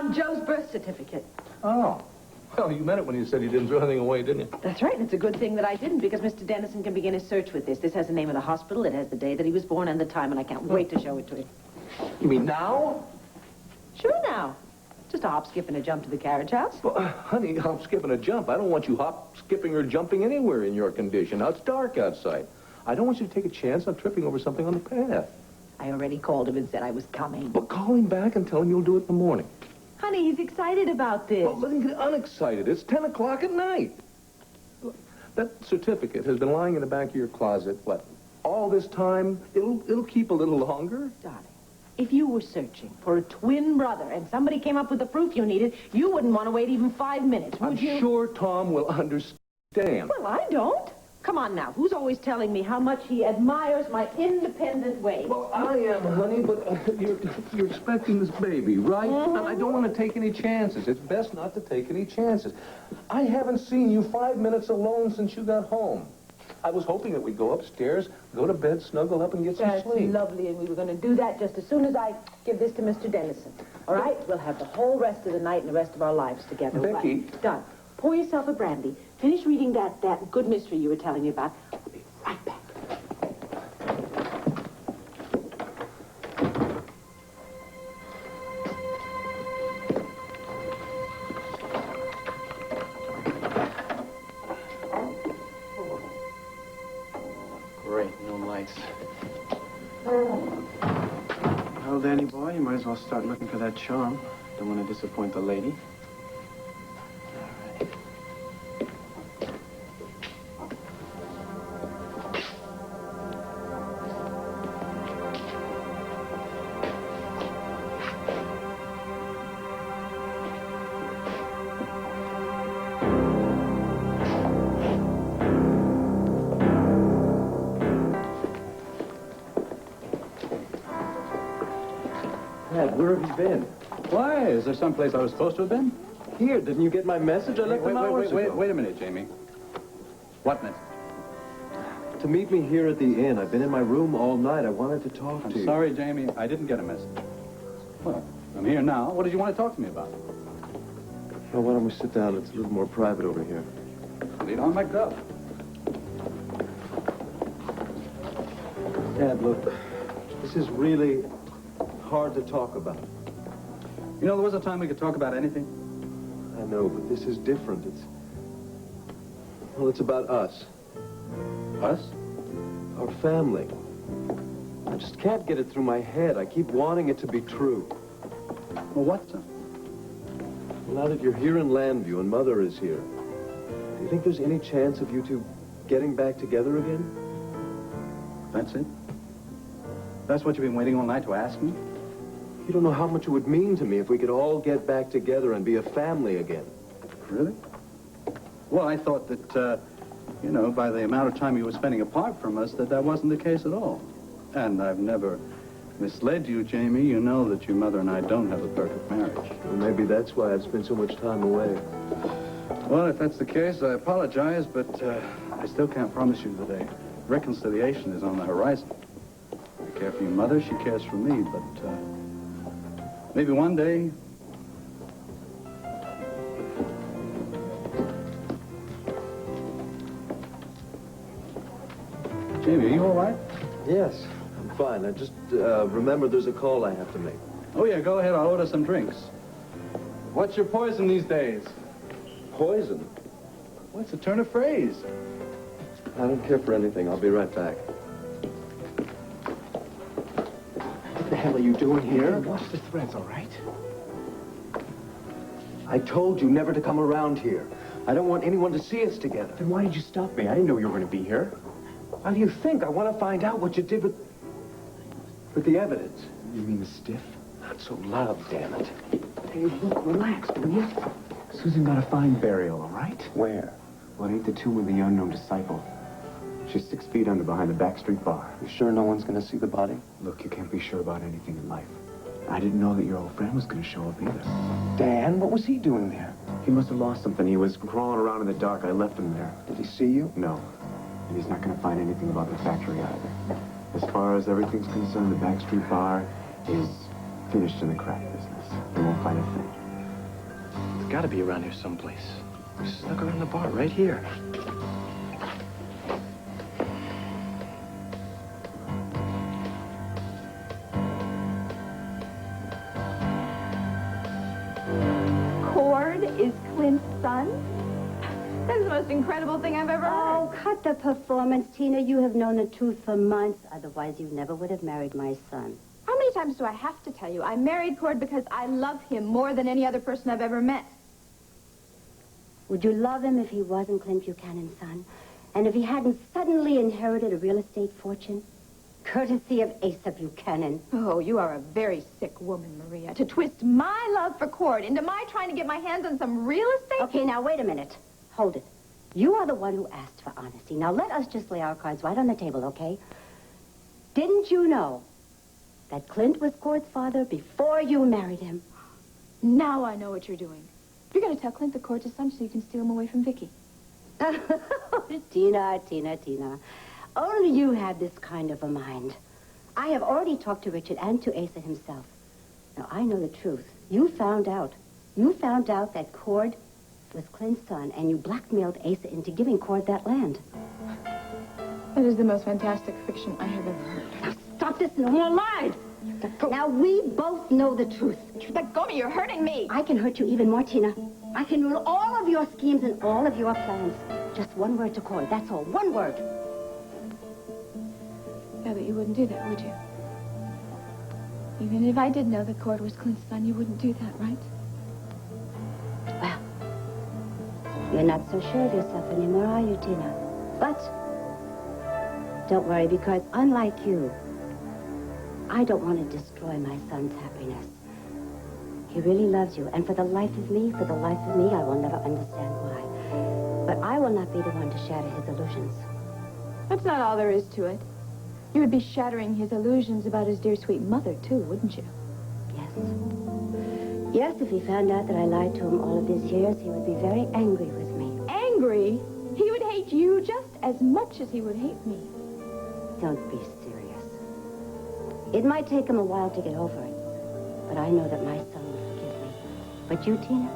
found Joe's birth certificate. Oh. Well, you meant it when you said you didn't throw anything away, didn't you? That's right, and it's a good thing that I didn't, because Mr. Dennison can begin his search with this. This has the name of the hospital, it has the day that he was born and the time, and I can't wait to show it to him. You mean now? Sure now. Just a hop, skip, and a jump to the carriage house. Well, honey, hop, skip, and a jump. I don't want you hop, skipping, or jumping anywhere in your condition. Now, it's dark outside. I don't want you to take a chance on tripping over something on the path. I already called him and said I was coming. Well, call him back and tell him you'll do it in the morning. Honey, he's excited about this. Well, let him get unexcited. It's 10 o'clock at night. Look, that certificate has been lying in the back of your closet, what, all this time? It'll keep a little longer. Darling, if you were searching for a twin brother and somebody came up with the proof you needed, you wouldn't want to wait even 5 minutes, would you? I'm sure Tom will understand. Well, I don't. Come on now. Who's always telling me how much he admires my independent ways? Well, I am, honey, but you're expecting this baby, right? Mm-hmm. And I don't want to take any chances. It's best not to take any chances. I haven't seen you 5 minutes alone since you got home. I was hoping that we'd go upstairs, go to bed, snuggle up, and get some sleep. That's lovely, and we were going to do that just as soon as I give this to Mr. Dennison. All right? We'll have the whole rest of the night and the rest of our lives together. Becky. Right. Done. Pour yourself a brandy. Finish reading that good mystery you were telling me about. I'll be right back. Great, no lights. Well, Danny boy, you might as well start looking for that charm. Don't want to disappoint the lady. Dad, where have you been? Why? Is there someplace I was supposed to have been? Here, didn't you get my message? I left them hours ago. Wait a minute, Jamie. What message? To meet me here at the inn. I've been in my room all night. I wanted to talk to you. I'm sorry, Jamie. I didn't get a message. Well, I'm here now. What did you want to talk to me about? Well, why don't we sit down? It's a little more private over here. Lead on my glove. Dad, look, this is really hard to talk about. You know, there was a time we could talk about anything. I know, but this is different. It's about us. Us? Our family. I just can't get it through my head. I keep wanting it to be true. Well, what's that? Well, now that you're here in Landview and Mother is here, do you think there's any chance of you two getting back together again? That's it? That's what you've been waiting all night to ask me? You don't know how much it would mean to me if we could all get back together and be a family again. Really? Well, I thought that, you know, by the amount of time you were spending apart from us, that wasn't the case at all. And I've never misled you, Jamie. You know that your mother and I don't have a perfect marriage. Well, maybe that's why I've spent so much time away. Well, if that's the case, I apologize, but I still can't promise you that a reconciliation is on the horizon. I care for your mother, she cares for me, but maybe one day... Jamie, are you all right? Yes, I'm fine. I just remember there's a call I have to make. Oh, yeah, go ahead. I'll order some drinks. What's your poison these days? Poison? What's a turn of phrase? I don't care for anything. I'll be right back. What the hell are you doing here? Watch the threads, all right? I told you never to come around here. I don't want anyone to see us together. Then why did you stop me? I didn't know you were going to be here. How do you think? I want to find out what you did with the evidence. You mean the stiff? Not so loud, damn it. Hey, look, relax, will you? Susan got a fine burial, all right? Where? Well, it ain't the tomb of the unknown disciple. She's 6 feet under behind the back street bar. You sure no one's going to see the body? Look, you can't be sure about anything in life. I didn't know that your old friend was going to show up either. Dan? What was he doing there? He must have lost something. He was crawling around in the dark. I left him there. Did he see you? No. And he's not going to find anything about the factory either. As far as everything's concerned, the back street bar is finished in the crack business. He won't find a thing. got to be around here someplace. We snuck her in the bar right here. Cord is Clint's son? That's the most incredible thing I've ever heard. Oh, cut the performance, Tina. You have known the truth for months. Otherwise, you never would have married my son. How many times do I have to tell you? I married Cord because I love him more than any other person I've ever met. Would you love him if he wasn't Clint Buchanan's son? And if he hadn't suddenly inherited a real estate fortune? Courtesy of Asa Buchanan. Oh, you are a very sick woman, Maria. To twist my love for Cord into my trying to get my hands on some real estate? Okay, now, wait a minute. Hold it. You are the one who asked for honesty. Now, let us just lay our cards right on the table, okay? Didn't you know that Clint was Cord's father before you married him? Now I know what you're doing. You're going to tell Clint that Cord's his son so you can steal him away from Vicky. Tina. Only you have this kind of a mind. I have already talked to Richard and to Asa himself. Now, I know the truth. You found out. You found out that Cord was Clint's son, and you blackmailed Asa into giving Cord that land. That is the most fantastic fiction I have ever heard. Now, stop this. No more lies. Now, we both know the truth. Let go of me. You're hurting me. I can hurt you even more, Tina. I can ruin all of your schemes and all of your plans. Just one word to Cord. That's all. One word. Yeah, but you wouldn't do that, would you? Even if I did know that Cord was Clint's son, you wouldn't do that, right? Well, you're not so sure of yourself anymore, are you, Tina? But don't worry, because unlike you, I don't want to destroy my son's happiness. He really loves you, and for the life of me, I will never understand why. But I will not be the one to shatter his illusions. That's not all there is to it. You would be shattering his illusions about his dear sweet mother, too, wouldn't you? Yes. Yes, if he found out that I lied to him all of these years, he would be very angry with me. Angry? He would hate you just as much as he would hate me. Don't be serious. It might take him a while to get over it, but I know that my son will forgive me. But you, Tina?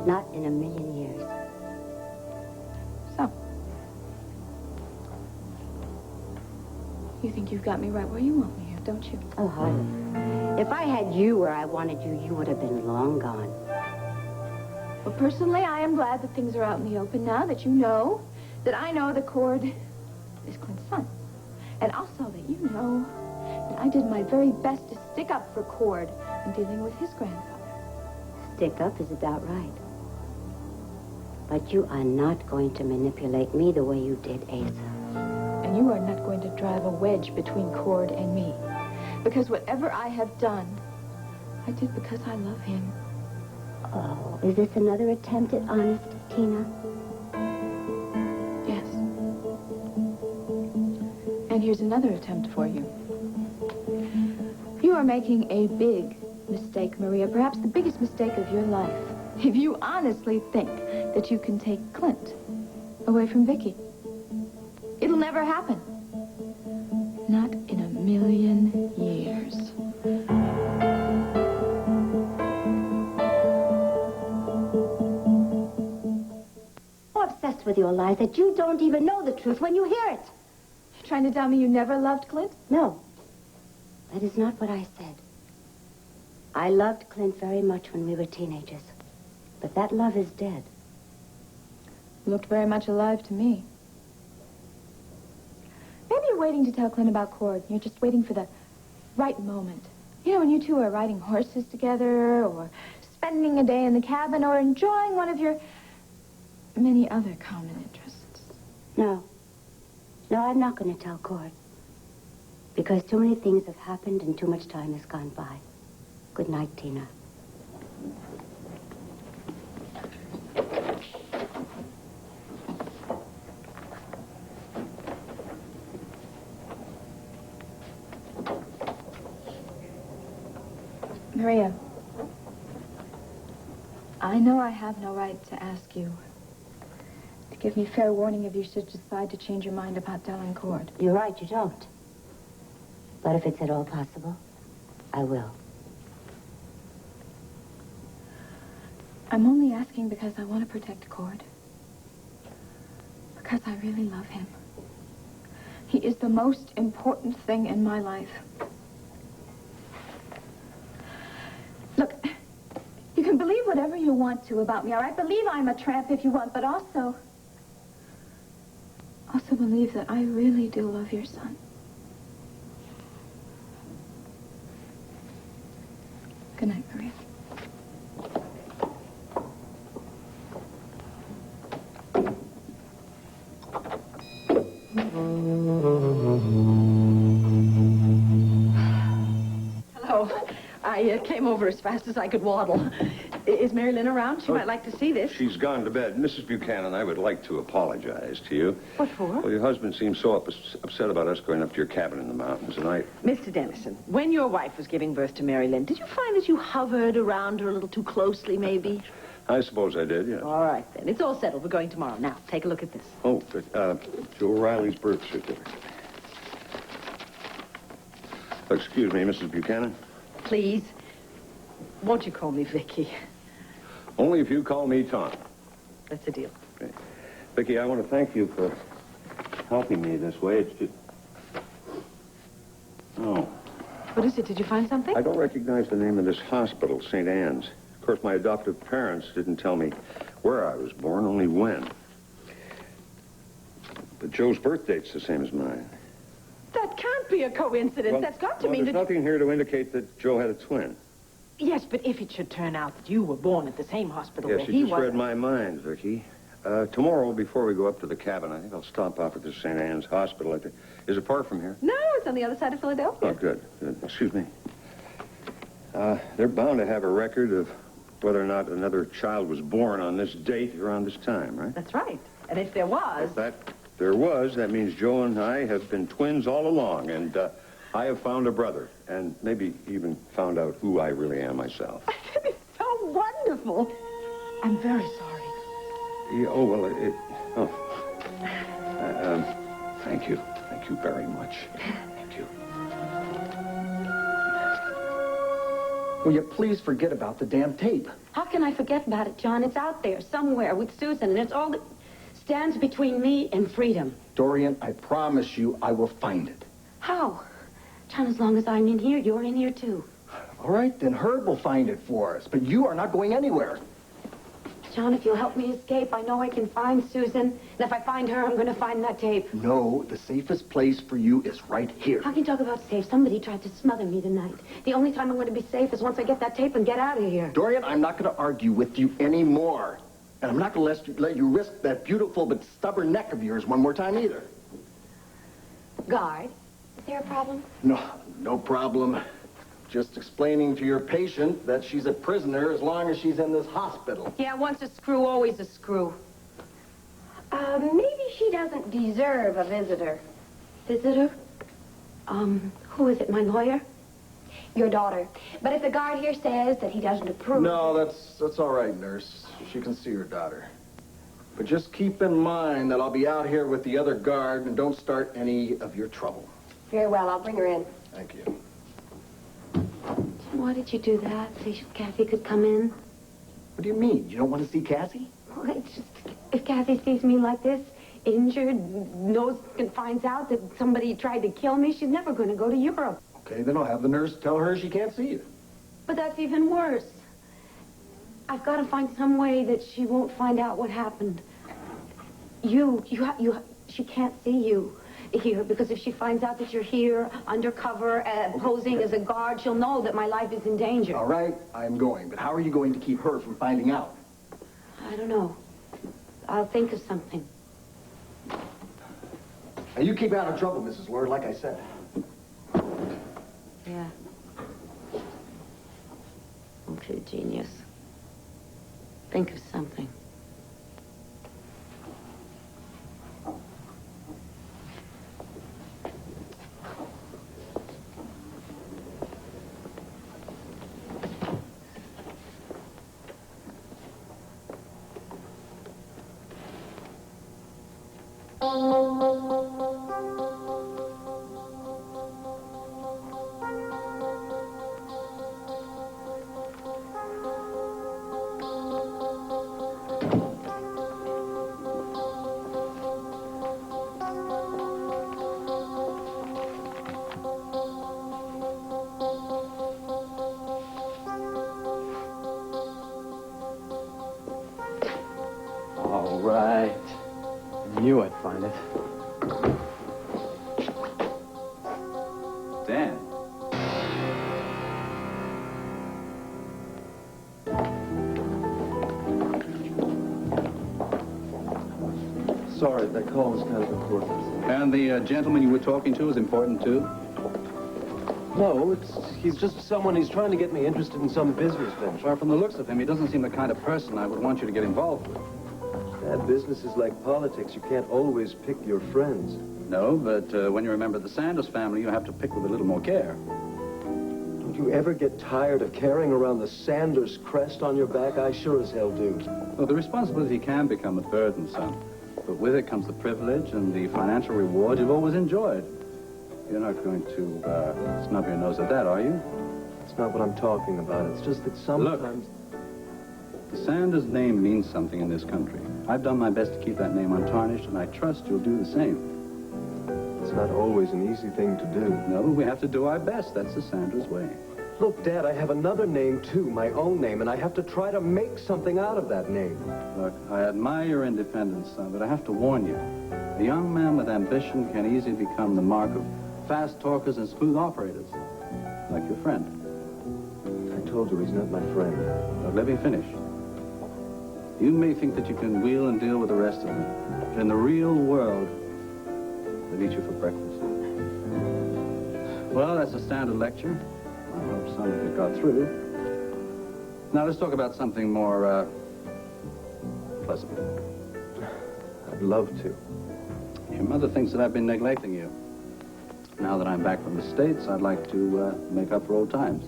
Not in a million years. So? You think you've got me right where you want me here, don't you? Oh, hardly. If I had you where I wanted you, you would have been long gone. Well, personally, I am glad that things are out in the open now, that you know, that I know that Cord is Clint's son. And also that you know that I did my very best to stick up for Cord in dealing with his grandfather. Stick up is about right. But you are not going to manipulate me the way you did Asa. And you are not going to drive a wedge between Cord and me. Because whatever I have done, I did because I love him. Oh, is this another attempt at honesty, Tina? Yes. And here's another attempt for you. You are making a big mistake, Maria, perhaps the biggest mistake of your life, if you honestly think that you can take Clint away from Vicky. It'll never happen. Not in a million years. So obsessed with your lies that you don't even know the truth when you hear it. You're trying to tell me you never loved Clint? No, that is not what I said. I loved Clint very much when we were teenagers, but that love is dead. You looked very much alive to me. Maybe you're waiting to tell Clint about Cord. You're just waiting for the right moment. You know, when you two are riding horses together, or spending a day in the cabin, or enjoying one of your many other common interests. No, I'm not going to tell Cord. Because too many things have happened and too much time has gone by. Good night, Tina. Maria, I know I have no right to ask you to give me fair warning if you should decide to change your mind about telling Cord. You're right, you don't. But if it's at all possible, I will. I'm only asking because I want to protect Cord. Because I really love him. He is the most important thing in my life. Look, you can believe whatever you want to about me, all right? Believe I'm a tramp if you want, but also believe that I really do love your son. Good night, Maria. Hello. I came over as fast as I could waddle. Is Mary Lynn around? She might like to see this. She's gone to bed. Mrs. Buchanan, I would like to apologize to you. What for? Well, your husband seems so upset about us going up to your cabin in the mountains, and Mr. Dennison, when your wife was giving birth to Mary Lynn, did you find that you hovered around her a little too closely, maybe? I suppose I did, yes. All right, then. It's all settled. We're going tomorrow. Now, take a look at this. Oh, Joe Riley's birth certificate. Excuse me, Mrs. Buchanan. Please. Won't you call me Vicky? Only if you call me Tom. That's a deal. Okay. Vicky, I want to thank you for helping me this way. It's just... Oh. What is it? Did you find something? I don't recognize the name of this hospital, St. Anne's. Of course, my adoptive parents didn't tell me where I was born, only when. But Joe's birth date's the same as mine. That can't be a coincidence. That's got to mean there's that... nothing here to indicate that Joe had a twin. Yes, but if it should turn out that you were born at the same hospital Yes, where you he just was... read my mind, Vicky. Tomorrow, before we go up to the cabin, I think I'll stop off at the St. Anne's Hospital. Is it far from here? No, it's on the other side of Philadelphia. Oh, good. Excuse me. They're bound to have a record of whether or not another child was born on this date around this time, right? That's right. And if there was... That means Joe and I have been twins all along, and I have found a brother, and maybe even found out who I really am myself. It's so wonderful. I'm very sorry. Thank you. Thank you very much. Thank you. Will you please forget about the damn tape? How can I forget about it, John? It's out there somewhere with Susan, and it's all that stands between me and freedom. Dorian, I promise you I will find it. How? John, as long as I'm in here, you're in here, too. All right, then Herb will find it for us, but you are not going anywhere. John, if you'll help me escape, I know I can find Susan. And if I find her, I'm going to find that tape. No, the safest place for you is right here. How can you talk about safe? Somebody tried to smother me tonight. The only time I'm going to be safe is once I get that tape and get out of here. Dorian, I'm not going to argue with you anymore. And I'm not going to let you risk that beautiful but stubborn neck of yours one more time either. Guard, is there a problem? No problem. Just explaining to your patient that she's a prisoner as long as she's in this hospital. Yeah, once a screw, always a screw. Maybe she doesn't deserve a visitor. Visitor? Who is it, my lawyer? Your daughter. But if the guard here says that he doesn't approve... No, that's all right, nurse. She can see her daughter. But just keep in mind that I'll be out here with the other guard, and don't start any of your trouble. Very well, I'll bring her in. Thank you. Why did you do that? So Kathy could come in? What do you mean? You don't want to see Cassie? Well, it's just, if Kathy sees me like this, injured, knows and finds out that somebody tried to kill me, she's never going to go to Europe. Okay, then I'll have the nurse tell her she can't see you. But that's even worse. I've got to find some way that she won't find out what happened. She can't see you here, because if she finds out that you're here, undercover, posing as a guard, she'll know that my life is in danger. All right, I'm going. But how are you going to keep her from finding out? I don't know. I'll think of something. Now, you keep out of trouble, Mrs. Lord, like I said. Yeah. Okay, genius. Think of something. All right. I knew I'd find it. Dan. Sorry, that call was kind of important. And the gentleman you were talking to is important, too? No, he's just someone he's trying to get me interested in some business venture. Well, from the looks of him, he doesn't seem the kind of person I would want you to get involved with. Dad, business is like politics. You can't always pick your friends. No, but when you remember the Sanders family, you have to pick with a little more care. Don't you ever get tired of carrying around the Sanders crest on your back? I sure as hell do. Well, the responsibility can become a burden, son. But with it comes the privilege and the financial reward you've always enjoyed. You're not going to snub your nose at that, are you? It's not what I'm talking about. It's just that sometimes... Look, the Sanders name means something in this country. I've done my best to keep that name untarnished, and I trust you'll do the same. It's not always an easy thing to do. No, we have to do our best. That's the Sanders way. Look, Dad, I have another name, too, my own name, and I have to try to make something out of that name. Look, I admire your independence, son, but I have to warn you. A young man with ambition can easily become the mark of fast talkers and smooth operators, like your friend. I told you he's not my friend. Now, let me finish. You may think that you can wheel and deal with the rest of them, but in the real world, they'll eat you for breakfast. Well, that's a standard lecture. I hope some of it got through. Now, let's talk about something more, pleasant. I'd love to. Your mother thinks that I've been neglecting you. Now that I'm back from the States, I'd like to make up for old times.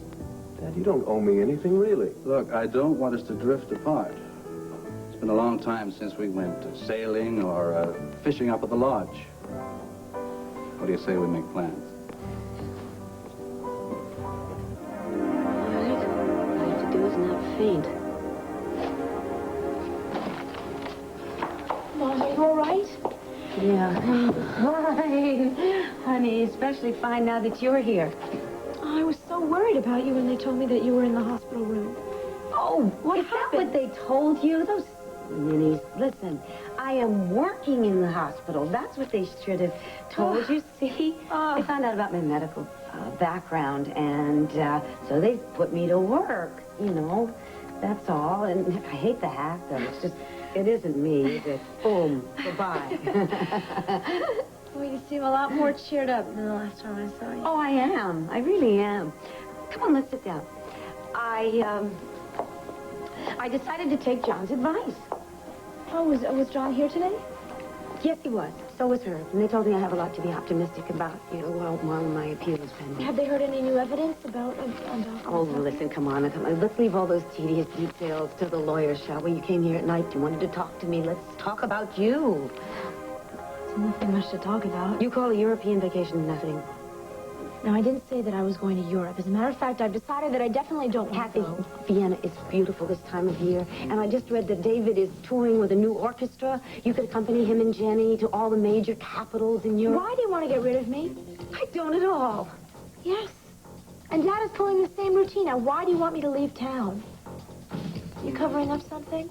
Dad, you don't owe me anything, really. Look, I don't want us to drift apart. It's been a long time since we went sailing or fishing up at the lodge. What do you say we make plans? All you have to do is not faint. Mom, are you all right? Yeah, fine. Honey, especially fine now that you're here. Oh, I was so worried about you when they told me that you were in the hospital room. Oh, what is happened? that what they told you? Those ninnies. Listen, I am working in the hospital. That's what they should have told you, see? They found out about my medical background, and so they put me to work, you know. That's all, and I hate the hack, though. It's just, it isn't me, is it? Boom, goodbye. Well, you seem a lot more cheered up than the last time I saw you. Oh, I am. I really am. Come on, let's sit down. I decided to take John's advice. Oh, was John here today? Yes, he was. So was her. And they told me I have a lot to be optimistic about, you know, while my appeal is pending. Have they heard any new evidence about Oh, listen, come on. Let's leave all those tedious details to the lawyers, shall we? You came here at night. You wanted to talk to me. Let's talk about you. There's nothing much to talk about. You call a European vacation nothing. No, I didn't say that I was going to Europe. As a matter of fact, I've decided that I definitely don't want to go. Vienna is beautiful this time of year. And I just read that David is touring with a new orchestra. You could accompany him and Jenny to all the major capitals in Europe. Why do you want to get rid of me? I don't at all. Yes. And Dad is pulling the same routine. Now, why do you want me to leave town? You covering up something?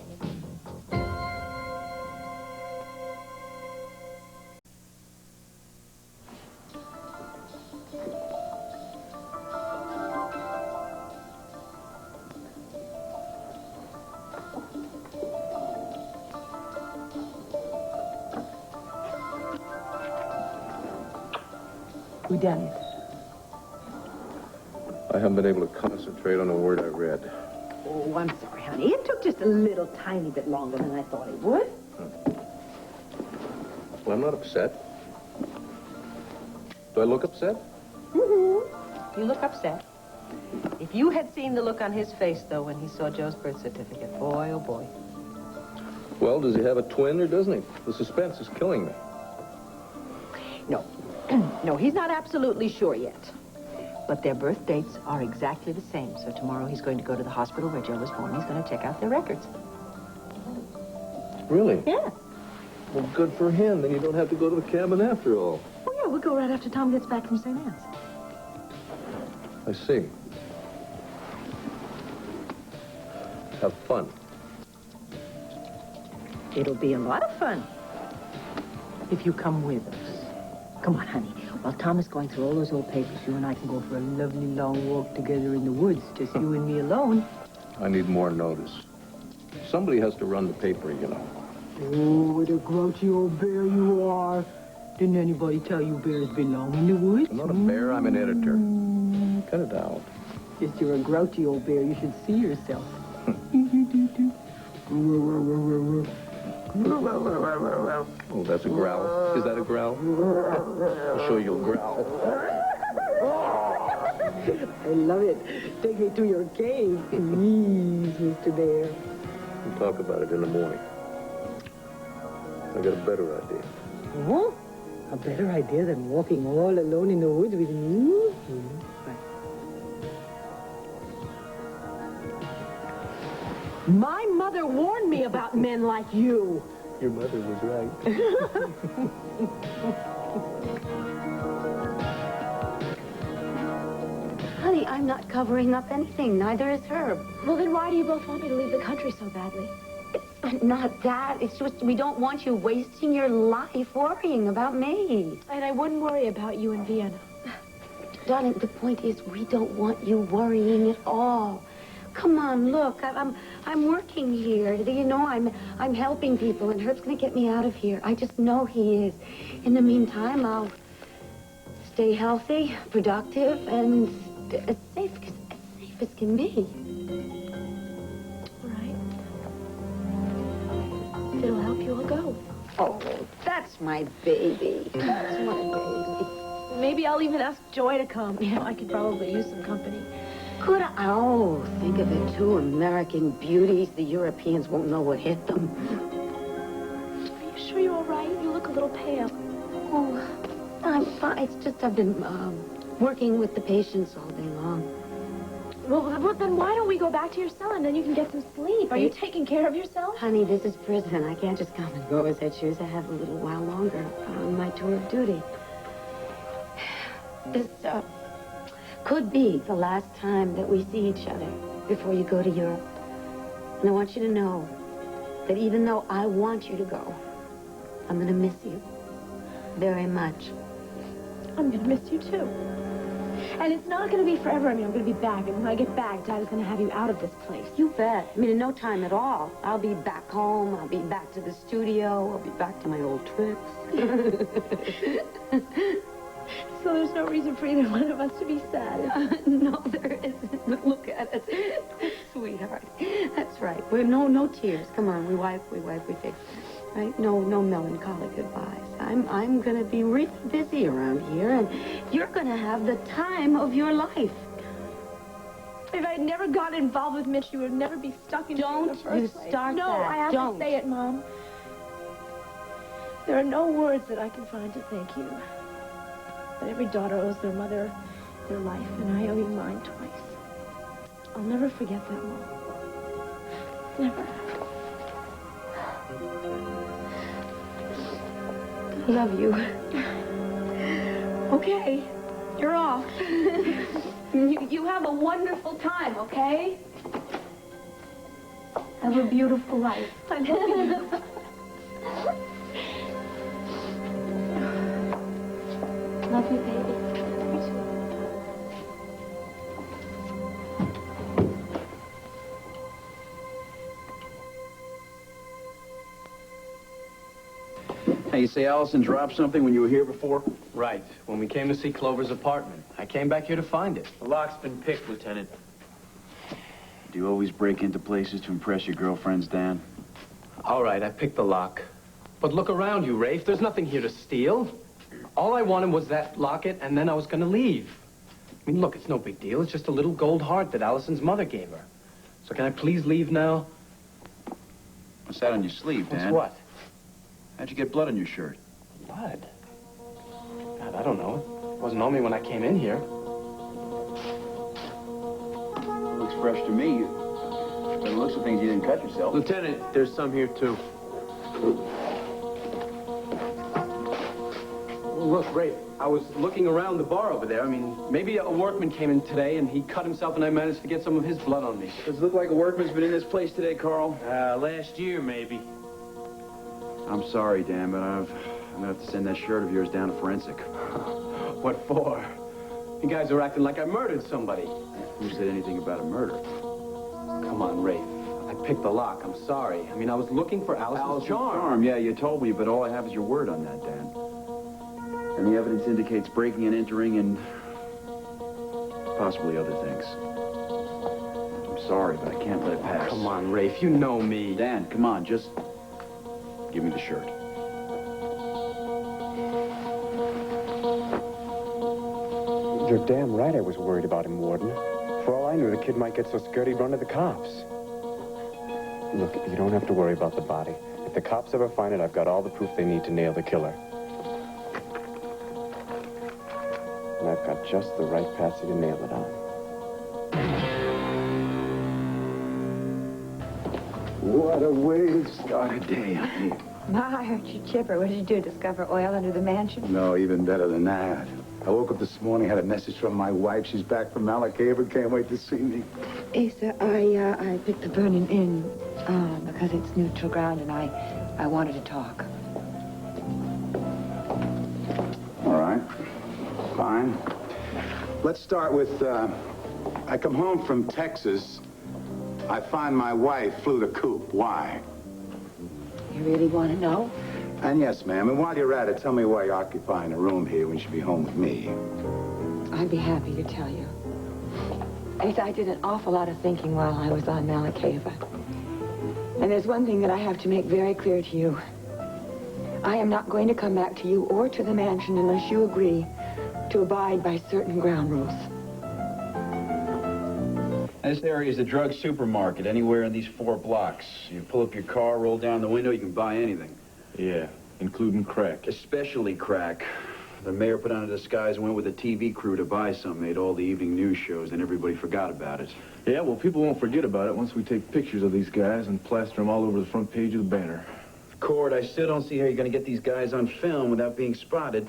We done it. I haven't been able to concentrate on a word I read. Oh, I'm sorry, honey. It took just a little tiny bit longer than I thought it would. Well, I'm not upset. Do I look upset? Mm-hmm. You look upset. If you had seen the look on his face, though, when he saw Joe's birth certificate, boy, oh, boy. Well, does he have a twin or doesn't he? The suspense is killing me. No. No, he's not absolutely sure yet. But their birth dates are exactly the same. So tomorrow he's going to go to the hospital where Joe was born. He's going to check out their records. Really? Yeah. Well, good for him. Then you don't have to go to the cabin after all. Oh, yeah, we'll go right after Tom gets back from St. Anne's. I see. Have fun. It'll be a lot of fun if you come with us. Come on, honey. While Tom is going through all those old papers, you and I can go for a lovely long walk together in the woods, just you and me alone. I need more notice. Somebody has to run the paper, you know. Oh, what a grouchy old bear you are. Didn't anybody tell you bears belong in the woods? I'm not a bear, I'm an editor. Cut it out. Yes, you're a grouchy old bear. You should see yourself. Oh, that's a growl. Is that a growl? I'll show you a growl. I love it. Take me to your cave, please, Mr. Bear. We'll talk about it in the morning. I got a better idea. Oh? A better idea than walking all alone in the woods with me? My mother warned me about men like you. Your mother was right. Honey, I'm not covering up anything. Neither is Herb. Well, then why do you both want me to leave the country so badly? It's not that. It's just we don't want you wasting your life worrying about me. And I wouldn't worry about you in Vienna. Darling, the point is we don't want you worrying at all. Come on, look, I'm working here. You know, I'm helping people, and Herb's going to get me out of here. I just know he is. In the meantime, I'll stay healthy, productive, and as safe as can be. All right. It'll help you all go. Oh, that's my baby. That's my baby. Maybe I'll even ask Joy to come. You know, I could probably use some company. Could I? Oh, think of it, two American beauties. The Europeans won't know what hit them. Are you sure you're all right? You look a little pale. Oh, I'm fine. It's just I've been working with the patients all day long. Well, then why don't we go back to your cell and then you can get some sleep? Are you taking care of yourself? Honey, this is prison. I can't just come and go as I choose. I have a little while longer on my tour of duty. This could be the last time that we see each other before you go to Europe. And I want you to know that even though I want you to go, I'm going to miss you very much. I'm going to miss you, too. And it's not going to be forever. I mean, I'm going to be back. And when I get back, Dad is going to have you out of this place. You bet. I mean, in no time at all. I'll be back home. I'll be back to the studio. I'll be back to my old tricks. So there's no reason for either one of us to be sad. No, there isn't. Look at us. Sweetheart. That's right. No tears. Come on, we wipe, we fix. Right? No melancholy goodbyes. I'm gonna be really busy around here, and you're gonna have the time of your life. If I'd never gotten involved with Mitch, you would never be stuck in the first place. Don't you start No, that. I have Don't. to say it, Mom. There are no words that I can find to thank you. But every daughter owes their mother their life, and I owe you mine twice. I'll never forget that, Mom. Never. I love you. Okay, you're off. You have a wonderful time, okay? Have a beautiful life. I love you. Love you, baby. Hey, you say Allison dropped something when you were here before? Right. When we came to see Clover's apartment. I came back here to find it. The lock's been picked, Lieutenant. Do you always break into places to impress your girlfriends, Dan? All right, I picked the lock. But look around you, Rafe. There's nothing here to steal. All I wanted was that locket, and then I was going to leave. I mean, look, it's no big deal. It's just a little gold heart that Allison's mother gave her. So can I please leave now? What's that on your sleeve, Dan? What's what? How'd you get blood on your shirt? Blood? God, I don't know. It wasn't on me when I came in here. Looks fresh to me. By the looks of things, you didn't cut yourself. Lieutenant, there's some here, too. Look, Rafe, I was looking around the bar over there. I mean, maybe a workman came in today and he cut himself and I managed to get some of his blood on me. Does it look like a workman's been in this place today, Carl? Last year, maybe. I'm sorry, Dan, but I'm gonna have to send that shirt of yours down to forensic. What for? You guys are acting like I murdered somebody. Who said anything about a murder? Come on, Rafe. I picked the lock. I'm sorry. I mean, I was looking for Allison's charm. Yeah, you told me, but all I have is your word on that, Dan. And the evidence indicates breaking and entering and possibly other things. I'm sorry, but I can't let it pass. Come on, Rafe. You know me. Dan, come on, just give me the shirt. You're damn right I was worried about him, Warden. For all I knew, the kid might get so scared he'd run to the cops. Look, you don't have to worry about the body. If the cops ever find it, I've got all the proof they need to nail the killer. And I've got just the right patsy to nail it on. What a way to start a day, honey. Ma, I heard you chipper. What did you do, discover oil under the mansion? No, even better than that. I woke up this morning, had a message from my wife. She's back from Malacava. Can't wait to see me. Asa, I picked the Burning Inn because it's neutral ground and I wanted to talk. All right. Fine. Let's start with, I come home from Texas. I find my wife flew the coop. Why? You really want to know? And yes, ma'am. And while you're at it, tell me why you're occupying a room here when you should be home with me. I'd be happy to tell you. Asa, I did an awful lot of thinking while I was on Malacava. And there's one thing that I have to make very clear to you. I am not going to come back to you or to the mansion unless you agree to abide by certain ground rules. This area is a drug supermarket, anywhere in these 4 blocks. You pull up your car, roll down the window, you can buy anything. Yeah, including crack. Especially crack. The mayor put on a disguise and went with a TV crew to buy some, made all the evening news shows, and everybody forgot about it. Yeah, well, people won't forget about it once we take pictures of these guys and plaster them all over the front page of the banner. Cord, I still don't see how you're going to get these guys on film without being spotted.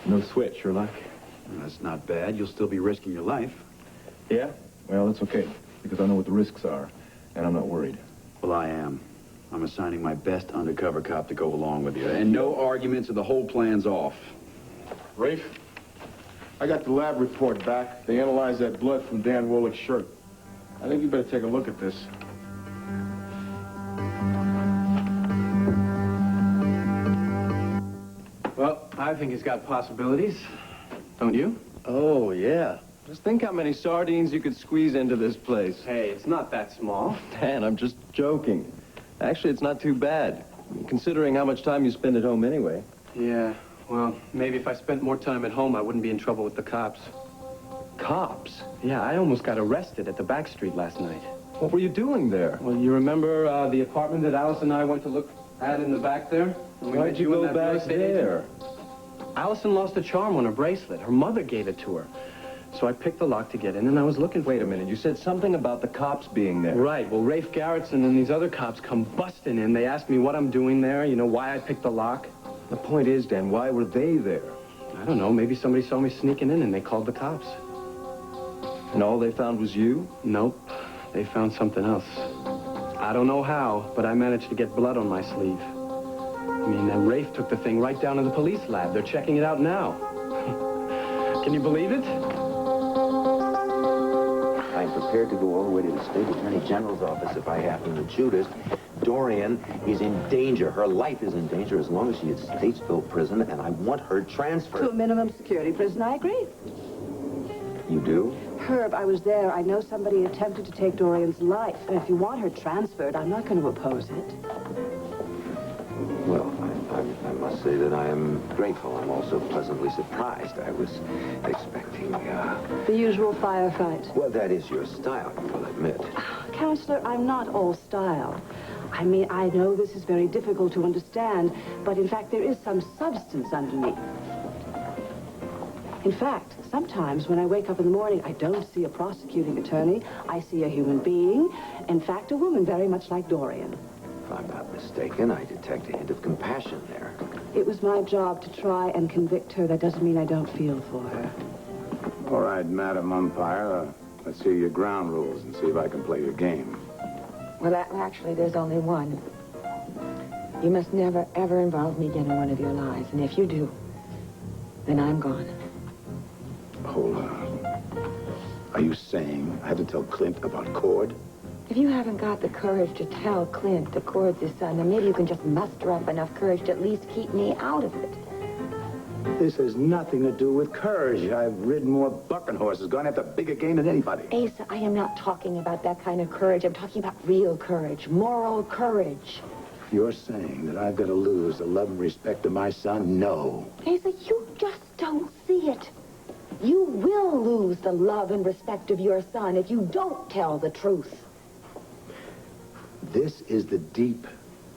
No sweat, Sherlock. That's not bad. You'll still be risking your life. Yeah? Well, that's okay, because I know what the risks are, and I'm not worried. Well, I am. I'm assigning my best undercover cop to go along with you. And no arguments or the whole plan's off. Rafe, I got the lab report back. They analyzed that blood from Dan Wollick's shirt. I think you better take a look at this. Well, I think he's got possibilities. Don't you? Oh, yeah. Just think how many sardines you could squeeze into this place. Hey, it's not that small. Dan, I'm just joking. Actually, it's not too bad, considering how much time you spend at home anyway. Yeah, well, maybe if I spent more time at home, I wouldn't be in trouble with the cops. Cops? Yeah, I almost got arrested at the back street last night. What were you doing there? Well, you remember the apartment that Alice and I went to look at in the back there? Why'd you go back there? Allison lost a charm on her bracelet. Her mother gave it to her. So I picked the lock to get in, and I was looking for... Wait a minute, you said something about the cops being there. Right, well, Rafe Garrettson and these other cops come busting in. They asked me what I'm doing there, you know, why I picked the lock. The point is, Dan, why were they there? I don't know, maybe somebody saw me sneaking in and they called the cops. And all they found was you? Nope, they found something else. I don't know how, but I managed to get blood on my sleeve. I mean, Rafe took the thing right down to the police lab. They're checking it out now. Can you believe it? I'm prepared to go all the way to the state attorney general's office if I happen to shoot it. Dorian is in danger. Her life is in danger as long as she is Statesville prison, and I want her transferred. To a minimum security prison, I agree. You do? Herb, I was there. I know somebody attempted to take Dorian's life. And if you want her transferred, I'm not going to oppose it. Well, I must say that I am grateful. I'm also pleasantly surprised. I was expecting, The usual firefight. Well, that is your style, you will admit. Counselor, I'm not all style. I mean, I know this is very difficult to understand, but in fact, there is some substance underneath. In fact, sometimes when I wake up in the morning, I don't see a prosecuting attorney. I see a human being. In fact, a woman very much like Dorian. If I'm not mistaken, I detect a hint of compassion there. It was my job to try and convict her. That doesn't mean I don't feel for her. All right, Madam Umpire, let's hear your ground rules and see if I can play your game. Well, actually, there's only one. You must never, ever involve me again in one of your lies. And if you do, then I'm gone. Hold on. Are you saying I have to tell Clint about Cord? If you haven't got the courage to tell Clint that Cord's his son, then maybe you can just muster up enough courage to at least keep me out of it. This has nothing to do with courage. I've ridden more bucking horses, gone after bigger game than anybody. Asa, I am not talking about that kind of courage. I'm talking about real courage, moral courage. You're saying that I've got to lose the love and respect of my son? No. Asa, you just don't see it. You will lose the love and respect of your son if you don't tell the truth. This is the deep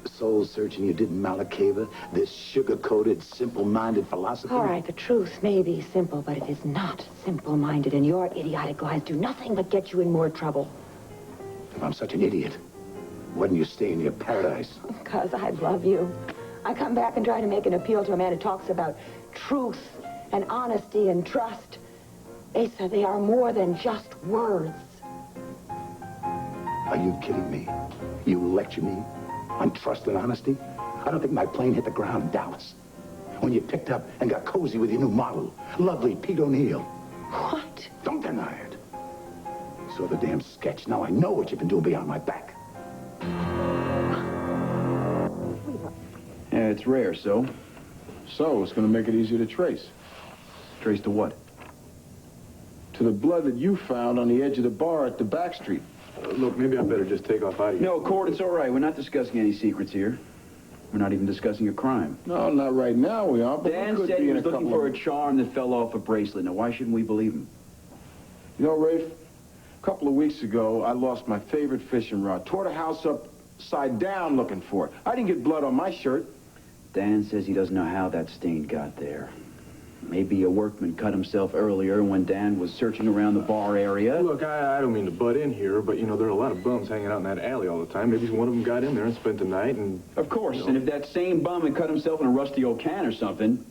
soul-searching you did in Malakeva? This sugar-coated, simple-minded philosophy? All right, the truth may be simple, but it is not simple-minded, and your idiotic lies do nothing but get you in more trouble. If I'm such an idiot, why didn't you stay in your paradise? Because I love you. I come back and try to make an appeal to a man who talks about truth and honesty and trust. Asa, they are more than just words. Are you kidding me? You lecture me on trust and honesty? I don't think my plane hit the ground in Dallas. When you picked up and got cozy with your new model, lovely Pete O'Neill. What? Don't deny it. Saw the damn sketch. Now I know what you've been doing behind my back. Yeah, it's rare, so. So, it's going to make it easier to trace. Trace to what? To the blood that you found on the edge of the bar at the back street. Look, maybe I better just take off out of here. No, Cord, it's all right. We're not discussing any secrets here. We're not even discussing a crime. No, not right now we are, but Dan we could said be he in was a looking couple for of... a charm that fell off a bracelet. Now, why shouldn't we believe him? You know, Rafe, a couple of weeks ago, I lost my favorite fishing rod. Tore the house upside down looking for it. I didn't get blood on my shirt. Dan says he doesn't know how that stain got there. Maybe a workman cut himself earlier when Dan was searching around the bar area. Look, I don't mean to butt in here, but, you know, there are a lot of bums hanging out in that alley all the time. Maybe one of them got in there and spent the night and... Of course, you know. and if that same bum had cut himself in a rusty old can or something...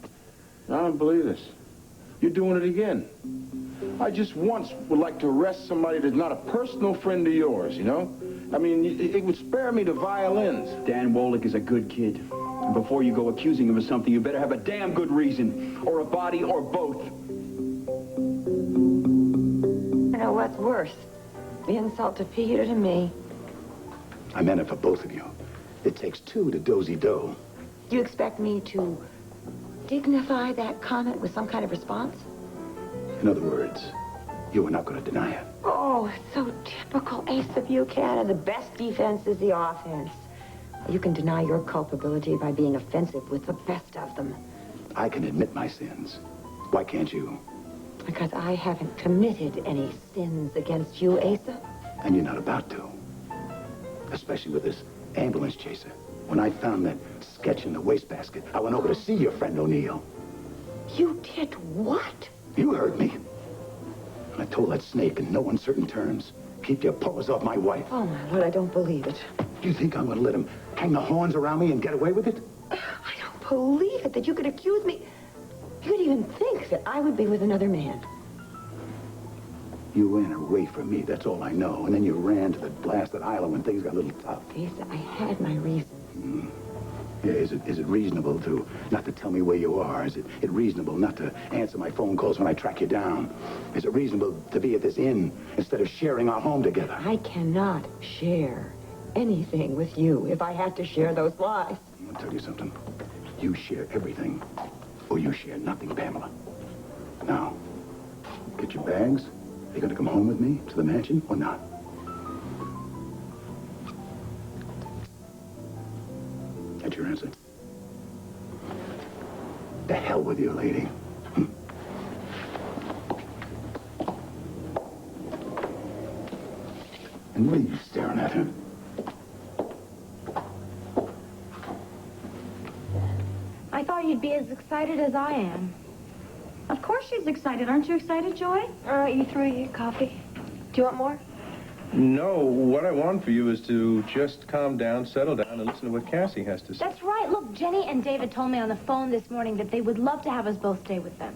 I don't believe this. You're doing it again. I just once would like to arrest somebody that's not a personal friend of yours, you know? I mean, it would spare me the violins. Dan Wolick is a good kid. And before you go accusing him of something, you better have a damn good reason. Or a body, or both. You know what's worse? The insult to Pete or to me. I meant it for both of you. It takes two to dozy-do. Do you expect me to dignify that comment with some kind of response? In other words, you were not going to deny it. Oh, it's so typical Ace of Buchanan. The best defense is the offense. You can deny your culpability by being offensive with the best of them. I can admit my sins. Why can't you? Because I haven't committed any sins against you, Asa. And you're not about to. Especially with this ambulance chaser. When I found that sketch in the wastebasket, I went over to see your friend O'Neill. You did what? You heard me. And I told that snake in no uncertain terms, keep your paws off my wife. Oh, my Lord, I don't believe it. Do you think I'm going to let him hang the horns around me and get away with it? I don't believe it, that you could accuse me. You could even think that I would be with another man. You ran away from me, that's all I know. And then you ran to the blasted island when things got a little tough. Asa, I had my reason. Yeah, is it reasonable to not to tell me where you are? Is it reasonable not to answer my phone calls when I track you down? Is it reasonable to be at this inn instead of sharing our home together? I cannot share anything with you if I had to share those lies. I'm going to tell you something. You share everything, or you share nothing, Pamela. Now, get your bags. Are you going to come home with me to the mansion or not? That's your answer. The hell with you, lady. And what are you staring at him? I thought you'd be as excited as I am. Of course she's excited. Aren't you excited, Joy? All right, you through your coffee. Do you want more? No, what I want for you is to just calm down, settle down, and listen to what Cassie has to say. That's right. Look, Jenny and David told me on the phone this morning that they would love to have us both stay with them.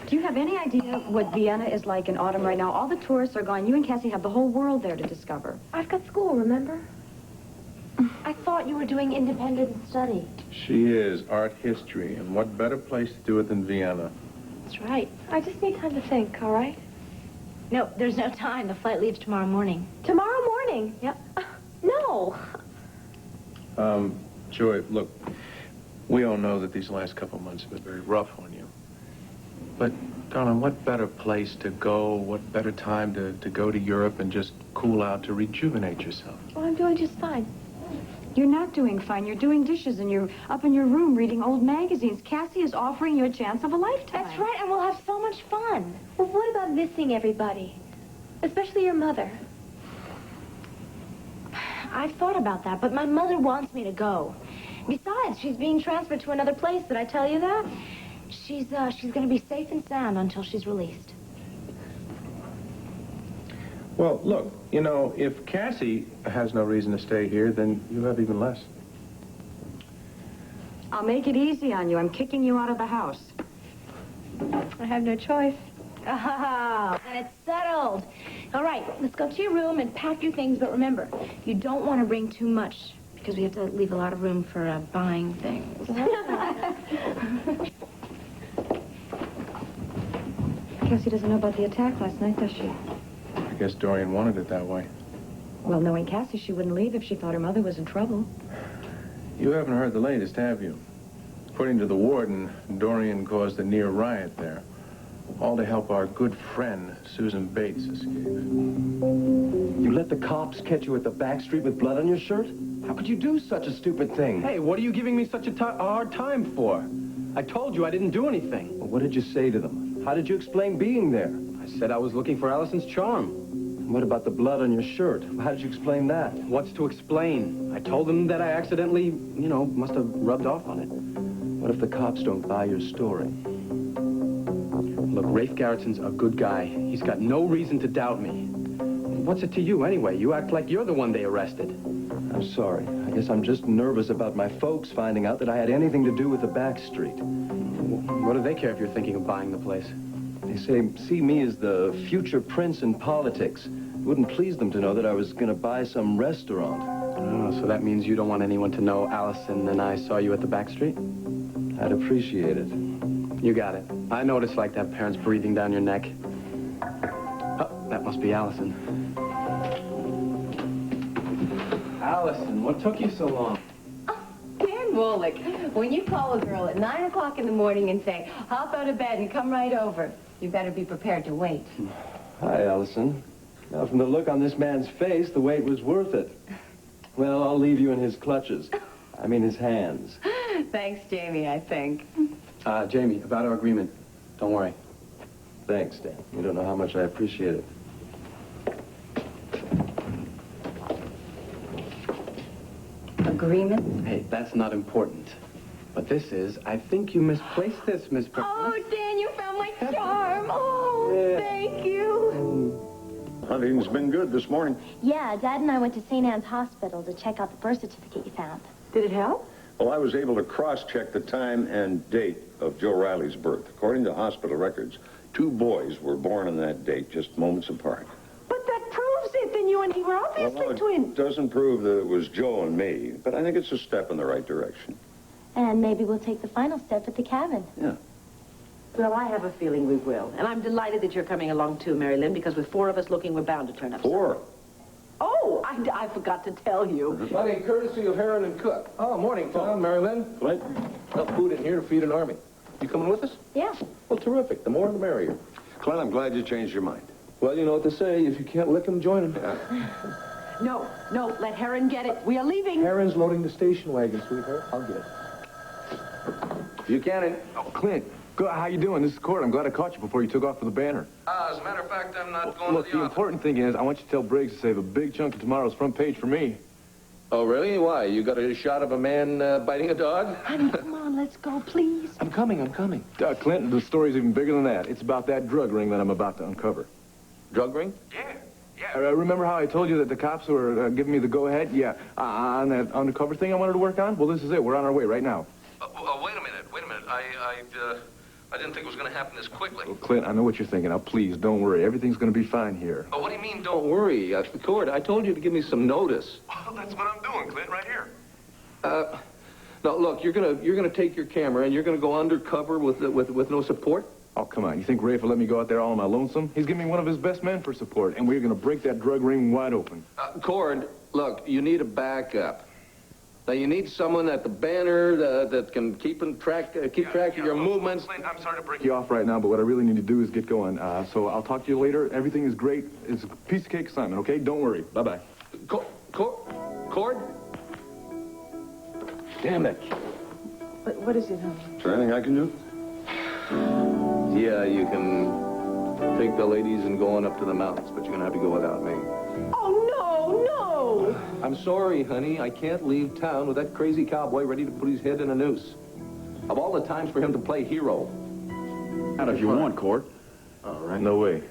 Do you have any idea what Vienna is like in autumn right now? All the tourists are gone. You and Cassie have the whole world there to discover. I've got school, remember? I thought you were doing independent study. She is. Art history. And what better place to do it than Vienna? That's right. I just need time to think, all right? No, there's no time. The flight leaves tomorrow morning. Tomorrow morning? Yep. No. Joy, look, we all know that these last couple months have been very rough on you. But, darling, what better place to go, what better time to go to Europe and just cool out, to rejuvenate yourself? Well, I'm doing just fine. You're not doing fine. You're doing dishes and you're up in your room reading old magazines. Cassie is offering you a chance of a lifetime. That's right, and we'll have so much fun. Well, what about missing everybody? Especially your mother. I've thought about that, but my mother wants me to go. Besides, she's being transferred to another place. Did I tell you that? She's going to be safe and sound until she's released. Well, look, you know, if Cassie has no reason to stay here, then you have even less. I'll make it easy on you. I'm kicking you out of the house. I have no choice. Ah, and it's settled. All right, let's go to your room and pack your things, but remember, you don't want to bring too much because we have to leave a lot of room for buying things. Cassie doesn't know about the attack last night, does she? I guess Dorian wanted it that way. Well, knowing Cassie, she wouldn't leave if she thought her mother was in trouble. You haven't heard the latest, have you? According to the warden, Dorian caused a near riot there. All to help our good friend, Susan Bates, escape. You let the cops catch you at the back street with blood on your shirt? How could you do such a stupid thing? Hey, what are you giving me such a hard time for? I told you I didn't do anything. Well, what did you say to them? How did you explain being there? I said I was looking for Allison's charm. What about the blood on your shirt? How did you explain that? What's to explain? I told them that I accidentally, you know, must have rubbed off on it. What if the cops don't buy your story? Look, Rafe Garrettson's a good guy. He's got no reason to doubt me. What's it to you, anyway? You act like you're the one they arrested. I'm sorry. I guess I'm just nervous about my folks finding out that I had anything to do with the back street. What do they care if you're thinking of buying the place? They see me as the future prince in politics. It wouldn't please them to know that I was going to buy some restaurant. Oh, so that means you don't want anyone to know Allison and I saw you at the back street? I'd appreciate it. You got it. I know what it's like to have parents breathing down your neck. Oh, that must be Allison. Allison, what took you so long? Dan Wollick, when you call a girl at 9 o'clock in the morning and say, hop out of bed and come right over, you better be prepared to wait. Hi, Allison. Now, from the look on this man's face, the wait was worth it. Well, I'll leave you in his clutches. I mean, his hands. Thanks, Jamie, I think. Jamie, about our agreement. Don't worry. Thanks, Dan. You don't know how much I appreciate it. Agreement? Hey, that's not important. But this is, I think you misplaced this, Miss Perkins. Oh, Dan, you found my charm. Oh, thank you. Hunting's been good this morning. Yeah, Dad and I went to St. Anne's Hospital to check out the birth certificate you found. Did it help? Well, I was able to cross-check the time and date of Joe Riley's birth. According to hospital records, 2 boys were born on that date, just moments apart. But that proves it. Then you and he were obviously Well, twins. it doesn't prove that it was Joe and me, but I think it's a step in the right direction. And maybe we'll take the final step at the cabin. Yeah. Well, I have a feeling we will. And I'm delighted that you're coming along, too, Mary Lynn, because with 4 of us looking, we're bound to turn up. 4? Oh, I forgot to tell you. Money courtesy of Heron and Cook. Oh, morning, Tom, Mary Lynn. Clint? Enough food in here to feed an army. You coming with us? Yeah. Well, terrific. The more the merrier. Clint, I'm glad you changed your mind. Well, you know what to say. If you can't lick 'em, join 'em. No, let Heron get it. We are leaving. Heron's loading the station wagon, sweetheart. I'll get it. Buchanan. Oh, Clint. Good. How you doing? This is Court. I'm glad I caught you before you took off for the banner. As a matter of fact, I'm not going Look, the important thing is I want you to tell Briggs to save a big chunk of tomorrow's front page for me. Oh, really? Why? You got a shot of a man biting a dog? Honey, come on, let's go, please. I'm coming. Clint, the story's even bigger than that. It's about that drug ring that I'm about to uncover. Drug ring? Yeah. Remember how I told you that the cops were giving me the go-ahead? Yeah, on that undercover thing I wanted to work on? Well, this is it. We're on our way right now. Wait a minute. I didn't think it was going to happen this quickly. Well, Clint, I know what you're thinking. Now, please, don't worry. Everything's going to be fine here. What do you mean, don't worry? Cord, I told you to give me some notice. Well, that's what I'm doing, Clint, right here. No, look, you're gonna take your camera and you're gonna go undercover with no support? Oh, come on. You think Rafe will let me go out there all on my lonesome? He's giving me one of his best men for support, and we're going to break that drug ring wide open. Cord, look, you need a backup. Now, you need someone at the banner that can keep track of your movements. Clint, I'm sorry to break you off right now, but what I really need to do is get going. So I'll talk to you later. Everything is great. It's a piece of cake assignment, okay? Don't worry. Bye-bye. Cord? Damn it. What is it, honey? Is there anything I can do? Yeah, you can take the ladies and go on up to the mountains, but you're gonna have to go without me. Oh, no! I'm sorry, honey. I can't leave town with that crazy cowboy ready to put his head in a noose. Of all the times for him to play hero. Not if you want, Cord. All right. No way.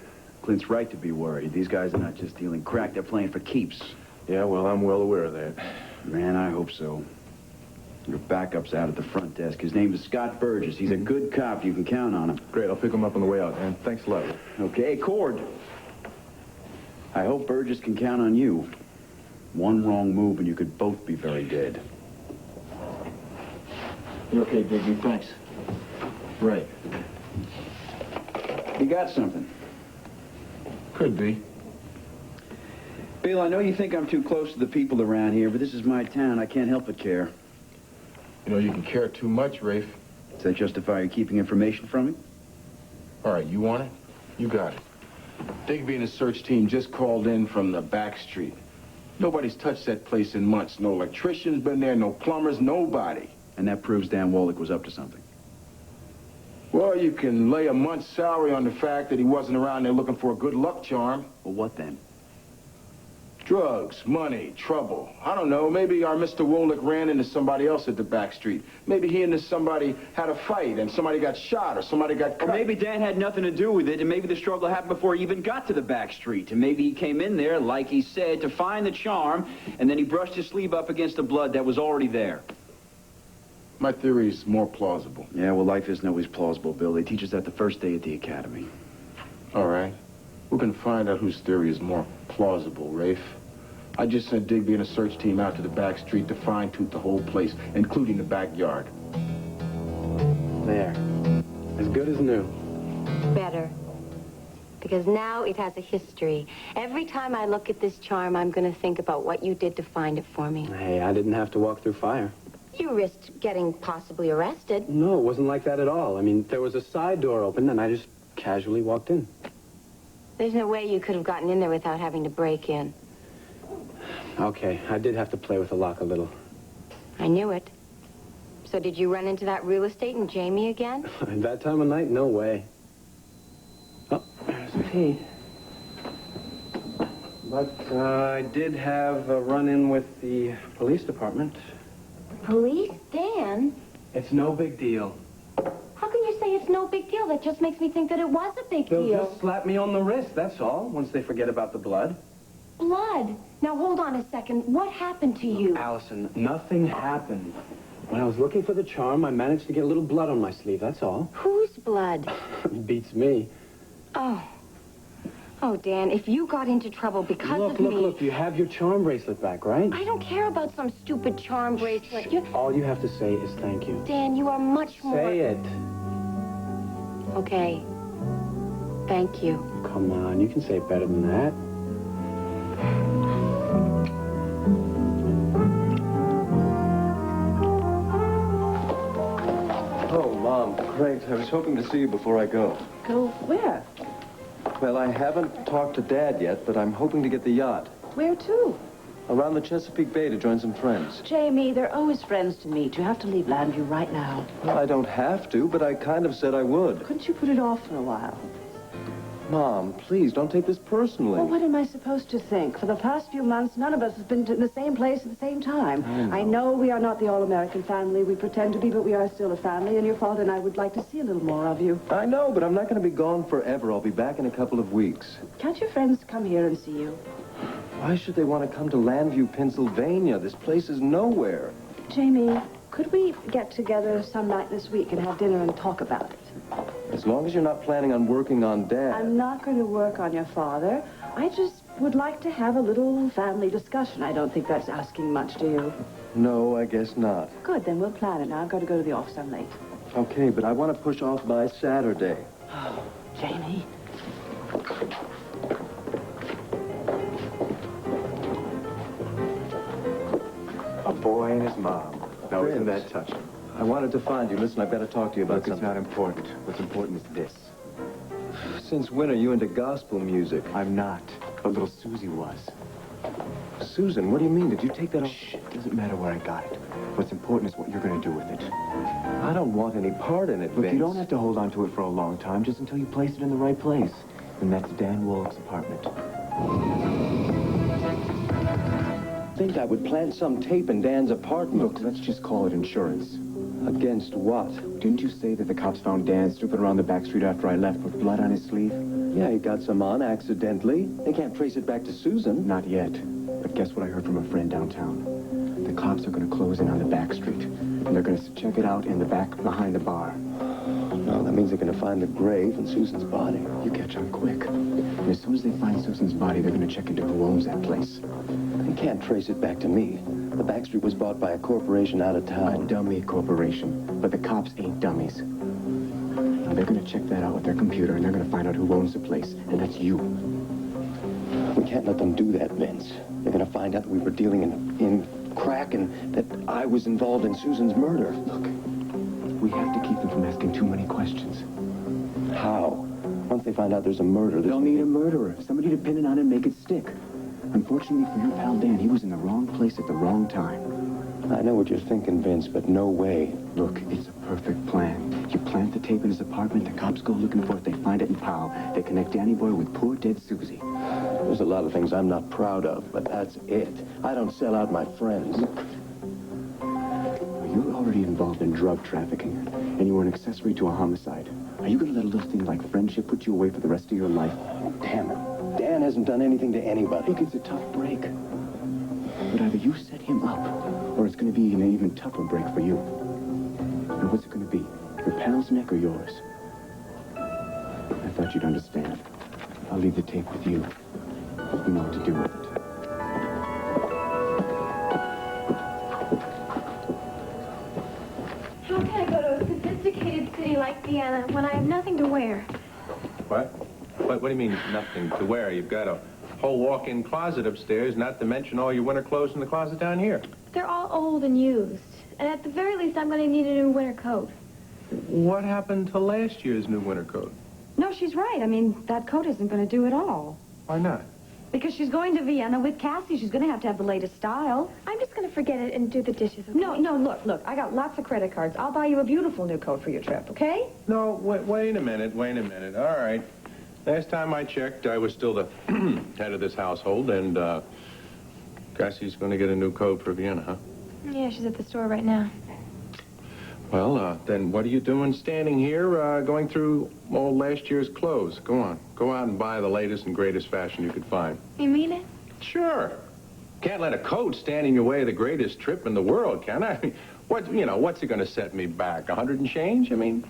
Clint's right to be worried. These guys are not just dealing crack, they're playing for keeps. Yeah, well, I'm well aware of that. Man, I hope so. Your backup's out at the front desk. His name is Scott Burgess. He's a good cop. You can count on him. Great, I'll pick him up on the way out, man. Thanks a lot. Okay, Cord. I hope Burgess can count on you. One wrong move and you could both be very dead. You're okay, Biggie. Thanks. Right. You got something? Could be. Bill, I know you think I'm too close to the people around here, but this is my town. I can't help but care. You know, you can care too much, Rafe. Does that justify you keeping information from me? All right, you want it? You got it. Digby and his search team just called in from the back street. Nobody's touched that place in months. No electrician's been there, no plumbers, nobody. And that proves Dan Wallach was up to something. Well, you can lay a month's salary on the fact that he wasn't around there looking for a good luck charm. Well, what then? Drugs, money, trouble. I don't know. Maybe our Mr. Wallach ran into somebody else at the back street. Maybe he and this somebody had a fight and somebody got shot or somebody got cut. Or maybe Dan had nothing to do with it, and maybe the struggle happened before he even got to the back street. And maybe he came in there, like he said, to find the charm, and then he brushed his sleeve up against the blood that was already there. My theory is more plausible. Yeah, well, life isn't always plausible, Bill. They teach us that the first day at the academy. All right. We can find out whose theory is more plausible, Rafe. I just sent Digby and a search team out to the back street to fine-tooth the whole place, including the backyard. There. As good as new. Better. Because now it has a history. Every time I look at this charm, I'm going to think about what you did to find it for me. Hey, I didn't have to walk through fire. You risked getting possibly arrested. No, it wasn't like that at all. I mean, there was a side door open, and I just casually walked in. There's no way you could have gotten in there without having to break in. Okay, I did have to play with the lock a little. I knew it. So did you run into that real estate and Jamie again? At that time of night, no way. Oh, there's the key. But I did have a run-in with the police department. Police? Dan? It's no big deal. How can you say it's no big deal? That just makes me think that it was a big They'll deal. just slap me on the wrist, that's all, once they forget about the blood. Blood? Now, hold on a second. What happened to you? Allison, nothing happened. When I was looking for the charm, I managed to get a little blood on my sleeve, that's all. Whose blood? Beats me. Oh. Oh, Dan, if you got into trouble because of me... Look, you have your charm bracelet back, right? I don't care about some stupid charm bracelet. All you have to say is thank you. Dan, you are much more... Say it. Okay. Thank you. Come on, you can say it better than that. Oh, Mom, great. I was hoping to see you before I go. Go where? Well, I haven't talked to Dad yet, but I'm hoping to get the yacht. Where to? Around the Chesapeake Bay to join some friends. Jamie, they're always friends to meet. You have to leave Landview right now. Well, I don't have to, but I kind of said I would. Couldn't you put it off for a while? Mom, please, don't take this personally. Well, what am I supposed to think? For the past few months, none of us has been in the same place at the same time. I know we are not the all-American family we pretend to be, but we are still a family, and your father and I would like to see a little more of you. I know, but I'm not going to be gone forever. I'll be back in a couple of weeks. Can't your friends come here and see you? Why should they want to come to Landview, Pennsylvania? This place is nowhere. Jamie, could we get together some night this week and have dinner and talk about it? As long as you're not planning on working on Dad. I'm not going to work on your father. I just would like to have a little family discussion. I don't think that's asking much, do you? No, I guess not. Good, then we'll plan it. Now I've got to go to the office. I'm late. Okay, but I want to push off by Saturday. Oh, Jamie. A boy and his mom. Now, isn't that touching? I wanted to find you. Listen, I've got to talk to you about Look, it's something. not important. What's important is this. Since when are you into gospel music? I'm not. But little Susie was. Susan, what do you mean? Did you take that off? Shh, it doesn't matter where I got it. What's important is what you're going to do with it. I don't want any part in it, Look, Vince. you don't have to hold on to it for a long time, just until you place it in the right place. And that's Dan Wolf's apartment. I think I would plant some tape in Dan's apartment. Look, let's just call it insurance. Against what? Didn't you say that the cops found Dan snooping around the back street after I left with blood on his sleeve? Yeah, he got some on accidentally. They can't trace it back to Susan. Not yet. But guess what I heard from a friend downtown? The cops are going to close in on the back street. And they're going to check it out in the back behind the bar. No, that means they're going to find the grave and Susan's body. You catch on quick. And as soon as they find Susan's body, they're going to check into who owns that place. They can't trace it back to me. The back street was bought by a corporation out of town. A dummy corporation. But the cops ain't dummies. Now, they're going to check that out with their computer, and they're going to find out who owns the place. And that's you. We can't let them do that, Vince. They're going to find out that we were dealing in crack and that I was involved in Susan's murder. Look, we have to keep them from asking too many questions. How? Once they find out there's a murder, They'll need a murderer. Somebody to pin it on and make it stick. Unfortunately for your pal Dan, he was in the wrong place at the wrong time. I know what you're thinking, Vince, but no way. Look, it's a perfect plan. You plant the tape in his apartment, the cops go looking for it, they find it in Powell. They connect Danny Boy with poor dead Susie. There's a lot of things I'm not proud of, but that's it. I don't sell out my friends. You're already involved in drug trafficking, and you were an accessory to a homicide. Are you going to let a little thing like friendship put you away for the rest of your life? Damn it. Dan hasn't done anything to anybody. Look, it's a tough break. But either you set him up, or it's going to be an even tougher break for you. And what's it going to be? Your pal's neck or yours? I thought you'd understand. I'll leave the tape with you. You know what to do with it. How can I go to a sophisticated city like Vienna when I have nothing to wear? What? What do you mean, nothing to wear? You've got a whole walk-in closet upstairs, not to mention all your winter clothes in the closet down here. They're all old and used. And at the very least, I'm going to need a new winter coat. What happened to last year's new winter coat? No, she's right. I mean, that coat isn't going to do it all. Why not? Because she's going to Vienna with Cassie. She's going to have the latest style. I'm just going to forget it and do the dishes, okay? No, look. I got lots of credit cards. I'll buy you a beautiful new coat for your trip, okay? No, wait a minute. All right. Last time I checked, I was still the head of this household, and Cassie's going to get a new coat for Vienna, huh? Yeah, she's at the store right now. Well, then what are you doing standing here, going through all last year's clothes? Go on. Go out and buy the latest and greatest fashion you could find. You mean it? Sure. Can't let a coat stand in your way of the greatest trip in the world, can I? What's it going to set me back? 100 and change? I mean...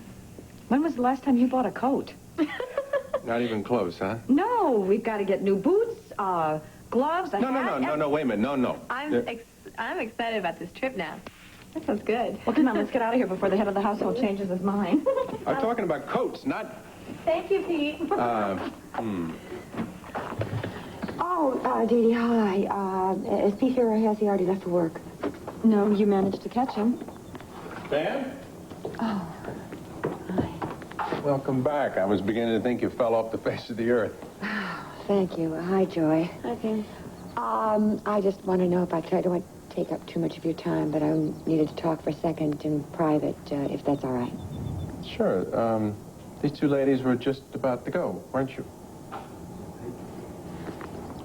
When was the last time you bought a coat? Not even close, huh? No, we've got to get new boots, gloves, a hat. No, wait a minute. No. I'm excited about this trip now. That sounds good. Well, come on, let's get out of here before the head of the household changes his mind. I'm talking about coats, not... Thank you, Pete. Oh, Dee Dee, hi. Is Pete here or has he already left for work? No, you managed to catch him. Dan? Oh. Welcome back. I was beginning to think you fell off the face of the earth. Thank you. Hi, Joy. Hi, Pam. I just want to know if I could. I don't want to take up too much of your time, but I needed to talk for a second in private, if that's all right. Sure. These two ladies were just about to go, weren't you?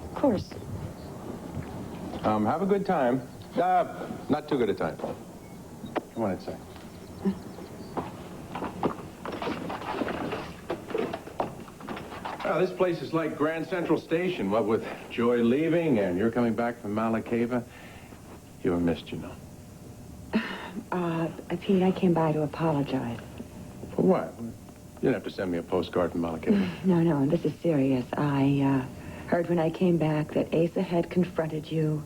Of course. Have a good time. Not too good a time. Come on inside. Well, this place is like Grand Central Station. What with Joy leaving and you're coming back from Malakeva, you were missed, you know. Pete, I came by to apologize. For what? You didn't have to send me a postcard from Malakeva. No, this is serious. I heard when I came back that Asa had confronted you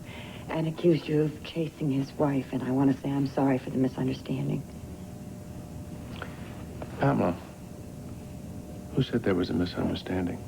and accused you of chasing his wife, and I want to say I'm sorry for the misunderstanding. Pamela, who said there was a misunderstanding?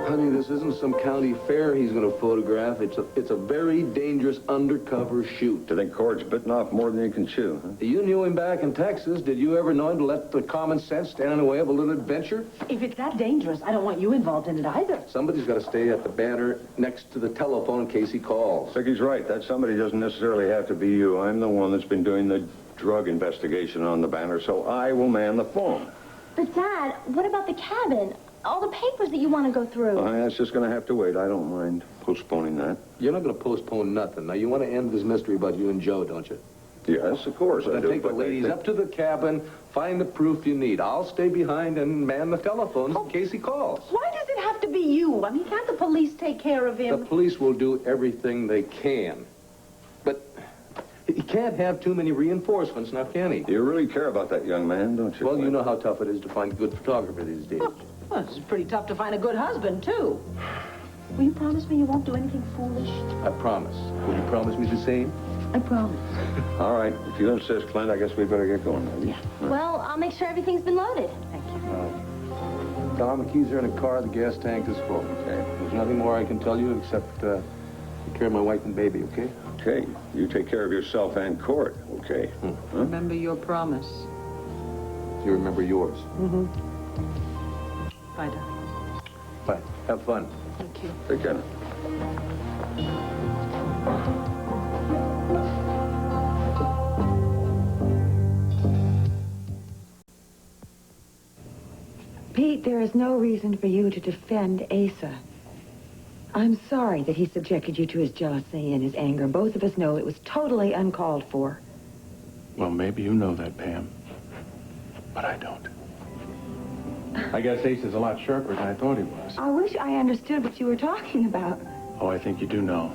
Honey, this isn't some county fair he's going to photograph. It's a very dangerous undercover shoot. Do you think Cord's bitten off more than he can chew, huh? You knew him back in Texas. Did you ever know him to let the common sense stand in the way of a little adventure? If it's that dangerous, I don't want you involved in it either. Somebody's got to stay at the banner next to the telephone in case he calls. Sicky's right. That somebody doesn't necessarily have to be you. I'm the one that's been doing the drug investigation on the banner, so I will man the phone. But, Dad, what about the cabin? All the papers that you want to go through. That's just going to have to wait. I don't mind postponing that. You're not going to postpone nothing. Now, you want to end this mystery about you and Joe, don't you? Yes, of course I do. Take the ladies up to the cabin, find the proof you need. I'll stay behind and man the telephones in case he calls. Why does it have to be you? I mean, can't the police take care of him? The police will do everything they can. But he can't have too many reinforcements, now can he? You really care about that young man, don't you? Well, you know how tough it is to find a good photographer these days. Well, it's pretty tough to find a good husband, too. Will you promise me you won't do anything foolish? I promise. Will you promise me the same? I promise. All right. If you insist, Clint, I guess we better get going. Maybe. Yeah. Well, I'll make sure everything's been loaded. Thank you. Tom, the keys are in the car. The gas tank is full. Okay. There's nothing more I can tell you except take care of my wife and baby, okay? Okay. You take care of yourself and Court, okay? Huh? Remember your promise. You remember yours. Mm-hmm. Bye, darling. Bye. Have fun. Thank you. Take care. Pete, there is no reason for you to defend Asa. I'm sorry that he subjected you to his jealousy and his anger. Both of us know it was totally uncalled for. Well, maybe you know that, Pam. But I don't. I guess Ace is a lot sharper than I thought he was. I wish I understood what you were talking about. Oh, I think you do know.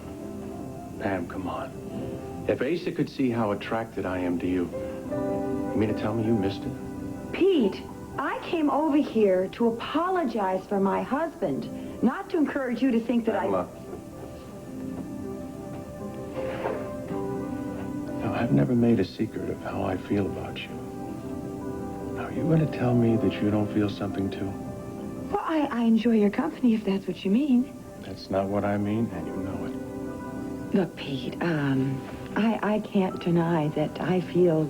Pam, come on. If Asa could see how attracted I am to you, you mean to tell me you missed it? Pete, I came over here to apologize for my husband, not to encourage you to think that Pamela. Now, I've never made a secret of how I feel about you. Now, are you going to tell me that you don't feel something, too? Well, I enjoy your company, if that's what you mean. That's not what I mean, and you know it. Look, Pete, I can't deny that I feel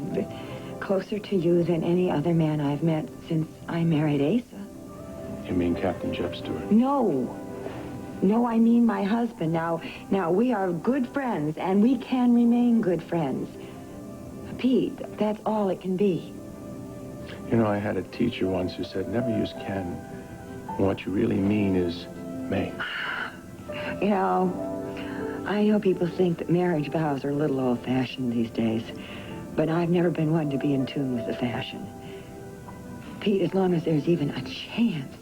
closer to you than any other man I've met since I married Asa. You mean Captain Jeb Stewart? No. No, I mean my husband. Now, we are good friends, and we can remain good friends. Pete, that's all it can be. You know, I had a teacher once who said, never use can. What you really mean is may. You know, I know people think that marriage vows are a little old-fashioned these days, but I've never been one to be in tune with the fashion. Pete, as long as there's even a chance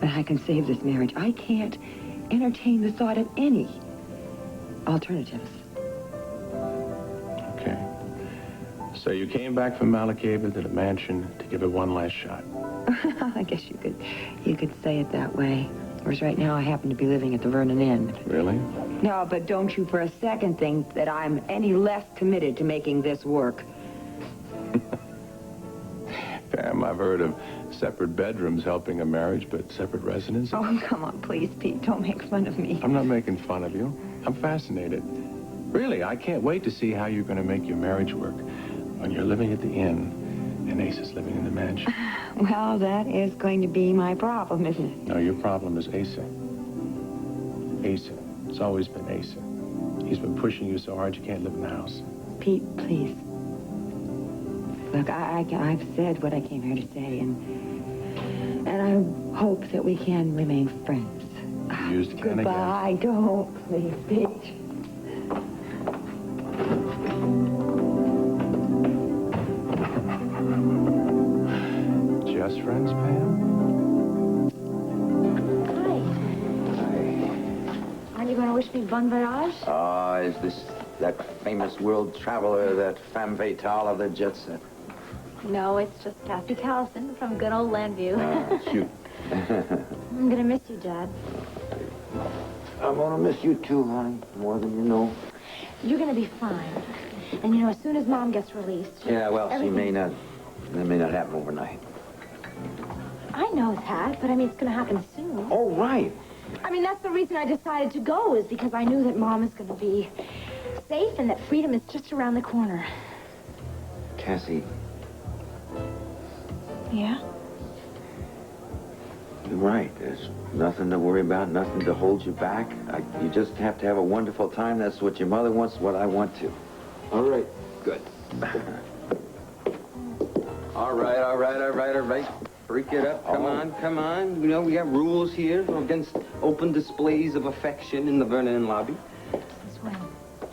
that I can save this marriage, I can't entertain the thought of any alternatives. Okay. So you came back from Malakeva to the mansion to give it one last shot. I guess you could say it that way. Whereas right now I happen to be living at the Vernon Inn. Really? No, but don't you for a second think that I'm any less committed to making this work. Pam, I've heard of separate bedrooms helping a marriage, but separate residences? Oh, come on, please, Pete. Don't make fun of me. I'm not making fun of you. I'm fascinated. Really, I can't wait to see how you're going to make your marriage work when you're living at the inn and Ace is living in the mansion. Well, that is going to be my problem, isn't it? No, your problem is Asa. Asa. It's always been Asa. He's been pushing you so hard you can't live in the house. Pete, please. Look, I've said what I came here to say, and I hope that we can remain friends. You used can Goodbye. Don't, please, Pete. Just friends, Pam? Aren't you going to wish me bon voyage? Is this that famous world traveler, that femme fatale of the jet set? No, it's just Kathy Callison from good old Landview. Shoot. I'm going to miss you, Dad. I'm gonna miss you too, honey, more than you know. You're gonna be fine. And you know, as soon as Mom gets released... Yeah, well, she everything- may not. That may not happen overnight. I know that, but I mean, it's gonna happen soon. Oh, right. I mean, that's the reason I decided to go, is because I knew that Mom is gonna be safe and that freedom is just around the corner. Cassie, Yeah? you're right. There's nothing to worry about, nothing to hold you back. You just have to have a wonderful time. That's what your mother wants, what I want to. All right. Good. All right. Break it up. Come on. You know, we got rules here against open displays of affection in the Vernon lobby. Since when?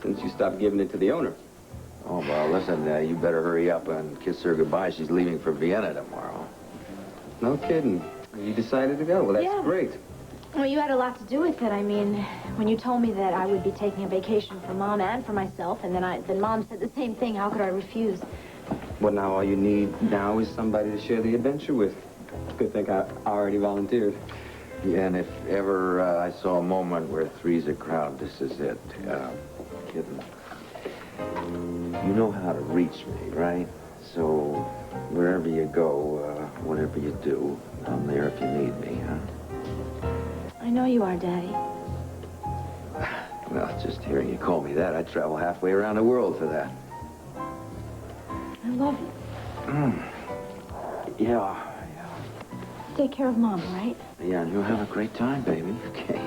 Since you stopped giving it to the owner. Oh, well, listen, you better hurry up and kiss her goodbye. She's leaving for Vienna tomorrow. No kidding. You decided to go. Well, that's Yeah. great. Well, you had a lot to do with it. I mean, when you told me that I would be taking a vacation for Mom and for myself, and then Mom said the same thing, how could I refuse? Well, now all you need now is somebody to share the adventure with. Good thing I already volunteered. Yeah, and if ever I saw a moment where three's a crowd, this is it. Kitten, you know how to reach me, right? So wherever you go, whatever you do, I'm there if you need me, huh? I know you are, Daddy. Well, just hearing you call me that, I'd travel halfway around the world for that. I love you. Yeah, Take care of Mom, all right? yeah, and you'll have a great time, baby. Okay.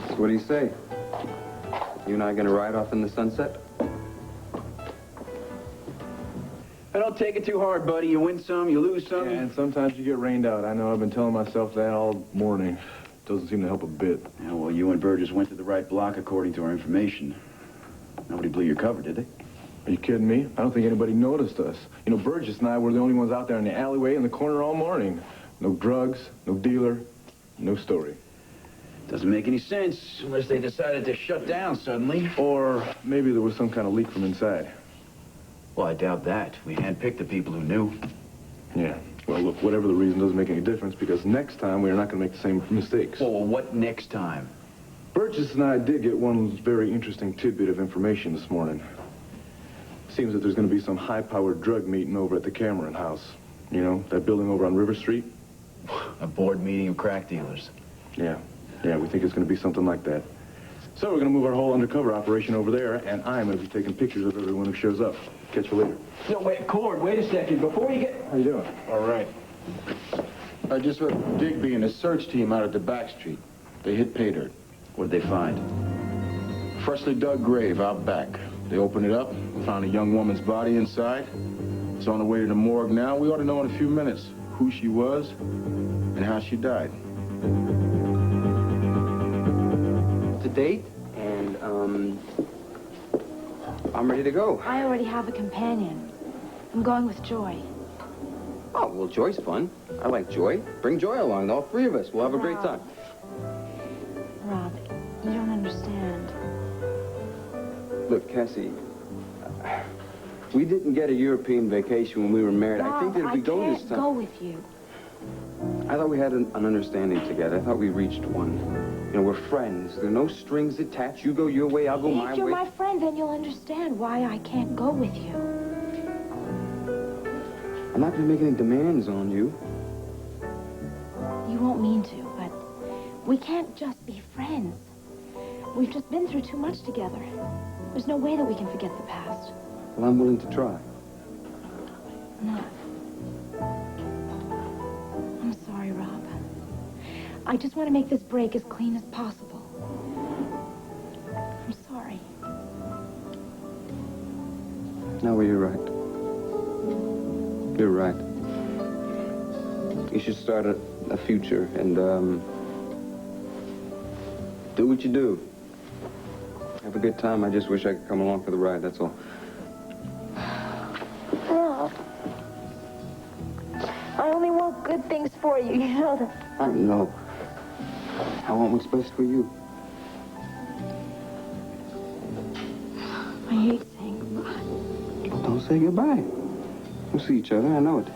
So what do you say? You and I gonna ride off in the sunset? I don't take it too hard, buddy. You win some, you lose some. Yeah, and sometimes you get rained out. I know I've been telling myself that all morning. Doesn't seem to help a bit. Yeah, well, you and Burgess went to the right block according to our information. Nobody blew your cover, did they? Are you kidding me? I don't think anybody noticed us. You know, Burgess and I were the only ones out there in the alleyway in the corner all morning. No drugs, no dealer, no story. Doesn't make any sense unless they decided to shut down suddenly. Or maybe there was some kind of leak from inside. Well, I doubt that. We handpicked the people who knew. Yeah. Well, look, whatever the reason doesn't make any difference because next time we are not going to make the same mistakes. Well, what next time? Burgess and I did get one very interesting tidbit of information this morning. Seems that there's going to be some high-powered drug meeting over at the Cameron House. You know, that building over on River Street? A board meeting of crack dealers. Yeah, we think it's going to be something like that. So we're going to move our whole undercover operation over there, and I'm going to be taking pictures of everyone who shows up. Catch you later. No, wait, Cord, wait a second. Before you get... How you doing? All right. I just heard Digby and his search team out at the back street. They hit pay dirt. What did they find? Freshly dug grave out back. They opened it up, found a young woman's body inside. It's on the way to the morgue now. We ought to know in a few minutes who she was and how she died. To date, and I'm ready to go. I already have a companion. I'm going with Joy. Oh, well, Joy's fun. I like Joy. Bring Joy along, all three of us. We'll have a great time. Rob, you don't understand. Look, Cassie, we didn't get a European vacation when we were married. Rob, I think that if we go this can't time... go with you. I thought we had an understanding together. I thought we reached one. You know, we're friends. There are no strings attached. You go your way, I'll go my If you're way. my friend, then you'll understand why I can't go with you. I'm not going to make any demands on you. You won't mean to, but we can't just be friends. We've just been through too much together. There's no way that we can forget the past. Well, I'm willing to try. No. I'm sorry, Rob. I just want to make this break as clean as possible. I'm sorry. No, well, you're right. You're right. You should start a future and, do what you do. Have a good time. I just wish I could come along for the ride, that's all. Rob. I only want good things for you, you know that. I know. I want what's best for you. I hate saying goodbye. Don't say goodbye. We'll see each other, I know it.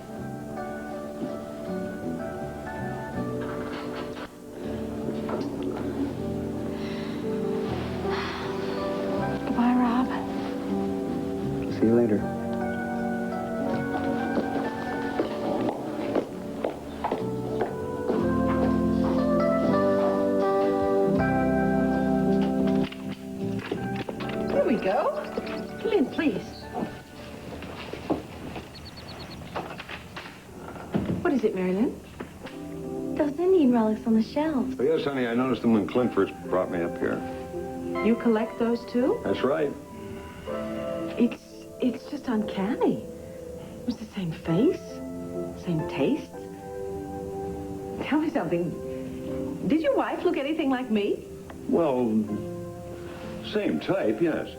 See you later. Here we go. Come in, please. What is it, Marilyn? Those Indian relics on the shelves. Oh, yes, honey, I noticed them when Clint first brought me up here. You collect those too? That's right. It's just uncanny. It was the same face, same taste. Tell me something. Did your wife look anything like me? Well, same type, yes.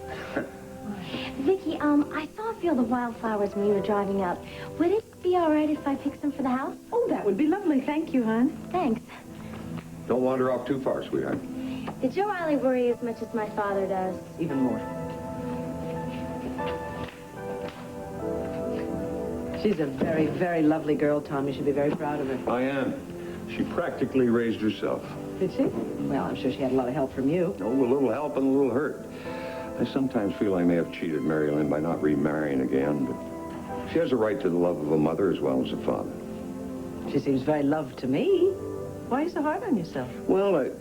Vicky, I saw a field of wildflowers when you were driving up. Would it be all right if I picked some for the house? Oh, that would be lovely. Thank you, hon. Thanks. Don't wander off too far, sweetheart. Did Joe Riley worry as much as my father does? Even more. She's a very, very lovely girl, Tom. You should be very proud of her. I am. She practically raised herself. Did she? Well, I'm sure she had a lot of help from you. Oh, a little help and a little hurt. I sometimes feel I may have cheated Mary Lynn by not remarrying again, but she has a right to the love of a mother as well as a father. She seems very loved to me. Why are you so hard on yourself? Well, I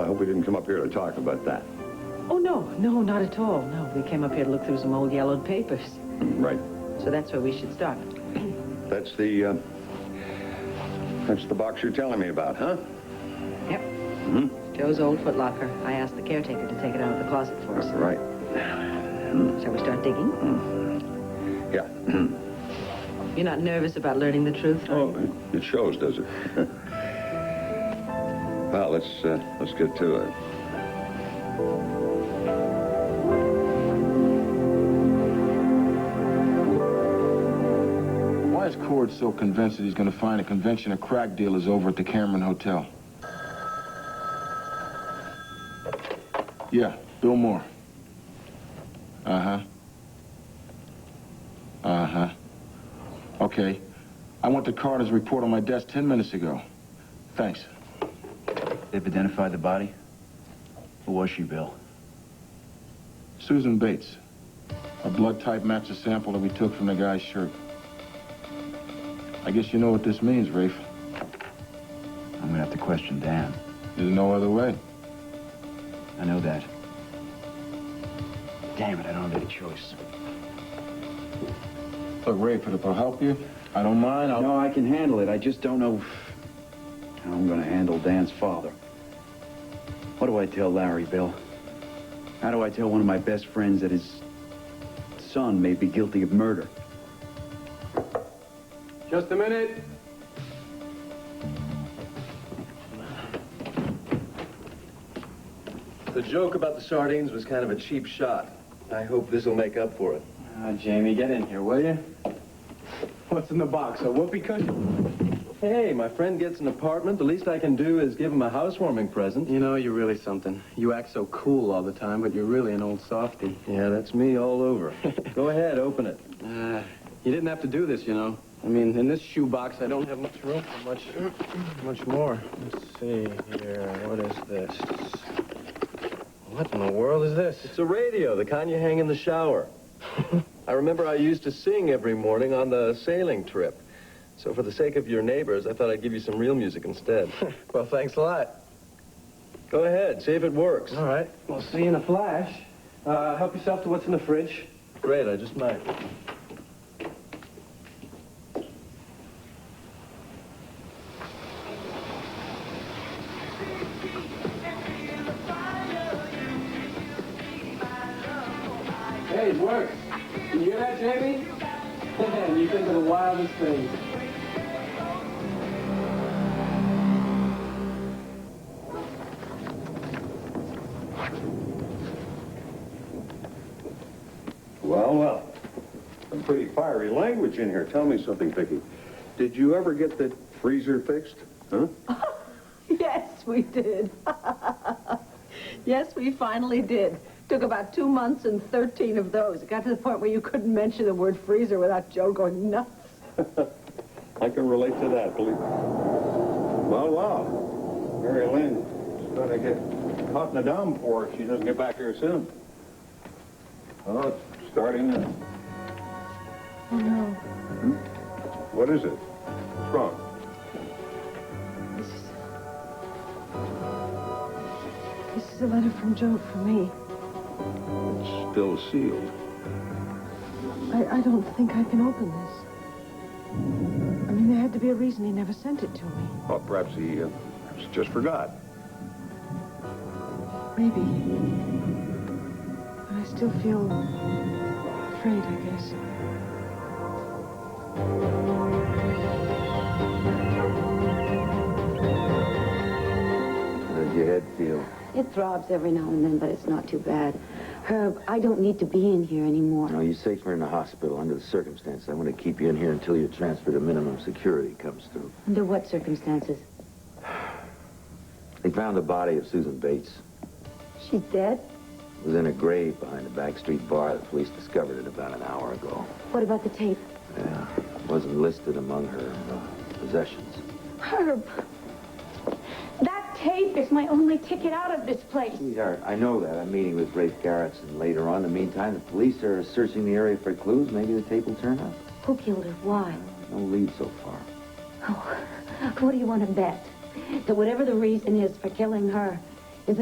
hope we didn't come up here to talk about that. Oh, no, not at all. No, we came up here to look through some old yellowed papers. Right. So that's where we should start. That's the box you're telling me about, huh? Yep. Mm-hmm. Joe's old footlocker. I asked the caretaker to take it out of the closet for us. Right. Shall we start digging? Yeah. You're not nervous about learning the truth? Oh, it shows, does it? Well, let's get to it. Why is Cord so convinced that he's going to find a convention of crack dealers over at the Cameron Hotel? Yeah, Bill Moore. Uh-huh. Uh-huh. Okay. I want the coroner's report on my desk 10 minutes ago. Thanks. They've identified the body? Who was she, Bill? Susan Bates. Her blood type matched the sample that we took from the guy's shirt. I guess you know what this means, Rafe. I'm gonna have to question Dan. There's no other way. I know that. Damn it, I don't have any choice. Look, Rafe, if I'll help you, I don't mind. No, I can handle it. I just don't know how I'm gonna handle Dan's father. What do I tell Larry, Bill? How do I tell one of my best friends that his son may be guilty of murder? Just a minute. The joke about the sardines was kind of a cheap shot. I hope this will make up for it. Jamie, get in here, will you? What's in the box? A whoopee cushion? Hey, my friend gets an apartment. The least I can do is give him a housewarming present. You know, you're really something. You act so cool all the time, but you're really an old softy. Yeah, that's me all over. Go ahead, open it. You didn't have to do this, you know. I mean, in this shoebox, I don't have much room for much more. Let's see here. What is this? What in the world is this? It's a radio, the kind you hang in the shower. I remember I used to sing every morning on the sailing trip. So for the sake of your neighbors, I thought I'd give you some real music instead. Well, thanks a lot. Go ahead, see if it works. All right. We'll see you in a flash. Help yourself to what's in the fridge. Great, I just might. Hey, it works. Can you hear that, Jamie? You think of the wildest things. Well, well. Some pretty fiery language in here. Tell me something, Vicky. Did you ever get the freezer fixed? Huh? Yes, we did. Yes, we finally did. Took about 2 months and 13 of those. It got to the point where you couldn't mention the word freezer without Joe going nuts. I can relate to that, believe me. Well, wow. Mary Lynn's going to get caught in a downpour if she doesn't get back here soon. Oh, starting now. Oh, no. What is it? What's wrong? This is a letter from Joe for me. It's still sealed. I don't think I can open this. I mean, there had to be a reason he never sent it to me. Well, perhaps he just forgot. Maybe. But I still feel afraid, I guess. How does your head feel? It throbs every now and then, but it's not too bad. Herb, I don't need to be in here anymore. No, you're safer in the hospital under the circumstances. I'm going to keep you in here until your transfer to minimum security comes through. Under what circumstances? They found the body of Susan Bates. She's dead? It was in a grave behind a back street bar. The police discovered it about an hour ago. What about the tape? Yeah, it wasn't listed among her possessions. Herb, that tape is my only ticket out of this place. Sweetheart, I know that. I'm meeting with Rafe Garrettson later on. In the meantime, the police are searching the area for clues. Maybe the tape will turn up. Who killed her? Why? No lead so far. Oh, what do you want to bet? That whatever the reason is for killing her, it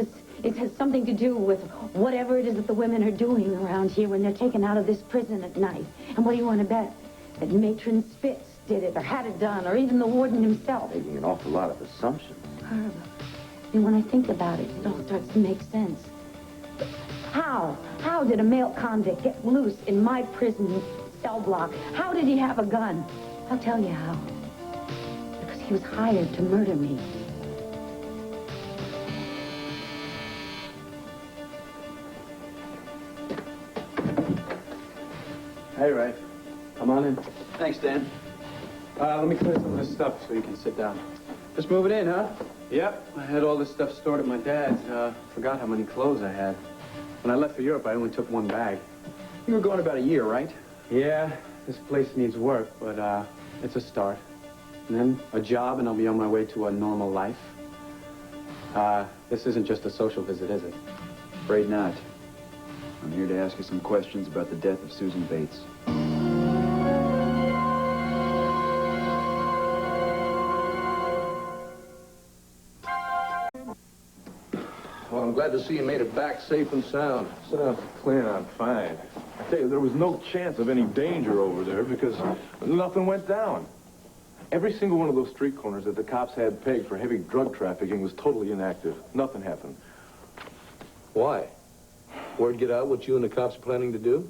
has something to do with whatever it is that the women are doing around here when they're taken out of this prison at night. And what do you want to bet? That Matron Spitz did it, or had it done, or even the warden himself. Making an awful lot of assumptions. Herb, and when I think about it, it all starts to make sense. How? How did a male convict get loose in my prison cell block? How did he have a gun? I'll tell you how. Because he was hired to murder me. Hey, Ray. Come on in. Thanks, Dan. Let me clear some of this stuff so you can sit down. Just move it in, huh? Yep. I had all this stuff stored at my dad's. Forgot how many clothes I had. When I left for Europe, I only took one bag. You were gone about a year, right? Yeah, this place needs work, but it's a start. And then a job, and I'll be on my way to a normal life. This isn't just a social visit, is it? Afraid not. I'm here to ask you some questions about the death of Susan Bates. Well, I'm glad to see you made it back safe and sound. Sit down, Clint. I'm fine. I tell you, there was no chance of any danger over there because nothing went down. Every single one of those street corners that the cops had pegged for heavy drug trafficking was totally inactive. Nothing happened. Why? Word get out what you and the cops are planning to do?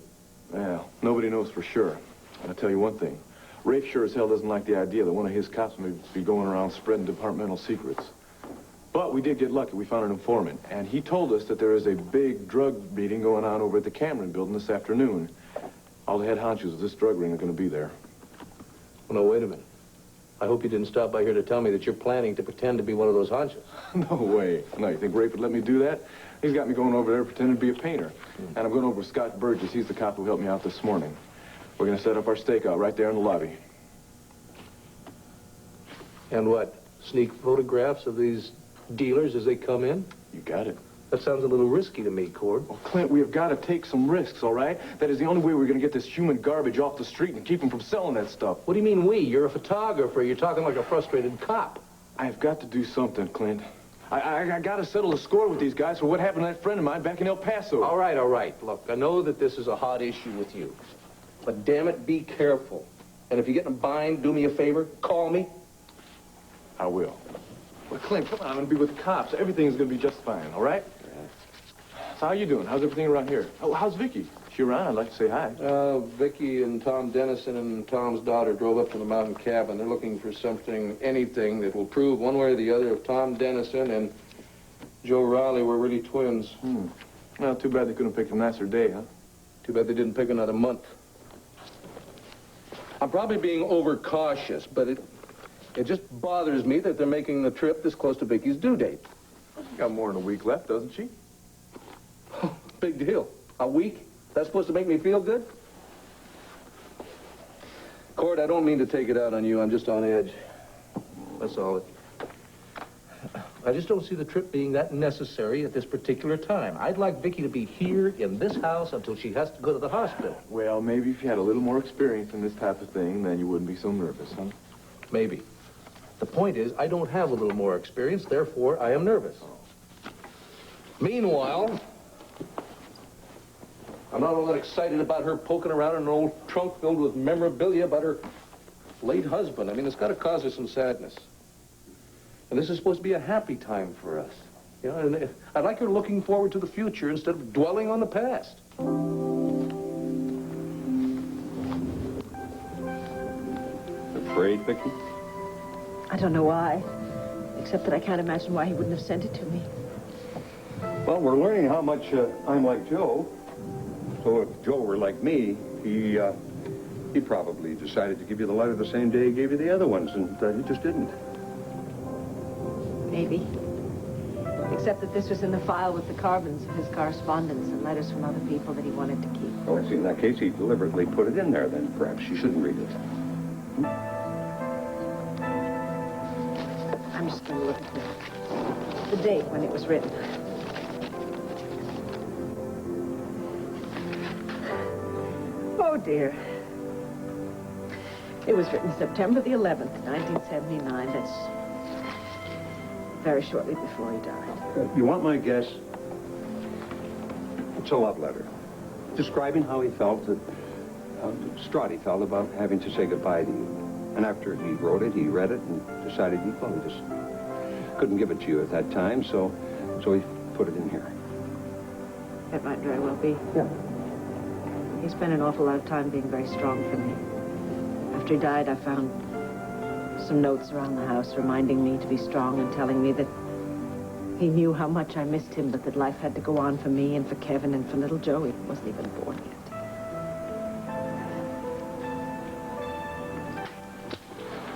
Well, nobody knows for sure. I'll tell you one thing. Rafe sure as hell doesn't like the idea that one of his cops may be going around spreading departmental secrets. But we did get lucky. We found an informant. And he told us that there is a big drug meeting going on over at the Cameron building this afternoon. All the head honchos of this drug ring are going to be there. Well, no, wait a minute. I hope you didn't stop by here to tell me that you're planning to pretend to be one of those honchos. No way. No, you think Rafe would let me do that? He's got me going over there pretending to be a painter. And I'm going over with Scott Burgess. He's the cop who helped me out this morning. We're going to set up our stakeout right there in the lobby. And what? Sneak photographs of these dealers as they come in? You got it. That sounds a little risky to me, Cord. Well, Clint, we have got to take some risks, all right? That is the only way we're going to get this human garbage off the street and keep them from selling that stuff. What do you mean we? You're a photographer. You're talking like a frustrated cop. I've got to do something, Clint. I got to settle the score with these guys for what happened to that friend of mine back in El Paso. All right, all right. Look, I know that this is a hot issue with you. But damn it, be careful. And if you get in a bind, do me a favor, call me. I will. Well, Clint, come on, I'm going to be with the cops. Everything's going to be just fine, all right? So how you doing? How's everything around here? Oh, how's Vicky? She around? I'd like to say hi. Vicky and Tom Dennison and Tom's daughter drove up to the mountain cabin. They're looking for something, anything that will prove one way or the other if Tom Dennison and Joe Riley were really twins. Well, too bad they couldn't pick a nicer day, huh? Too bad they didn't pick another month. I'm probably being overcautious, but it just bothers me that they're making the trip this close to Vicky's due date. She's got more than a week left, doesn't she? Big deal. A week? That's supposed to make me feel good? Cord, I don't mean to take it out on you. I'm just on edge. That's all. I just don't see the trip being that necessary at this particular time. I'd like Vicky to be here in this house until she has to go to the hospital. Well, maybe if you had a little more experience in this type of thing, then you wouldn't be so nervous, huh? Maybe. The point is, I don't have a little more experience, therefore I am nervous. Meanwhile, I'm not all that excited about her poking around in an old trunk filled with memorabilia about her late husband. I mean, it's got to cause her some sadness. And this is supposed to be a happy time for us. You know, and I'd like her looking forward to the future instead of dwelling on the past. Afraid, Vicky? I don't know why, except that I can't imagine why he wouldn't have sent it to me. Well, we're learning how much I'm like Joe. So if Joe were like me, he probably decided to give you the letter the same day he gave you the other ones, and he just didn't. Maybe. Except that this was in the file with the carbons of his correspondence and letters from other people that he wanted to keep. Oh, I see. In that case, he deliberately put it in there, then. Perhaps you shouldn't read it. I'm just going to look at the date when it was written. Oh, dear. It was written September the 11th, 1979. That's very shortly before he died. You want my guess? It's a love letter. Describing how he felt, how distraught he felt about having to say goodbye to you. And after he wrote it, he read it and decided he just couldn't give it to you at that time, so he put it in here. That might very well be. Yeah. He spent an awful lot of time being very strong for me. After he died, I found some notes around the house reminding me to be strong and telling me that he knew how much I missed him, but that life had to go on for me and for Kevin and for little Joey. He wasn't even born yet.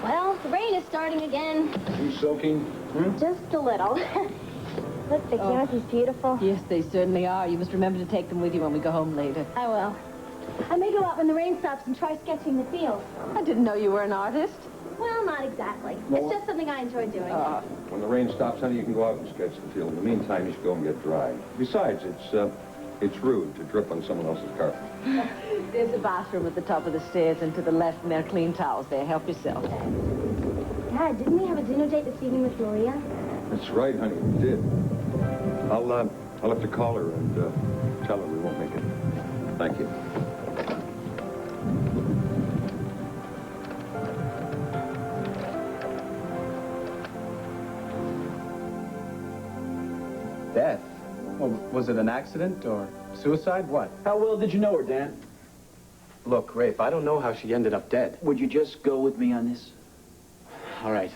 Well, the rain is starting again. You soaking? Just a little. Look, Vicky, aren't these beautiful? Yes, they certainly are. You must remember to take them with you when we go home later. I will. I may go out when the rain stops and try sketching the field. I didn't know you were an artist. Well, not exactly. Well, It's just something I enjoy doing. When the rain stops, honey, you can go out and sketch the field. In the meantime, you should go and get dry. Besides, it's rude to drip on someone else's carpet. There's a bathroom at the top of the stairs, and to the left, and there are clean towels there. Help yourself. Dad, didn't we have a dinner date this evening with Maria? That's right, honey, we did. I'll have to call her and tell her we won't make it. Thank you. Death? Well, was it an accident or suicide? What? How well did you know her, Dan? Look, Rafe, I don't know how she ended up dead. Would you just go with me on this? All right.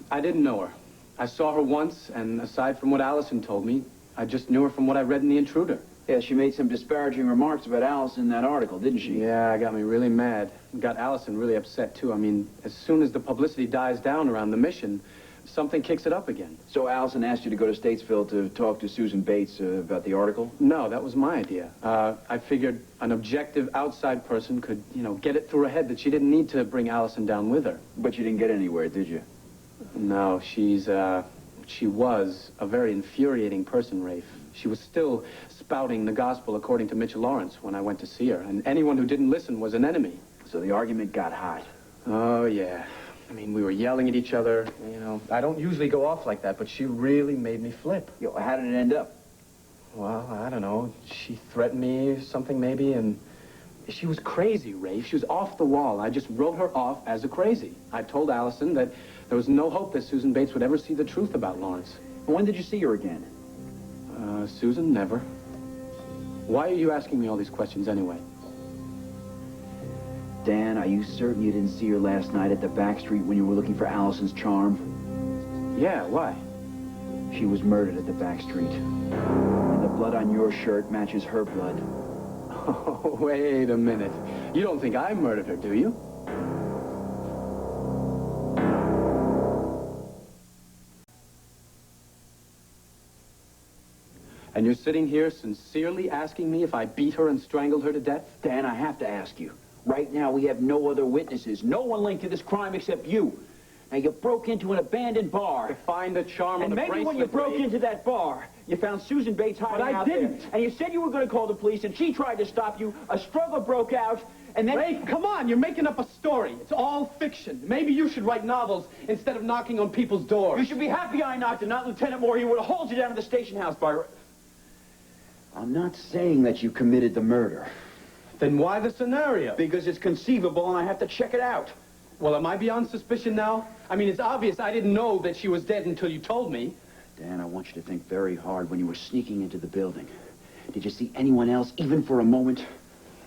I didn't know her. I saw her once, and aside from what Allison told me, I just knew her from what I read in The Intruder. Yeah, she made some disparaging remarks about Alice in that article, didn't she? Yeah, it got me really mad. It got Allison really upset, too. I mean, as soon as the publicity dies down around the mission, something kicks it up again. So Allison asked you to go to Statesville to talk to Susan Bates about the article? No, that was my idea. I figured an objective outside person could, get it through her head that she didn't need to bring Allison down with her. But you didn't get anywhere, did you? No, she was a very infuriating person, Rafe. She was still spouting the gospel according to Mitchell Lawrence when I went to see her, and anyone who didn't listen was an enemy. So the argument got hot. Oh, yeah. I mean, we were yelling at each other, I don't usually go off like that, but she really made me flip. Yo, how did it end up? Well, I don't know. She threatened me or something, maybe, and she was crazy, Rafe. She was off the wall. I just wrote her off as a crazy. I told Allison that there was no hope that Susan Bates would ever see the truth about Lawrence. When did you see her again? Susan, never. Why are you asking me all these questions anyway? Dan, are you certain you didn't see her last night at the back street when you were looking for Allison's charm? Yeah, why? She was murdered at the back street. And the blood on your shirt matches her blood. Oh, wait a minute. You don't think I murdered her, do you? And you're sitting here sincerely asking me if I beat her and strangled her to death? Dan, I have to ask you. Right now, we have no other witnesses. No one linked to this crime except you. Now, you broke into an abandoned bar. To find the charm And on the maybe when you bracelet, broke Rafe. into that bar, you found Susan Bates hiding I out didn't. there. And you said you were going to call the police, and she tried to stop you. A struggle broke out, and then... Rafe, come on, you're making up a story. It's all fiction. Maybe you should write novels instead of knocking on people's doors. You should be happy I knocked, and not Lieutenant Moore. He would have hauled you down to the station house by... I'm not saying that you committed the murder. Then why the scenario? Because it's conceivable, and I have to check it out. Well, am I beyond suspicion now? I mean, it's obvious I didn't know that she was dead until you told me. Dan, I want you to think very hard when you were sneaking into the building. Did you see anyone else, even for a moment?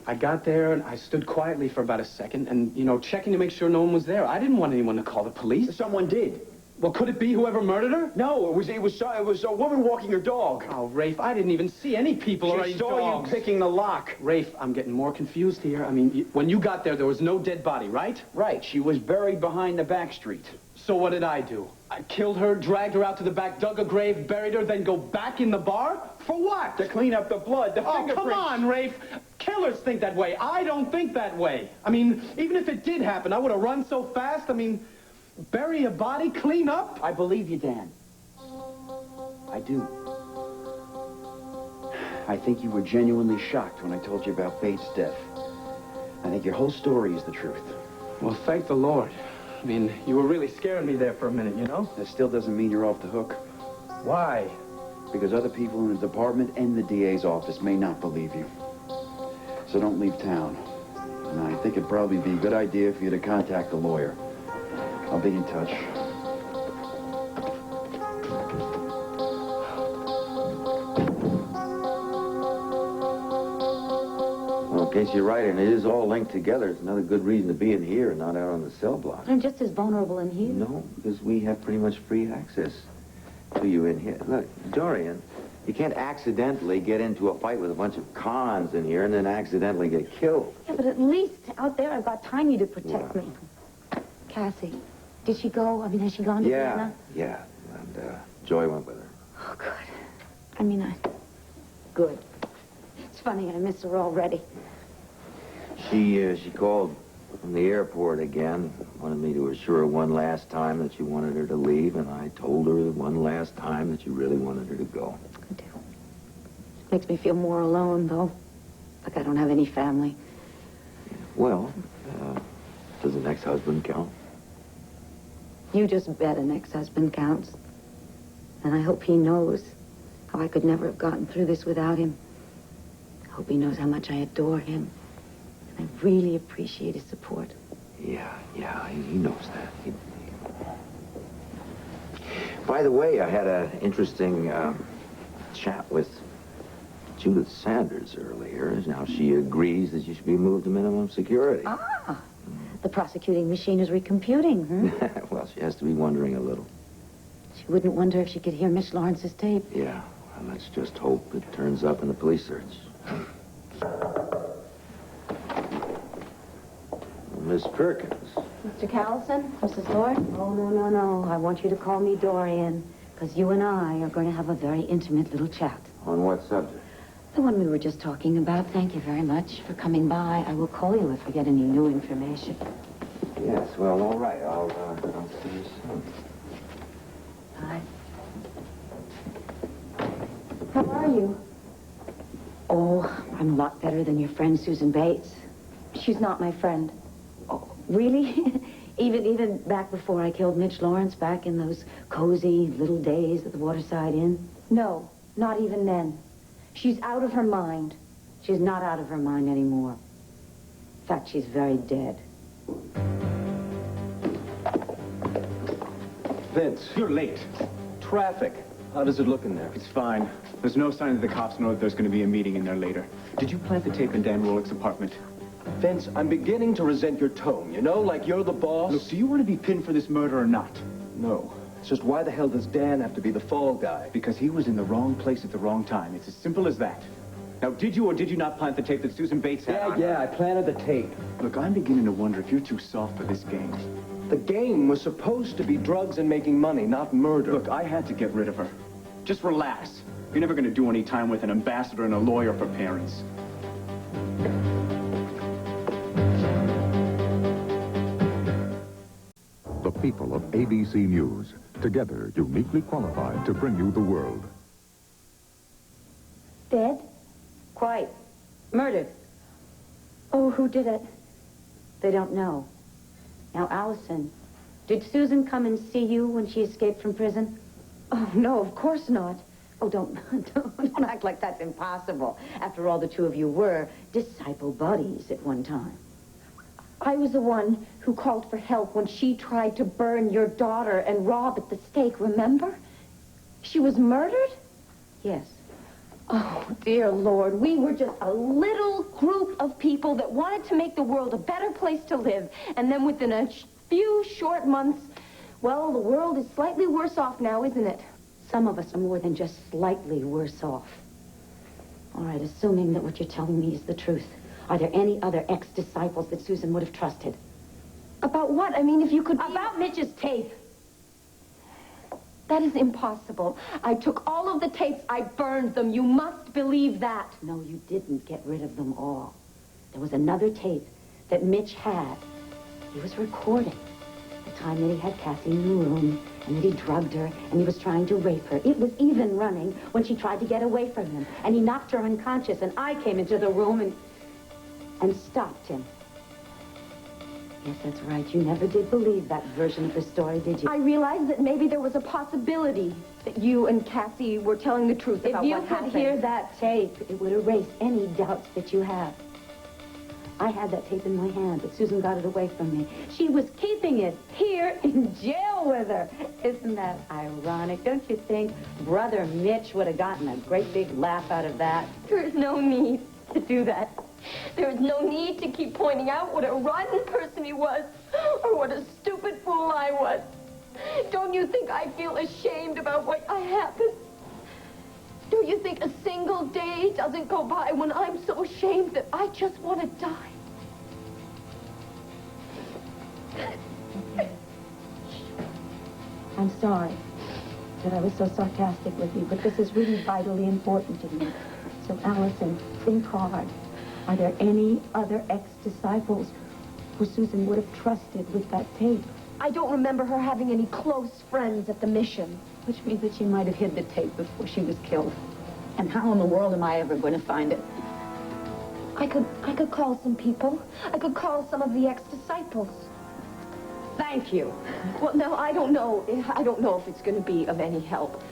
I got there, and I stood quietly for about a second, and, you know, checking to make sure no one was there. I didn't want anyone to call the police. Someone did. Well, could it be whoever murdered her? No, it was a woman walking her dog. Oh, Rafe, I didn't even see any people or any She saw dogs. you picking the lock. Rafe, I'm getting more confused here. I mean, when you got there was no dead body, right? Right. She was buried behind the back street. So what did I do? I killed her, dragged her out to the back, dug a grave, buried her, then go back in the bar? For what? To clean up the blood, the fingerprints. Come on, Rafe. Killers think that way. I don't think that way. I mean, even if it did happen, I would have run so fast. I mean, bury a body, clean up? I believe you, Dan. I do. I think you were genuinely shocked when I told you about Bates' death. I think your whole story is the truth. Well, thank the Lord. I mean, you were really scaring me there for a minute, you know? That still doesn't mean you're off the hook. Why? Because other people in the department and the DA's office may not believe you. So don't leave town. And I think it'd probably be a good idea for you to contact a lawyer. I'll be in touch. Well, in case you're right, and it is all linked together, it's another good reason to be in here and not out on the cell block. I'm just as vulnerable in here. No, because we have pretty much free access to you in here. Look, Dorian, you can't accidentally get into a fight with a bunch of cons in here and then accidentally get killed. Yeah, but at least out there I've got Tiny to protect me. Cassie, did she go? I mean, has she gone to Vienna? Yeah, and Joy went with her. Oh, good. I mean, good. It's funny, I miss her already. She called from the airport again, wanted me to assure her one last time that you wanted her to leave, and I told her one last time that you really wanted her to go. I do. Makes me feel more alone, though. Like I don't have any family. Well, does an ex-husband count? You just bet an ex-husband counts. And I hope he knows how I could never have gotten through this without him. I hope he knows how much I adore him. And I really appreciate his support. Yeah, he knows that. By the way, I had an interesting chat with Judith Sanders earlier. Now, she agrees that you should be moved to minimum security. Ah, the prosecuting machine is recomputing, hmm? Well, she has to be wondering a little. She wouldn't wonder if she could hear Miss Lawrence's tape. Yeah, well, let's just hope it turns up in the police search. Miss Perkins. Mr. Callison, Mrs. Lord? Oh, no. I want you to call me Dorian, because you and I are going to have a very intimate little chat. On what subject? The one we were just talking about. Thank you very much for coming by. I will call you if we get any new information. Yes, well, all right. I'll see you soon. Hi. How are you? Oh, I'm a lot better than your friend Susan Bates. She's not my friend. Oh, really? even back before I killed Mitch Lawrence, back in those cozy little days at the Waterside Inn? No, not even then. She's out of her mind. She's not out of her mind anymore. In fact, she's very dead. Vince, You're late. traffic. How does it look in there? It's fine. There's no sign that the cops know that there's going to be a meeting in there later. Did you plant the tape in Dan Rolick's apartment? Vince, I'm beginning to resent your tone, you know, like you're the boss. Look, do you want to be pinned for this murder or not? No. It's just why the hell does Dan have to be the fall guy? Because he was in the wrong place at the wrong time. It's as simple as that. Now, did you or did you not plant the tape that Susan Bates had on? Yeah, I planted the tape. Look, I'm beginning to wonder if you're too soft for this game. The game was supposed to be drugs and making money, not murder. Look, I had to get rid of her. Just relax. You're never going to do any time with an ambassador and a lawyer for parents. The people of ABC News, together uniquely qualified to bring you the world. Dead? Quite. Murdered. Oh, who did it? They don't know. Now, Allison, did Susan come and see you when she escaped from prison? Oh, no, of course not. Oh, don't act like that's impossible. After all, the two of you were disciple buddies at one time. I was the one who called for help when she tried to burn your daughter and Rob at the stake, remember? She was murdered? Yes. Oh, dear Lord, we were just a little group of people that wanted to make the world a better place to live. And then within a few short months, well, the world is slightly worse off now, isn't it? Some of us are more than just slightly worse off. All right, assuming that what you're telling me is the truth, are there any other ex-disciples that Susan would have trusted? About what? I mean, if you could... About Mitch's tape. That is impossible. I took all of the tapes. I burned them. You must believe that. No, you didn't get rid of them all. There was another tape that Mitch had. He was recording the time that he had Cassie in the room and that he drugged her and he was trying to rape her. It was even running when she tried to get away from him. And he knocked her unconscious and I came into the room and stopped him. Yes, that's right. You never did believe that version of the story, did you? I realized that maybe there was a possibility that you and Cassie were telling the truth about what happened. If you could hear that tape, it would erase any doubts that you have. I had that tape in my hand, but Susan got it away from me. She was keeping it here in jail with her. Isn't that ironic? Don't you think Brother Mitch would have gotten a great big laugh out of that? There is no need to do that. There is no need to keep pointing out what a rotten person he was, or what a stupid fool I was. Don't you think I feel ashamed about what happened? Don't you think a single day doesn't go by when I'm so ashamed that I just want to die? I'm sorry that I was so sarcastic with you, but this is really vitally important to me. So, Allison, think hard. Are there any other ex-disciples who Susan would have trusted with that tape? I don't remember her having any close friends at the mission. Which means that she might have hid the tape before she was killed. And how in the world am I ever going to find it? I could call some people. I could call some of the ex-disciples. Thank you. Well, no, I don't know. I don't know if it's going to be of any help.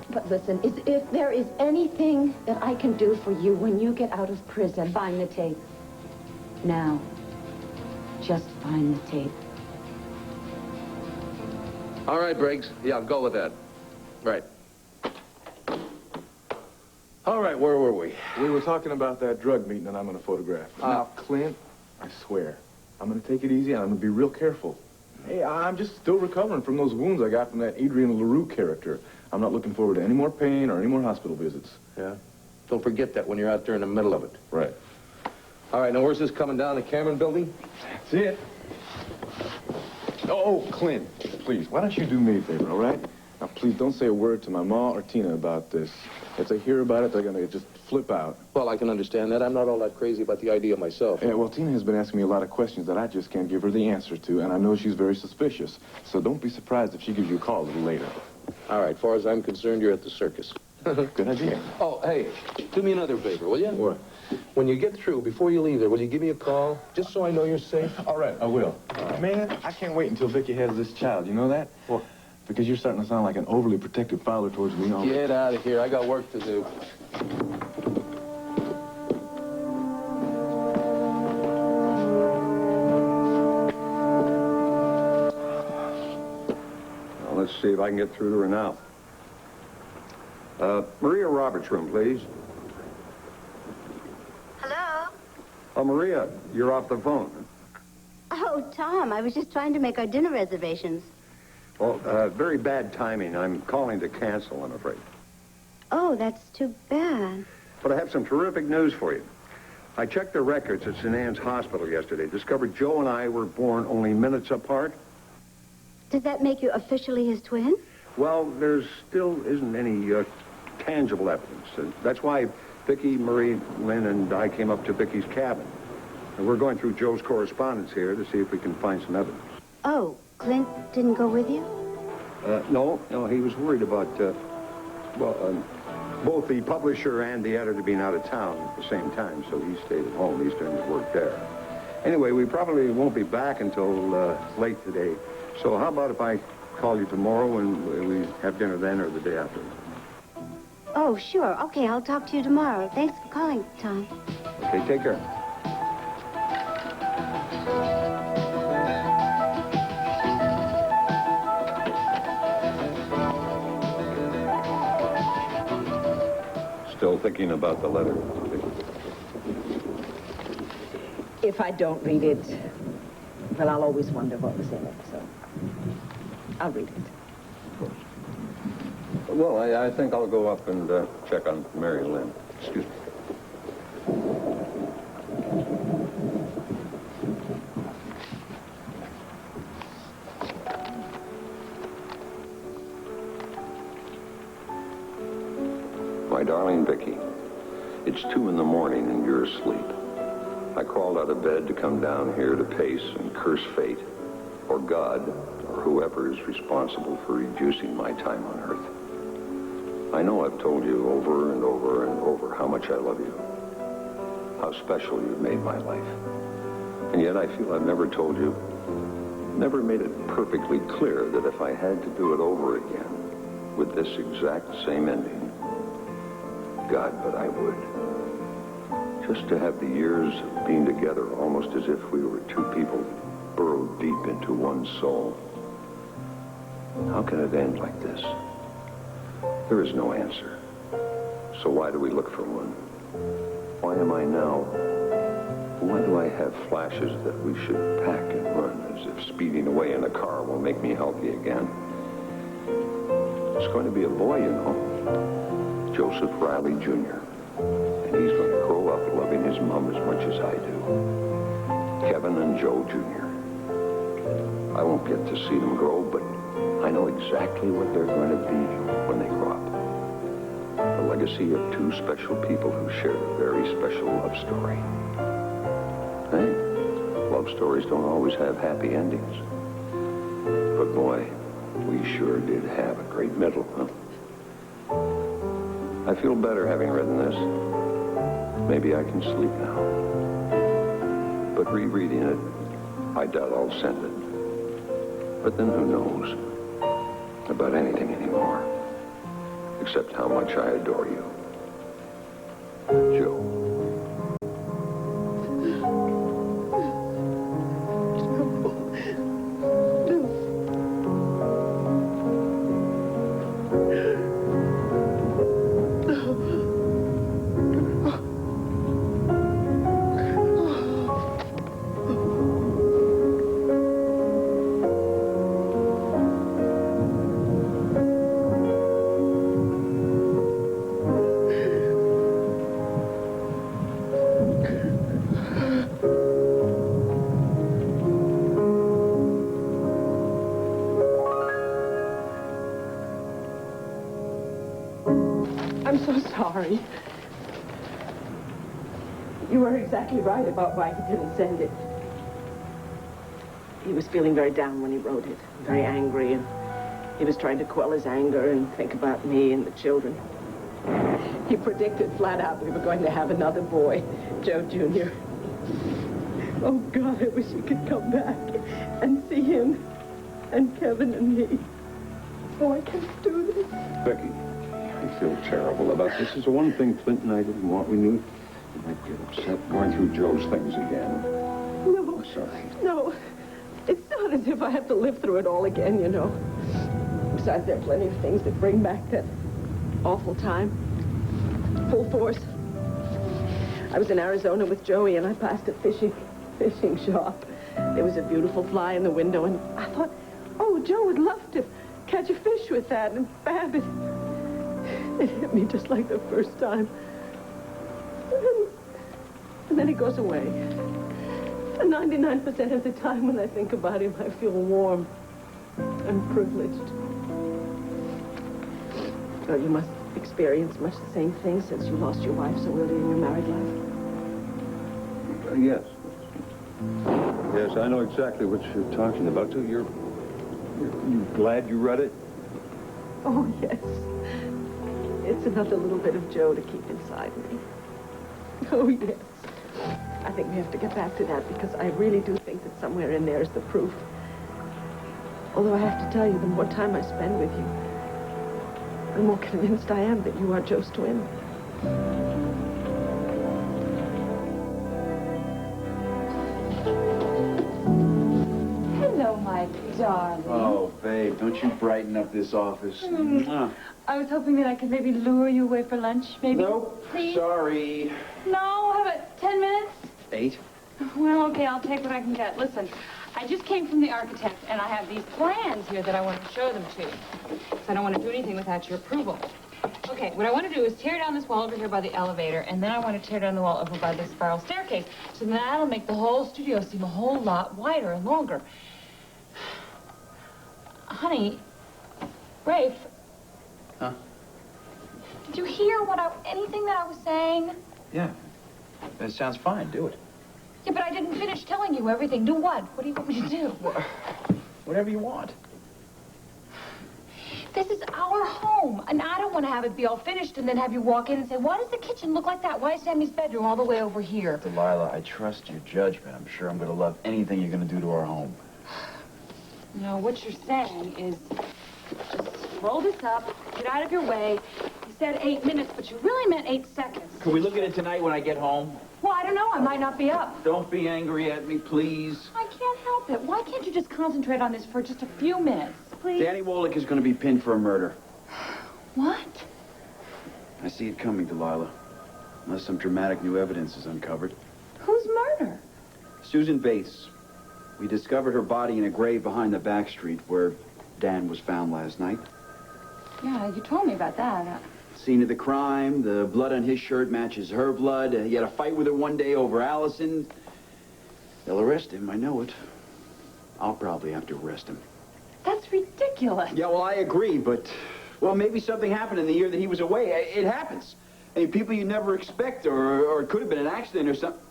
But listen, if there is anything that I can do for you when you get out of prison... Find the tape. Now. Just find the tape. All right, Briggs. Yeah, I'll go with that. Right. All right, where were we? We were talking about that drug meeting that I'm going to photograph. Now, Clint, I swear, I'm going to take it easy and I'm going to be real careful. Hey, I'm just still recovering from those wounds I got from that Adrian LaRue character. I'm not looking forward to any more pain or any more hospital visits. Yeah? Don't forget that when you're out there in the middle of it. Right. All right, now where's this coming down? The Cameron building? That's it. Oh, Clint, please, why don't you do me a favor, all right? Now, please don't say a word to my ma or Tina about this. If they hear about it, they're going to just flip out. Well, I can understand that. I'm not all that crazy about the idea myself. Yeah, well, Tina has been asking me a lot of questions that I just can't give her the answer to, and I know she's very suspicious. So don't be surprised if she gives you a call a little later. All right, as far as I'm concerned, you're at the circus. Good idea. Oh, hey, do me another favor, will you? What? When you get through, before you leave there, will you give me a call, just so I know you're safe? All right, I will. Man, I can't wait until Vicky has this child. You know that? What? Because you're starting to sound like an overly protective father towards me. Get out of here. I got work to do. Well, let's see if I can get through to her now. Maria Roberts' room, please. Hello? Oh, Maria, you're off the phone. Oh, Tom, I was just trying to make our dinner reservations. Well, very bad timing. I'm calling to cancel, I'm afraid. Oh, that's too bad. But I have some terrific news for you. I checked the records at St. Anne's Hospital yesterday. Discovered Joe and I were born only minutes apart. Does that make you officially his twin? Well, there still isn't any tangible evidence. And that's why Vicky, Marie, Lynn, and I came up to Vicky's cabin. And we're going through Joe's correspondence here to see if we can find some evidence. Oh, Clint didn't go with you? No, he was worried about, both the publisher and the editor being out of town at the same time, so he stayed at home. He's doing his work there. Anyway, we probably won't be back until late today. So how about if I call you tomorrow and we have dinner then or the day after? Oh, sure. Okay, I'll talk to you tomorrow. Thanks for calling, Tom. Okay, take care. Still thinking about the letter? If I don't read it, well, I'll always wonder what was in it, so I'll read it. Well, I think I'll go up and check on Mary Lynn. Excuse me. My darling Vicky, it's 2 in the morning and you're asleep. I crawled out of bed to come down here to pace and curse fate, or God, or whoever is responsible for reducing my time on earth. I know I've told you over and over and over how much I love you, how special you've made my life. And yet I feel I've never told you, never made it perfectly clear that if I had to do it over again, with this exact same ending, God, but I would. Just to have the years of being together almost as if we were two people burrowed deep into one soul. How can it end like this? There is no answer. So why do we look for one? Why am I now? Why do I have flashes that we should pack and run as if speeding away in a car will make me healthy again? It's going to be a boy, you know. Joseph Riley, Jr. And he's going to grow up loving his mom as much as I do. Kevin and Joe, Jr. I won't get to see them grow, but I know exactly what they're going to be when they grow up. The legacy of two special people who shared a very special love story. Hey, love stories don't always have happy endings. But boy, we sure did have a great middle, huh? I feel better having written this. Maybe I can sleep now. But rereading it, I doubt I'll send it. But then who knows about anything anymore, except how much I adore you. Joe. I'm so sorry. You were exactly right about why he didn't send it. He was feeling very down when he wrote it, very angry, and he was trying to quell his anger and think about me and the children. He predicted flat out we were going to have another boy, Joe Jr. Oh, God, I wish he could come back and see him and Kevin and me. Oh, I can't do this. Becky, I feel terrible about this. It's the one thing Clint and I didn't want. We knew we might get upset going through Joe's things again. No. I'm sorry. No. It's not as if I have to live through it all again, you know. Besides, there are plenty of things that bring back that awful time. Full force. I was in Arizona with Joey, and I passed a fishing shop. There was a beautiful fly in the window, and I thought, oh, Joe would love to catch a fish with that, and bam, it hit me just like the first time. And then he goes away. And 99% of the time when I think about him, I feel warm and privileged. Oh, you must experience much the same thing since you lost your wife so early in your married life. Yes. Yes, I know exactly what you're talking about, too. You're You glad you read it? Oh, yes. It's another little bit of Joe to keep inside me. Oh, yes. I think we have to get back to that because I really do think that somewhere in there is the proof. Although I have to tell you, the more time I spend with you, the more convinced I am that you are Joe's twin. Hello, my darling. Oh, babe, don't you brighten up this office. Mwah. I was hoping that I could maybe lure you away for lunch, maybe. Nope. Please? Sorry. No, how about 10 minutes? 8? Well, okay, I'll take what I can get. Listen, I just came from the architect, and I have these plans here that I want to show them to you. So I don't want to do anything without your approval. Okay, what I want to do is tear down this wall over here by the elevator, and then I want to tear down the wall over by the spiral staircase. So then that'll make the whole studio seem a whole lot wider and longer. Honey, Rafe. Huh? Did you hear anything that I was saying? Yeah. That sounds fine. Do it. Yeah, but I didn't finish telling you everything. Do what? What do you want me to do? Whatever you want. This is our home, and I don't want to have it be all finished and then have you walk in and say, why does the kitchen look like that? Why is Sammy's bedroom all the way over here? Delilah, I trust your judgment. I'm sure I'm going to love anything you're going to do to our home. No, what you're saying is just roll this up, get out of your way. You said 8 minutes, but you really meant 8 seconds. Can we look at it tonight when I get home? Well, I don't know. I might not be up. Don't be angry at me, please. I can't help it. Why can't you just concentrate on this for just a few minutes, please? Danny Wallach is going to be pinned for a murder. What? I see it coming, Delilah. Unless some dramatic new evidence is uncovered. Whose murder? Susan Bates. We discovered her body in a grave behind the back street where Dan was found last night. Yeah, you told me about that. Scene of the crime, the blood on his shirt matches her blood. He had a fight with her one day over Allison. They'll arrest him, I know it. I'll probably have to arrest him. That's ridiculous. Yeah, well, I agree, but... Well, maybe something happened in the year that he was away. It happens. I mean, people you never expect, or it could have been an accident or something.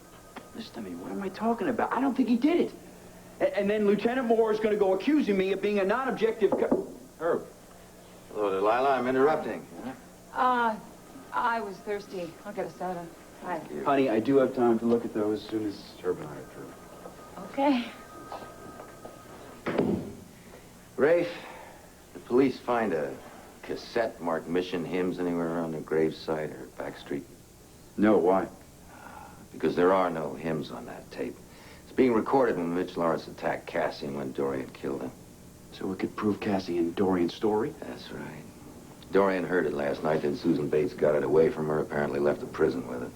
Listen to me, what am I talking about? I don't think he did it. And then Lieutenant Moore is going to go accusing me of being a non-objective... Herb. Hello, Delilah. I'm interrupting. I was thirsty. I'll get a soda. Bye. Honey, I do have time to look at those as soon as Herb and I are through. Okay. Rafe, the police find a cassette marked Mission Hymns anywhere around the gravesite or back street? No, why? Because there are no hymns on that tape. It's being recorded when Mitch Lawrence attacked Cassie and when Dorian killed him. So it could prove Cassie and Dorian's story? That's right. Dorian heard it last night, then Susan Bates got it away from her, apparently left the prison with it.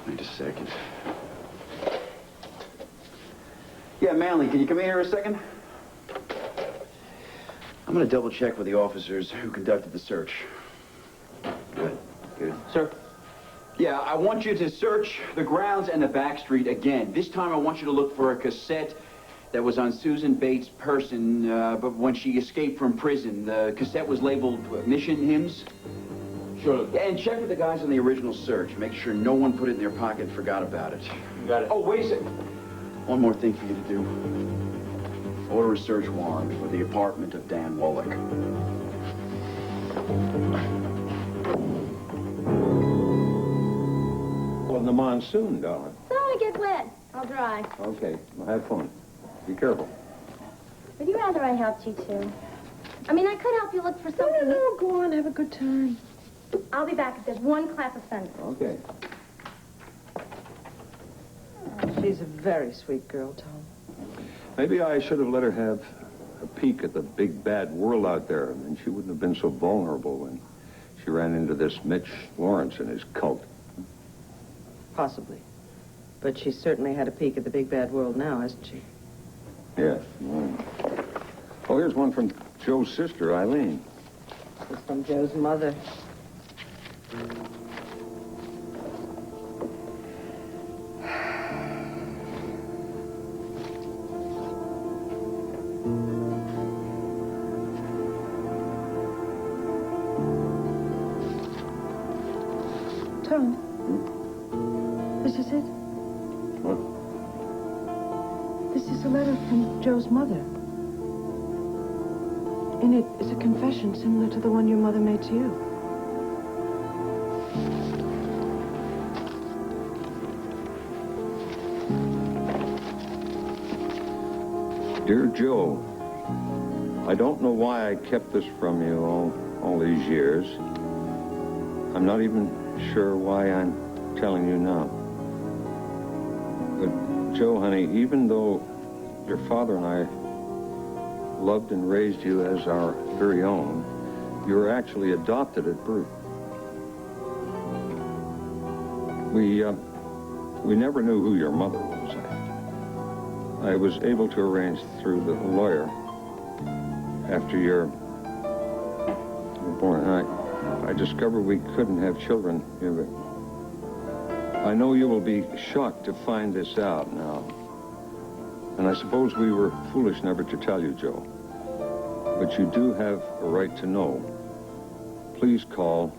Wait a second. Yeah, Manley, can you come in here a second? I'm going to double check with the officers who conducted the search. Good, good. Sir? Yeah, I want you to search the grounds and the back street again. This time I want you to look for a cassette that was on Susan Bates' person, but when she escaped from prison. The cassette was labeled Mission Hymns. Sure. Yeah, and check with the guys on the original search. Make sure no one put it in their pocket and forgot about it. Got it. Oh, wait a second. One more thing for you to do. Order a search warrant for the apartment of Dan Wallach. Well, in the monsoon, darling. Don't want to get wet. I'll dry. Okay, well, have fun. Be careful. Would you rather I helped you too? I mean, I could help you look for something. No, go on, have a good time. I'll be back if there's one clap of thunder. Okay. She's a very sweet girl, Tom. Maybe I should have let her have a peek at the big bad world out there, and then she wouldn't have been so vulnerable when she ran into this Mitch Lawrence and his cult. Possibly. But she certainly had a peek at the big bad world now, hasn't she? Yeah. Oh, here's one from Joe's sister, Eileen. It's from Joe's mother. Tom, this is it? What? This is a letter from Joe's mother. In it is a confession similar to the one your mother made to you. Dear Joe, I don't know why I kept this from you all these years. I'm not even sure why I'm telling you now. But, Joe, honey, even though your father and I loved and raised you as our very own, you were actually adopted at birth. We never knew who your mother was. I was able to arrange through the lawyer after you were born. I discovered we couldn't have children. I know you will be shocked to find this out now. And I suppose we were foolish never to tell you, Joe. But you do have a right to know. Please call.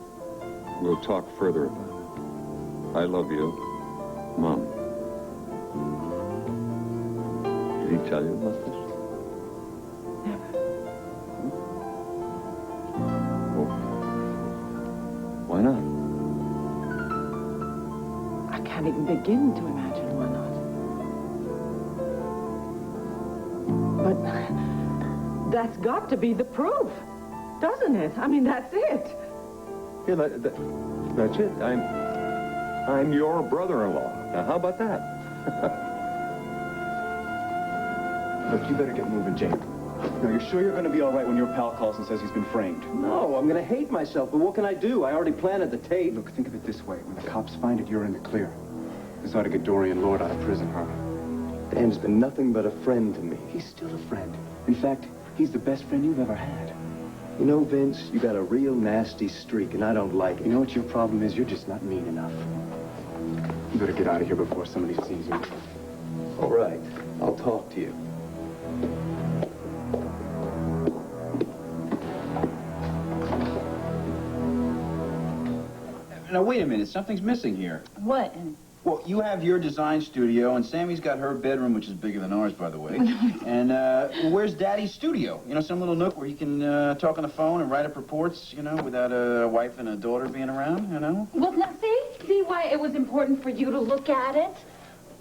We'll talk further about it. I love you, Mom. Did he tell you about this? Never. Oh. Why not? I can't even begin to imagine why not. But that's got to be the proof, doesn't it? I mean, that's it. Yeah, that's it. I'm your brother-in-law. Now, how about that? Look, you better get moving, Jane. Now, you're sure you're going to be all right when your pal calls and says he's been framed? No, I'm going to hate myself, but what can I do? I already planted the tape. Look, think of it this way. When the cops find it, you're in the clear. This ought to get Dorian Lord out of prison, huh? Dan's been nothing but a friend to me. He's still a friend. In fact, he's the best friend you've ever had. You know, Vince, you got a real nasty streak, and I don't like it. You know what your problem is? You're just not mean enough. You better get out of here before somebody sees you. All right. I'll talk to you. Now, wait a minute. Something's missing here. What? Well, you have your design studio, and Sammy's got her bedroom, which is bigger than ours, by the way. And where's Daddy's studio? You know, some little nook where he can talk on the phone and write up reports, you know, without a wife and a daughter being around, you know? Well, now, see why it was important for you to look at it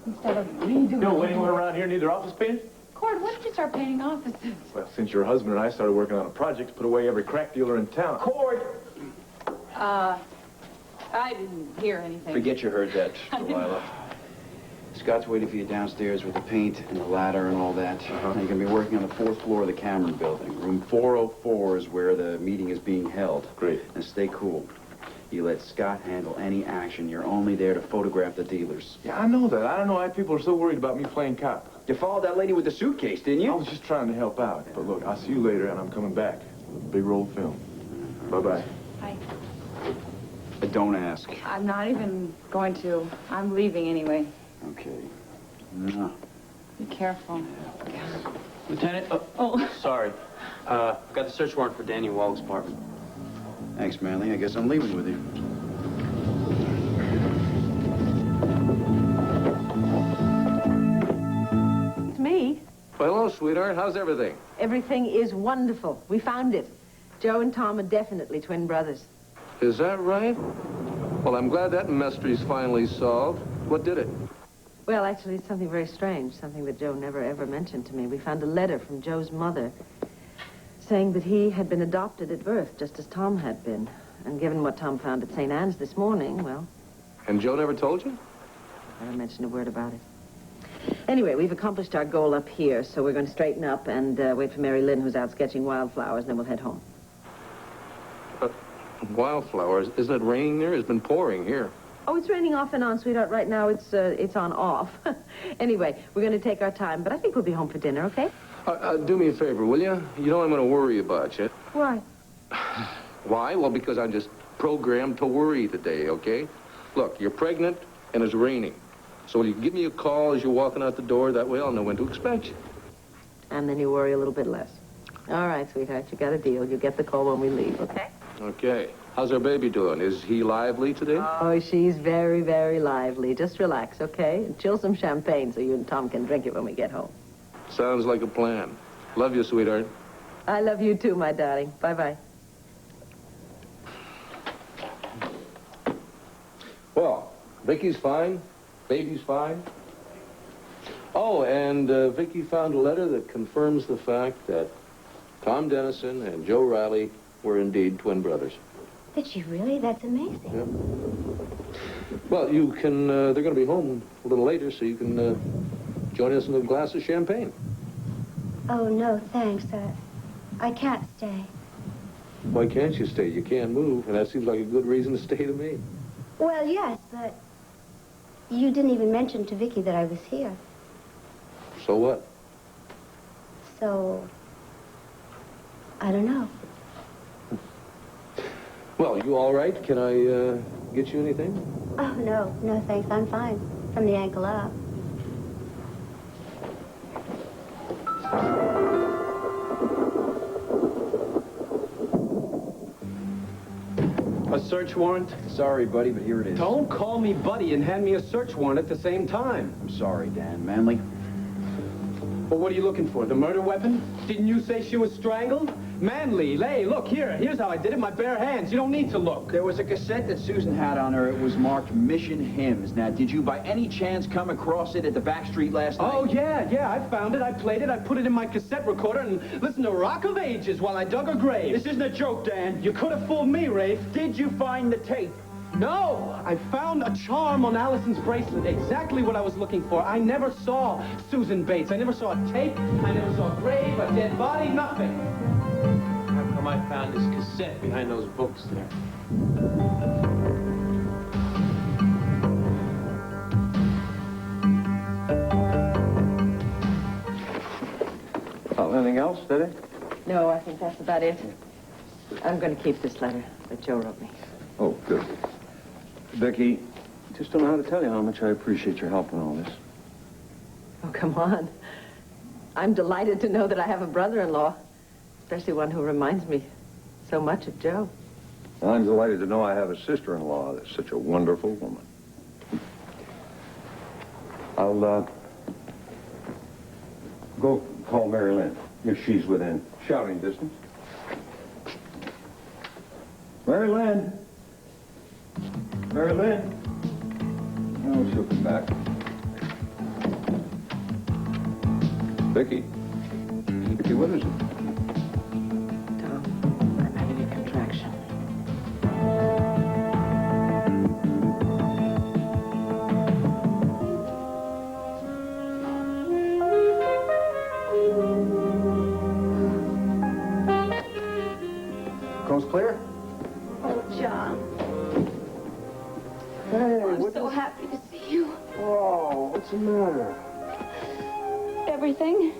instead of me doing No, it. anyone around here need their office painted? Cord, when did you start painting offices? Well, since your husband and I started working on a project to put away every crack dealer in town. Cord! I didn't hear anything. Forget you heard that, Delilah. Scott's waiting for you downstairs with the paint and the ladder and all that. Now, you're going to be working on the 4th floor of the Cameron building. Room 404 is where the meeting is being held. Great. And stay cool. You let Scott handle any action. You're only there to photograph the dealers. Yeah, I know that. I don't know why people are so worried about me playing cop. You followed that lady with the suitcase, didn't you? I was just trying to help out. But look, I'll see you later, and I'm coming back with a big roll of film. Bye-bye. Bye. Don't ask. I'm not even going to. I'm leaving anyway. Okay. No. Be careful. Lieutenant? Oh. Sorry. Got the search warrant for Danny Wall's apartment. Thanks, Manley. I guess I'm leaving with you. It's me. Well, hello, sweetheart. How's everything? Everything is wonderful. We found it. Joe and Tom are definitely twin brothers. Is that right? Well, I'm glad that mystery's finally solved. What did it? Well, actually, it's something very strange, something that Joe never ever mentioned to me. We found a letter from Joe's mother saying that he had been adopted at birth, just as Tom had been. And given what Tom found at St. Anne's this morning, well... And Joe never told you? Never mentioned a word about it. Anyway, we've accomplished our goal up here, so we're going to straighten up and wait for Mary Lynn, who's out sketching wildflowers, and then we'll head home. Wildflowers? Isn't it raining there? It's been pouring here. Oh, it's raining off and on, sweetheart. Right now, it's on off. Anyway, we're going to take our time, but I think we'll be home for dinner, okay? Do me a favor, will you? You know I'm going to worry about you. Why? Why? Well, because I'm just programmed to worry today, okay? Look, you're pregnant, and it's raining. So will you give me a call as you're walking out the door? That way I'll know when to expect you. And then you worry a little bit less. All right, sweetheart, you got a deal. You get the call when we leave, okay? Okay. How's our baby doing? Is he lively today? Oh, she's very, very lively. Just relax, okay? And chill some champagne so you and Tom can drink it when we get home. Sounds like a plan. Love you, sweetheart. I love you too, my darling. Bye-bye. Well, Vicky's fine. Baby's fine. Oh, and Vicky found a letter that confirms the fact that Tom Dennison and Joe Riley were indeed twin brothers. Did she really? That's amazing. Yeah. Well, you can, they're going to be home a little later, so you can join us in a glass of champagne. Oh, no, thanks. I can't stay. Why can't you stay? You can't move, and that seems like a good reason to stay to me. Well, yes, but you didn't even mention to Vicky that I was here. So what? So, I don't know. Well, you all right? Can I get you anything? Oh, no, no, thanks. I'm fine. From the ankle up. A search warrant? Sorry, buddy, but here it is. Don't call me buddy and hand me a search warrant at the same time. I'm sorry, Dan. Manley? Well, what are you looking for? The murder weapon? Didn't you say she was strangled? Manley, hey, look, here's how I did it, my bare hands. You don't need to look. There was a cassette that Susan had on her. It was marked Mission Hymns. Now, did you by any chance come across it at the back street last night? Oh, yeah, I found it, I played it, I put it in my cassette recorder and listened to Rock of Ages while I dug her grave. This isn't a joke, Dan. You could have fooled me, Rafe. Did you find the tape? No! I found a charm on Allison's bracelet. Exactly what I was looking for. I never saw Susan Bates. I never saw a tape. I never saw a grave, a dead body, nothing. How come I found this cassette behind those books there? Well, anything else, Diddy? No, I think that's about it. I'm going to keep this letter that Joe wrote me. Oh, good. Vicky, just don't know how to tell you how much I appreciate your help in all this. Oh, come on. I'm delighted to know that I have a brother-in-law, especially one who reminds me so much of Joe. I'm delighted to know I have a sister-in-law that's such a wonderful woman. I'll, go call Mary Lynn, if she's within shouting distance. Mary Lynn! Mary Lynn! Oh, she'll come back. Vicky. Vicky, what is it? Tom, I'm having a contraction. Coast clear? Oh, John. Hey, I'm so happy to see you. Oh, what's the matter? Everything.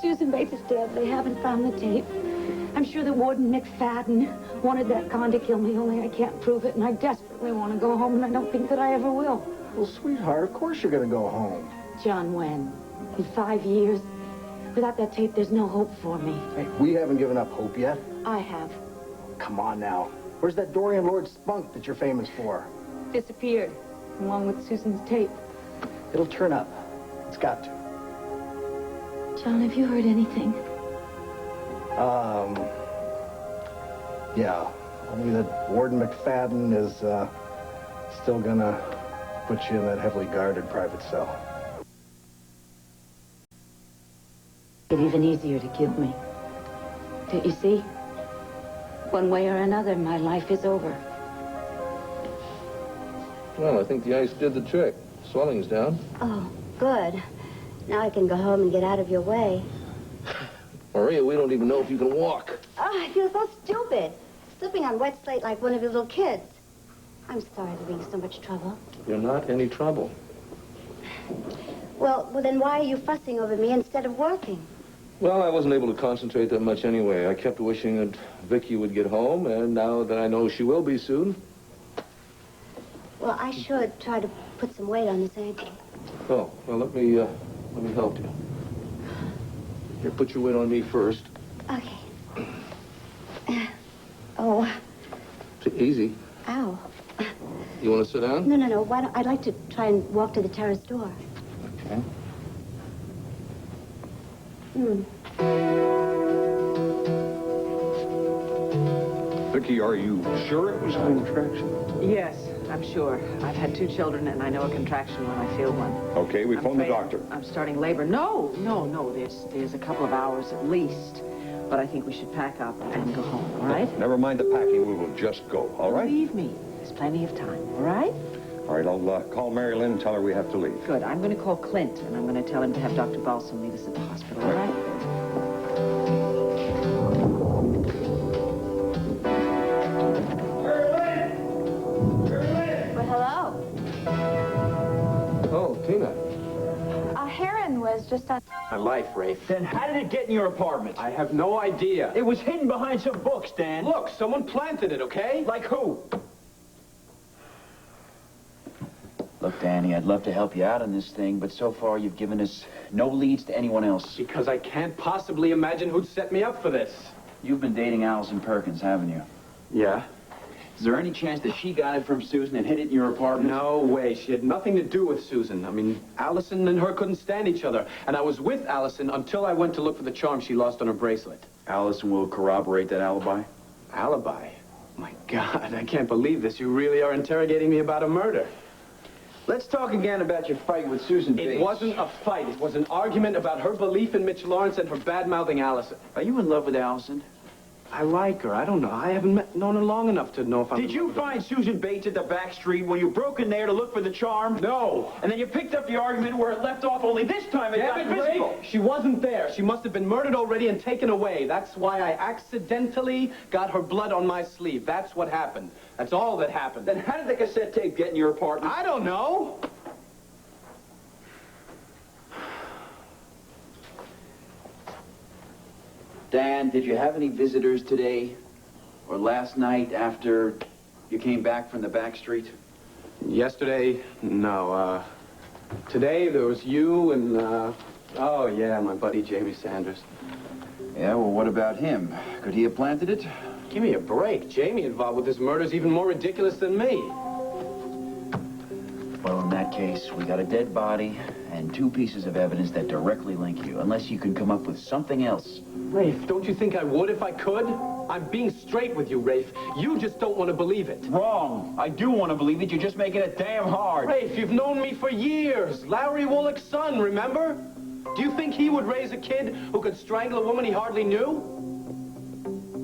Susan Bates is dead. They haven't found the tape. I'm sure that Warden McFadden wanted that con to kill me, only I can't prove it, and I desperately want to go home, and I don't think that I ever will. Well, sweetheart, of course you're going to go home. John, when? In 5 years? Without that tape, there's no hope for me. Hey, we haven't given up hope yet. I have. Come on now. Where's that Dorian Lord spunk that you're famous for? Disappeared, along with Susan's tape. It'll turn up. It's got to. John, have you heard anything? Yeah. Only that Warden McFadden is, still gonna put you in that heavily guarded private cell. It's even easier to kill me. Don't you see? One way or another, my life is over. Well, I think the ice did the trick. Swelling's down. Oh, good. Now I can go home and get out of your way. Maria, we don't even know if you can walk. Oh, I feel so stupid. Slipping on wet slate like one of your little kids. I'm sorry to be in so much trouble. You're not any trouble. Well, then why are you fussing over me instead of working? Well, I wasn't able to concentrate that much anyway. I kept wishing that Vicky would get home, and now that I know she will be soon. Well, I should try to put some weight on this ankle. Oh, well, let me help you. Here, put your weight on me first. Okay. Oh. Easy. Ow. You want to sit down? No. Why don't I'd like to try and walk to the terrace door. Okay. Hmm. Vicky, are you sure it was a contraction? Yes, I'm sure. I've had 2 children, and I know a contraction when I feel one. Okay, we phoned the doctor. I'm starting labor. No. There's a couple of hours at least. But I think we should pack up and go home, all right? Never mind the packing. We will just go, all right? Believe me, there's plenty of time, all right? All right, I'll call Mary Lynn and tell her we have to leave. Good. I'm going to call Clint, and I'm going to tell him to have Dr. Balsam meet us at the hospital, all right? Well, hello. Oh, Tina. Heron was just on... My life, Rafe. Then how did it get in your apartment? I have no idea. It was hidden behind some books, Dan. Look, someone planted it, okay? Like who? Look, Danny, I'd love to help you out on this thing, but so far you've given us no leads to anyone else. Because I can't possibly imagine who'd set me up for this. You've been dating Allison Perkins, haven't you? Yeah. Is there any chance that she got it from Susan and hid it in your apartment? No way. She had nothing to do with Susan. I mean, Allison and her couldn't stand each other. And I was with Allison until I went to look for the charm she lost on her bracelet. Allison will corroborate that alibi? Alibi? My God, I can't believe this. You really are interrogating me about a murder. Let's talk again about your fight with Susan Bates. It wasn't a fight. It was an argument about her belief in Mitch Lawrence and her bad-mouthing Allison. Are you in love with Allison? I like her. I don't know. I haven't known her long enough to know if I'm... Did you find Susan Bates at the back street when you broke in there to look for the charm? No. And then you picked up the argument where it left off, only this time it got physical. She wasn't there. She must have been murdered already and taken away. That's why I accidentally got her blood on my sleeve. That's what happened. That's all that happened. Then how did the cassette tape get in your apartment? I don't know. Dan, did you have any visitors today or last night after you came back from the back street? Yesterday, no. Today there was you and, oh yeah, my buddy Jamie Sanders. Yeah, well, what about him? Could he have planted it? Give me a break. Jamie involved with this murder is even more ridiculous than me. Well, in that case, we got a dead body and 2 pieces of evidence that directly link you, unless you can come up with something else. Rafe, don't you think I would if I could? I'm being straight with you, Rafe. You just don't want to believe it. Wrong. I do want to believe it. You're just making it damn hard. Rafe, you've known me for years. Larry Woollick's son, remember? Do you think he would raise a kid who could strangle a woman he hardly knew?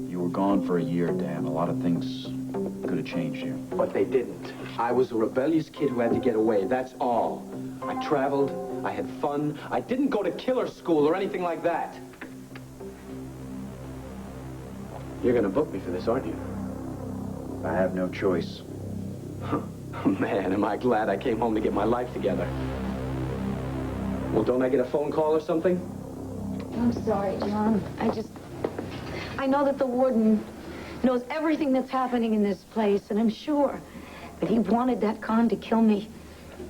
You were gone for a year, Dan. A lot of things could have changed you. But they didn't. I was a rebellious kid who had to get away, that's all. I traveled, I had fun. I didn't go to killer school or anything like that. You're gonna book me for this, aren't you? I have no choice. Man, am I glad I came home to get my life together. Well, don't I get a phone call or something? I'm sorry, John. I know that the warden knows everything that's happening in this place, and I'm sure that he wanted that con to kill me.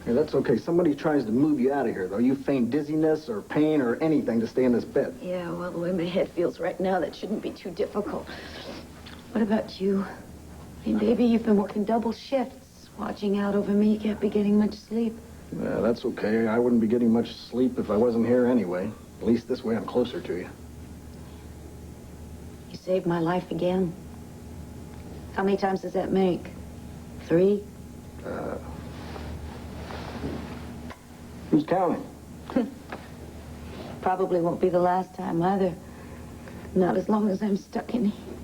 Hey, that's okay. Somebody tries to move you out of here, though. You feign dizziness or pain or anything to stay in this bed. Yeah, well, the way my head feels right now, that shouldn't be too difficult. What about you? I mean, baby, you've been working double shifts, watching out over me. You can't be getting much sleep. Yeah, that's okay. I wouldn't be getting much sleep if I wasn't here anyway. At least this way I'm closer to you. You saved my life again. How many times does that make? 3? Who's counting? Probably won't be the last time either. Not as long as I'm stuck in here.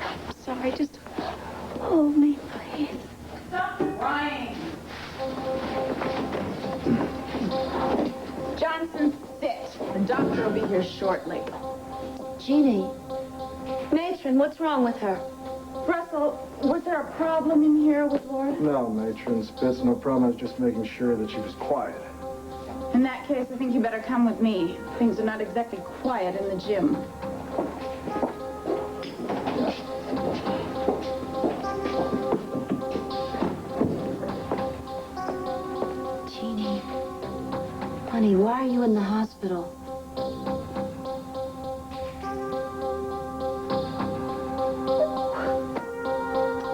I'm sorry, just hold me, please. Stop crying. Johnson's sick. The doctor will be here shortly. Jeannie. Matron, what's wrong with her? Russell, was there a problem in here with Laura? No, Matron Spitz, no problem. I was just making sure that she was quiet. In that case, I think you better come with me. Things are not exactly quiet in the gym. Jeannie. Honey, why are you in the hospital?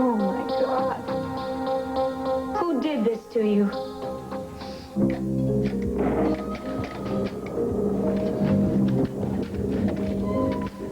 Oh, my God. Who did this to you?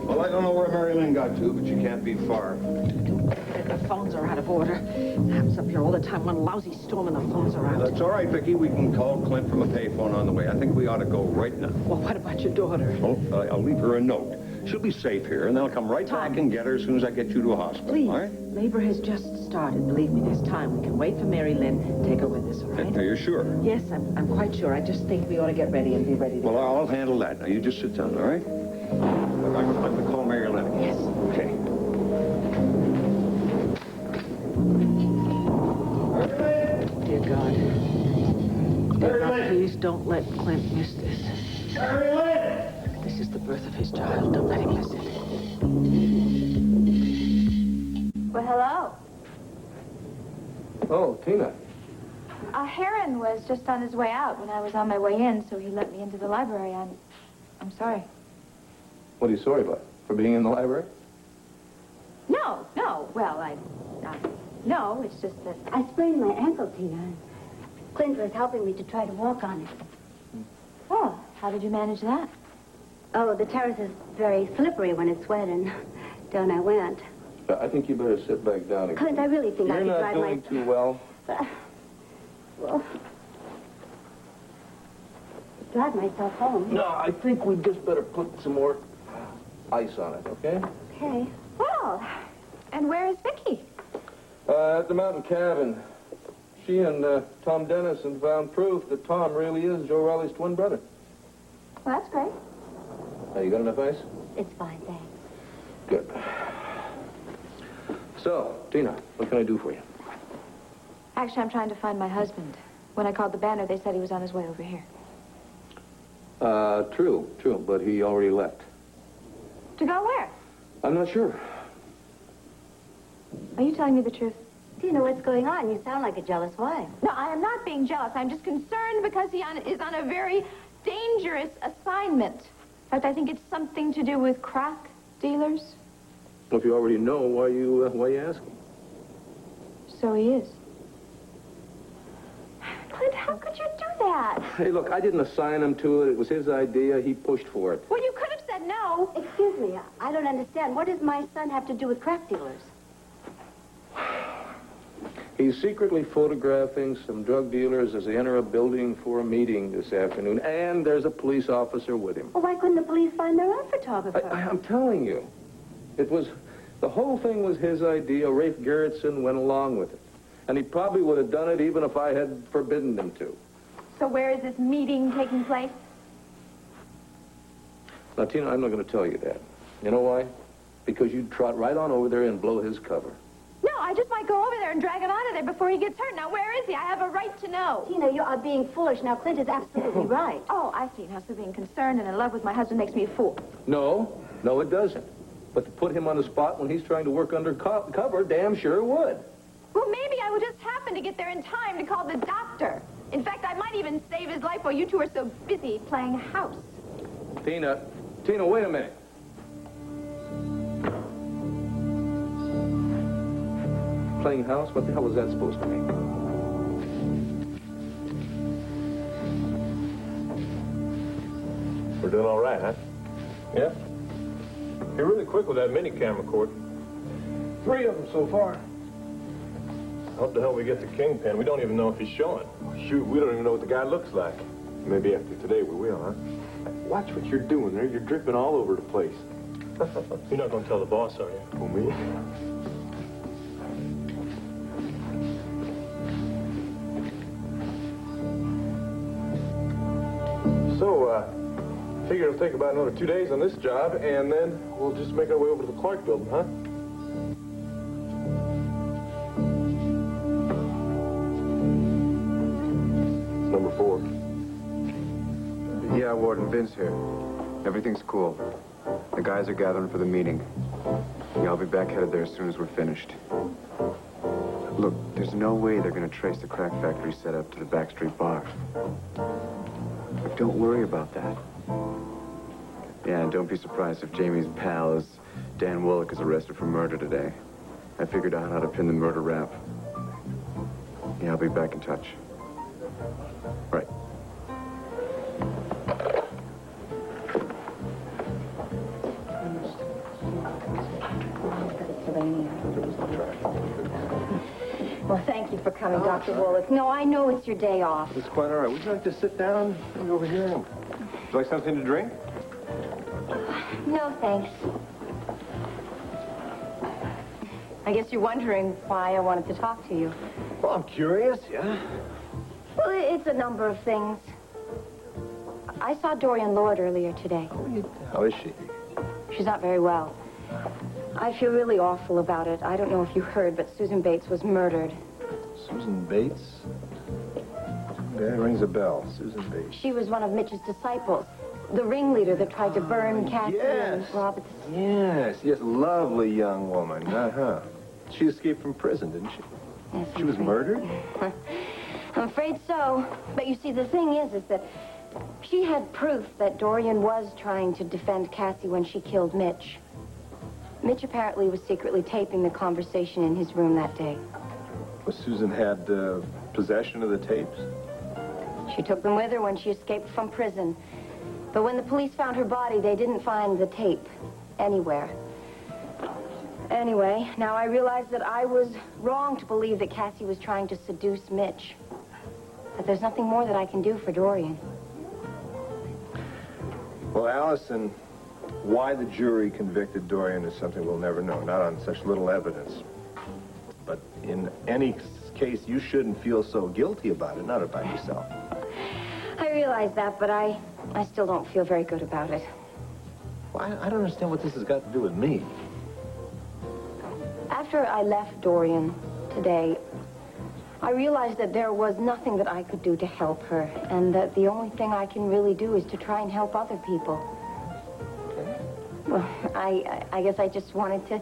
Well, I don't know where Mary Lynn got try to, but you can't be far. The phones are out of order. It happens up here all the time. One lousy storm and the phones are out. That's all right, Vicki. We can call Clint from a payphone on the way. I think we ought to go right now. Well, what about your daughter? Oh, I'll leave her a note. She'll be safe here, and they'll come right back and get her as soon as I get you to a hospital. Please. All right? Labor has just started. Believe me, there's time. We can wait for Mary Lynn. Take her with us, all right? Are you sure? Yes, I'm quite sure. I just think we ought to get ready and be ready to Well, go. I'll handle that. Now, you just sit down, all right? Look, I'm going to call Mary Lynn. Yes. Okay. Dear God. Dear God, please don't let Clint miss this. Mary Lynn! This is the birth of his child. Don't let him miss it. Well, hello. Oh, Tina. Heron was just on his way out when I was on my way in, so he let me into the library. I'm sorry. What are you sorry about? For being in the library? No. Well, no, it's just that... I sprained my ankle, Tina. Clint was helping me to try to walk on it. Oh, how did you manage that? Oh, the terrace is very slippery when it's wet, and down I went. I think you better sit back down again. Clint, I really think I You're could not drive doing too well. Well, drive myself home. No, I think we just better put some more ice on it, okay? Okay. Well, and where is Vicky? At the mountain cabin. She and Tom Dennison found proof that Tom really is Joe Raleigh's twin brother. Well, that's great. You got enough ice? It's fine, thanks. Good. So, Tina, what can I do for you? Actually, I'm trying to find my husband. When I called the banner, they said he was on his way over here. True, but he already left. To go where? I'm not sure. Are you telling me the truth? Do you know what's going on? You sound like a jealous wife. No, I am not being jealous. I'm just concerned because he is on a very dangerous assignment. In fact, I think it's something to do with crack dealers. Well, if you already know, why are you asking? So he is. Clint, how could you do that? Hey, look, I didn't assign him to it. It was his idea. He pushed for it. Well, you could have said no. Excuse me, I don't understand. What does my son have to do with crack dealers? He's secretly photographing some drug dealers as they enter a building for a meeting this afternoon, and there's a police officer with him. Well, why couldn't the police find their own photographer? I'm telling you. The whole thing was his idea. Rafe Gerritsen went along with it. And he probably would have done it even if I had forbidden him to. So where is this meeting taking place? Now, Tina, I'm not going to tell you that. You know why? Because you'd trot right on over there and blow his cover. No, I just might go over there and drag him out of there before he gets hurt. Now, where is he? I have a right to know. Tina, you are being foolish. Now, Clint is absolutely right. Oh, I see. Now, so being concerned and in love with my husband makes me a fool. No, it doesn't. But to put him on the spot when he's trying to work under cover, damn sure it would. Well, maybe I would just happen to get there in time to call the doctor. In fact, I might even save his life while you two are so busy playing house. Tina, wait a minute. Playing house? What the hell was that supposed to mean? We're doing all right, huh? Yeah. You're really quick with that mini camera, 3 of them so far. Hope the hell we get the kingpin. We don't even know if he's showing. Shoot, we don't even know what the guy looks like. Maybe after today we will, huh? Watch what you're doing there. You're dripping all over the place. You're not going to tell the boss, are you? Well, me? So, figure it'll take about another 2 days on this job, and then we'll just make our way over to the Clark building, huh? Number 4. Yeah, Warden, Vince here. Everything's cool. The guys are gathering for the meeting. Yeah, I'll be back headed there as soon as we're finished. Look, there's no way they're going to trace the crack factory setup to the backstreet bar. But don't worry about that. Yeah, and don't be surprised if Jamie's pal is Dan Willick is arrested for murder today. I figured out how to pin the murder rap. Yeah, I'll be back in touch. Right. Pennsylvania. Well, thank you for coming, Dr. Woltl. No, I know it's your day off. It's quite all right. Would you like to sit down? Maybe over here. Would you like something to drink? No, thanks. I guess you're wondering why I wanted to talk to you. Well, I'm curious, yeah. Well, it's a number of things. I saw Dorian Lord earlier today. How is she? She's not very well. I feel really awful about it. I don't know if you heard, but Susan Bates was murdered. Susan Bates? That rings a bell. Susan Bates. She was one of Mitch's disciples. The ringleader that tried to burn Cassie and Robert's... Yes, lovely young woman. Uh-huh. She escaped from prison, didn't she? Yes, She was murdered? I'm afraid so. But you see, the thing is that she had proof that Dorian was trying to defend Cassie when she killed Mitch. Mitch apparently was secretly taping the conversation in his room that day. Well, Susan had possession of the tapes? She took them with her when she escaped from prison. But when the police found her body, they didn't find the tape anywhere. Anyway, now I realize that I was wrong to believe that Cassie was trying to seduce Mitch. But there's nothing more that I can do for Dorian. Well, Allison, why the jury convicted Dorian is something we'll never know, not on such little evidence. But in any case, you shouldn't feel so guilty about it, not about yourself. I realize that, but I still don't feel very good about it. Well, I don't understand what this has got to do with me. After I left Dorian today, I realized that there was nothing that I could do to help her, and that the only thing I can really do is to try and help other people. Well, I guess I just wanted to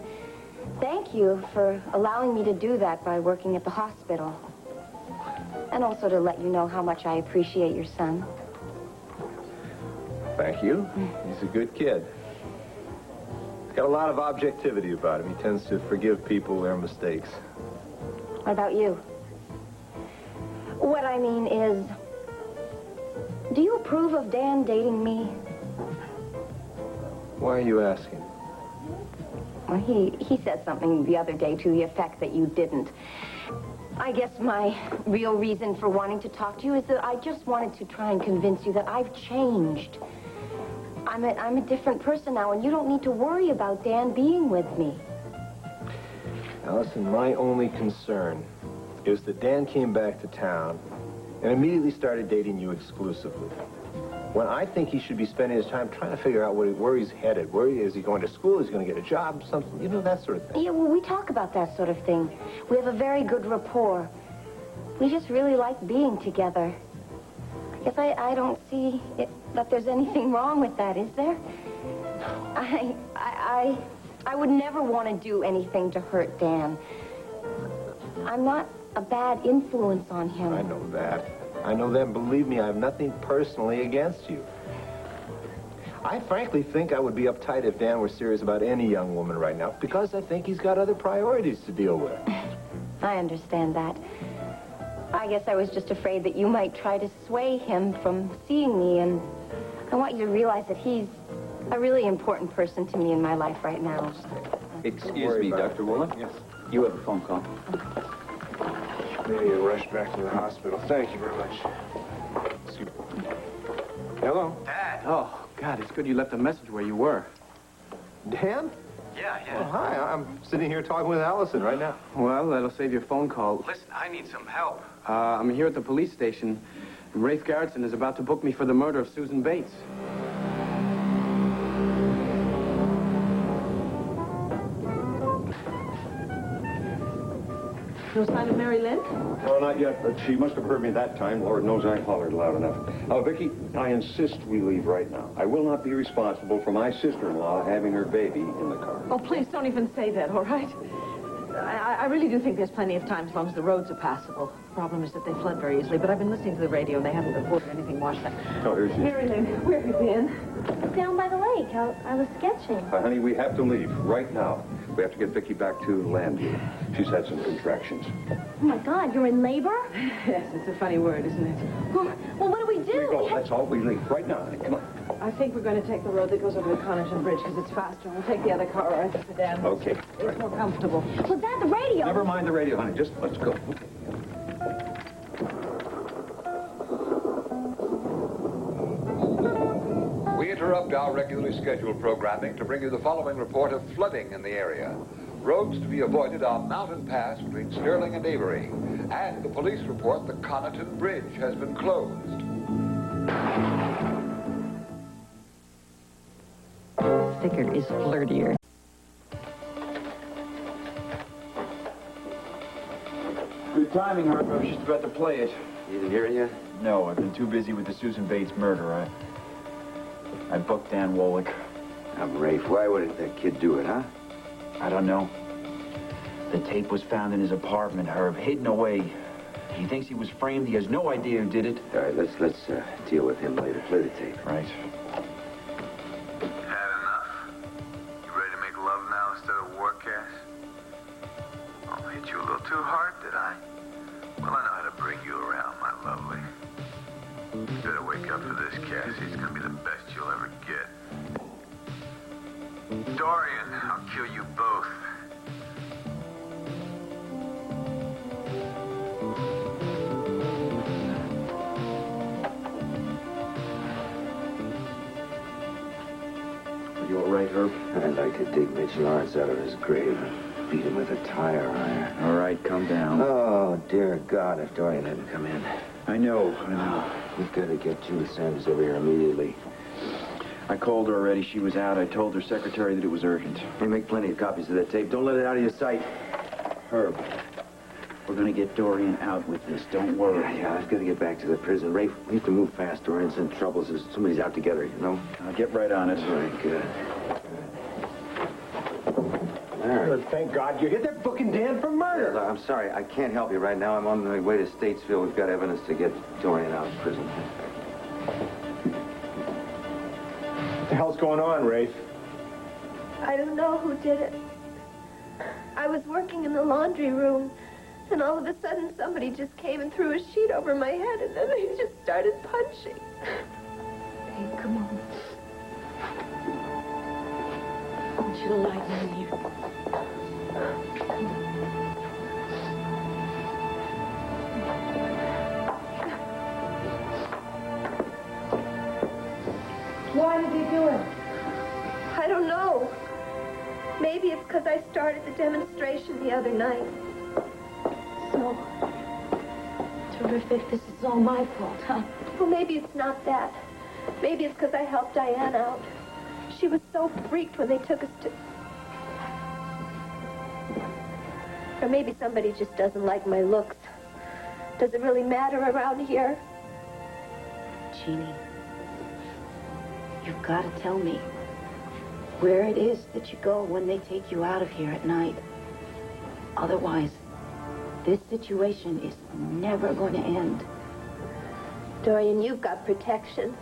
thank you for allowing me to do that by working at the hospital. And also to let you know how much I appreciate your son. Thank you. He's a good kid. He's got a lot of objectivity about him. He tends to forgive people their mistakes. What about you? What I mean is, do you approve of Dan dating me? Why are you asking? Well, he said something the other day to the effect that you didn't. I guess my real reason for wanting to talk to you is that I just wanted to try and convince you that I've changed. I'm a different person now, and you don't need to worry about Dan being with me. Allison, my only concern is that Dan came back to town and immediately started dating you exclusively. When I think he should be spending his time trying to figure out where he's headed. Is he going to school? Is he going to get a job? Something, you know, that sort of thing. Yeah, well, we talk about that sort of thing. We have a very good rapport. We just really like being together. I guess I don't see that there's anything wrong with that, is there? I would never want to do anything to hurt Dan. I'm not a bad influence on him. I know that. I know that, and believe me, I have nothing personally against you. I frankly think I would be uptight if Dan were serious about any young woman right now, because I think he's got other priorities to deal with. I understand that. I guess I was just afraid that you might try to sway him from seeing me, and I want you to realize that he's a really important person to me in my life right now. Excuse me, Dr. Woltl. Yes. You have a phone call. Maybe you rushed back to the hospital. Thank you very much. Hello? Dad. Oh, God, it's good you left a message where you were. Dan? Yeah. Well, hi, I'm sitting here talking with Allison right now. Well, that'll save your phone call. Listen, I need some help. I'm here at the police station. Rafe Garrettson is about to book me for the murder of Susan Bates. No sign of Mary Lynn? No, not yet, but she must have heard me that time. Lord knows I hollered loud enough. Vicky, I insist we leave right now. I will not be responsible for my sister-in-law having her baby in the car. Oh, please don't even say that, all right? I really do think there's plenty of time as long as the roads are passable. The problem is that they flood very easily, but I've been listening to the radio and they haven't reported anything washed out. Oh, here she is. Mary Lynn, where have you been? Down by the lake. I was sketching. Honey, we have to leave right now. We have to get Vicky back to Landview. She's had some contractions. Oh, my God, you're in labor? Yes, it's a funny word, isn't it? Well, what do we do? That's all. We leave right now. Honey. Come on. I think we're going to take the road that goes over the Connaughton Bridge because it's faster. We'll take the other car right to the dam. Okay. It's more comfortable. Was that the radio? Never mind the radio, honey. Just let's go. We interrupt our regularly scheduled programming to bring you the following report of flooding in the area. Roads to be avoided are Mountain Pass between Sterling and Avery. And the police report the Connaughton Bridge has been closed. Thicker is flirtier. Good timing, Herb. I was just about to play it. You didn't hear it yet? No, I've been too busy with the Susan Bates murder. I booked Dan Wolick. I'm Rafe. Why would that kid do it, huh? I don't know. The tape was found in his apartment, Herb, hidden away. He thinks he was framed. He has no idea who did it. All right, let's deal with him later. Play the tape. Right. Had enough? You ready to make love now instead of war, Cass? Oh, hit you a little too hard, did I? Well, I know how to bring you around, my lovely. You better wake up for this, Cassie. It's gonna be the best you'll ever get. Dorian, I'll kill you both. Are you all right, Herb? I'd like to dig Mitch Lawrence out of his grave and beat him with a tire iron. All right, calm down. Oh, dear God, if Dorian hadn't come in. I know. We've got to get Judith Sanders over here immediately. I called her already. She was out. I told her secretary that it was urgent. Hey, make plenty of copies of that tape. Don't let it out of your sight. Herb, we're going to get Dorian out with this. Don't worry. Yeah, I've got to get back to the prison. Rafe, we have to move fast. Dorian's in trouble. So somebody's out to get her, you know? I'll get right on it. All right, good. Thank God you hit that booking Dan for murder. Look, I'm sorry. I can't help you right now. I'm on my way to Statesville. We've got evidence to get Dorian out of prison. What the hell's going on, Rafe? I don't know who did it. I was working in the laundry room, and all of a sudden somebody just came and threw a sheet over my head, and then they just started punching. Hey, come on. I want you to lie down here. Why did you do it? I don't know. Maybe it's because I started the demonstration the other night. So terrific. This is all my fault, huh? Well, maybe it's not that. Maybe it's because I helped Diane out. She was so freaked when they took us to... Or maybe somebody just doesn't like my looks. Does it really matter around here? Jeannie, you've got to tell me where it is that you go when they take you out of here at night. Otherwise, this situation is never going to end. Dorian, you've got protection.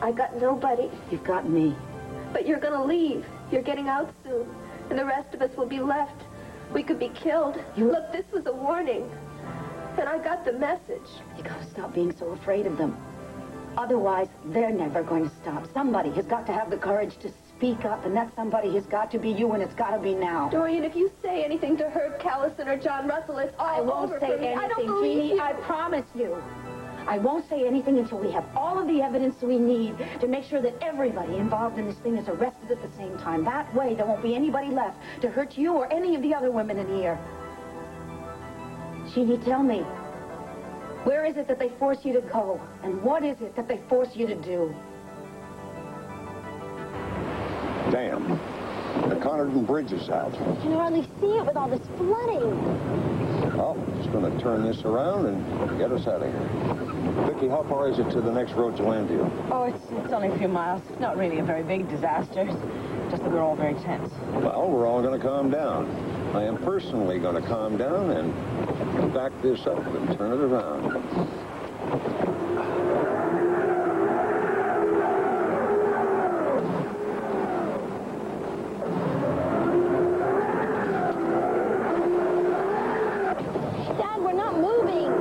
I got nobody. You've got me. But you're gonna leave. You're getting out soon. And the rest of us will be left. We could be killed. Look, this was a warning. And I got the message. You gotta stop being so afraid of them. Otherwise, they're never going to stop. Somebody has got to have the courage to speak up, and that somebody has got to be you, and it's got to be now. Dorian, if you say anything to Herb Callison or John Russell, it's all I won't over say for me. anything, I don't believe Jeannie. you. I promise you. I won't say anything until we have all of the evidence we need to make sure that everybody involved in this thing is arrested at the same time. That way, there won't be anybody left to hurt you or any of the other women in here. Jeannie, tell me, where is it that they force you to go? And what is it that they force you to do? Damn. The Connaughton Bridge is out. You can hardly see it with all this flooding. Well, just going to turn this around and get us out of here. Vicky, how far is it to the next road to Landview? Oh, it's only a few miles. Not really a very big disaster. Just that we're all very tense. Well, we're all going to calm down. I am personally going to calm down and back this up and turn it around. Dad, we're not moving.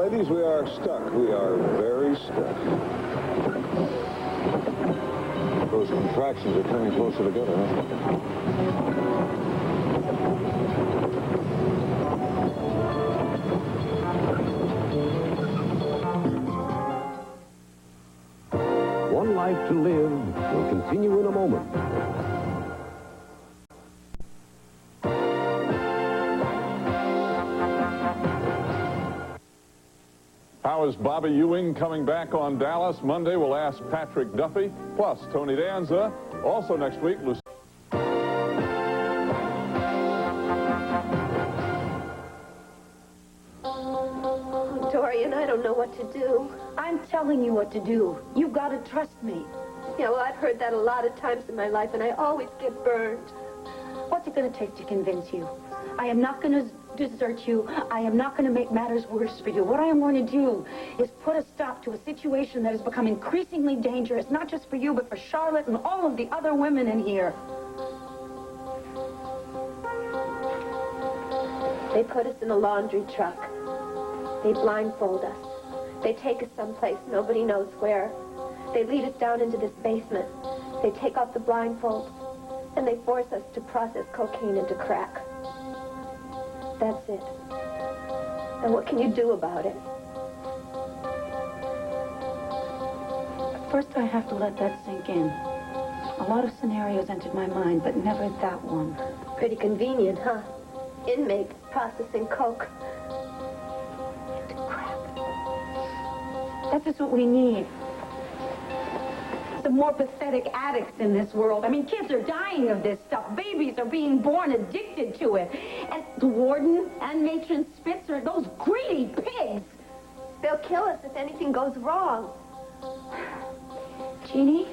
ladies, we are stuck. We are very stuck. Those contractions are coming closer together, huh? One Life to Live will continue in a moment. How is Bobby Ewing coming back on Dallas? Monday, we'll ask Patrick Duffy, plus Tony Danza. Also next week, Dorian, I don't know what to do. I'm telling you what to do. You've got to trust me. Yeah, well, I've heard that a lot of times in my life, and I always get burned. What's it going to take to convince you? I am not going to desert you. I am not going to make matters worse for you. What I am going to do is put a stop to a situation that has become increasingly dangerous, not just for you, but for Charlotte and all of the other women in here. They put us in a laundry truck. They blindfold us. They take us someplace nobody knows where. They lead us down into this basement. They take off the blindfold, and they force us to process cocaine into crack. That's it. And what can you do about it? First, I have to let that sink in. A lot of scenarios entered my mind, but never that one. Pretty convenient, huh? Inmates processing coke. That's just what we need. Some more pathetic addicts in this world. I mean, kids are dying of this stuff. Babies are being born addicted to it. And the warden and Matron Spitzer, those greedy pigs. They'll kill us if anything goes wrong. Jeannie,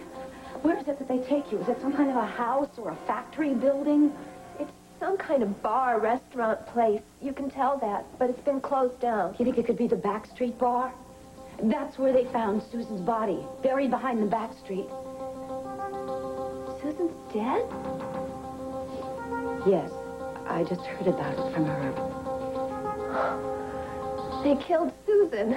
where is it that they take you? Is it some kind of a house or a factory building? It's some kind of bar, restaurant place. You can tell that, but it's been closed down. You think it could be the Backstreet Bar? That's where they found Susan's body, buried behind the back street. Susan's dead? Yes, I just heard about it from her. They killed Susan.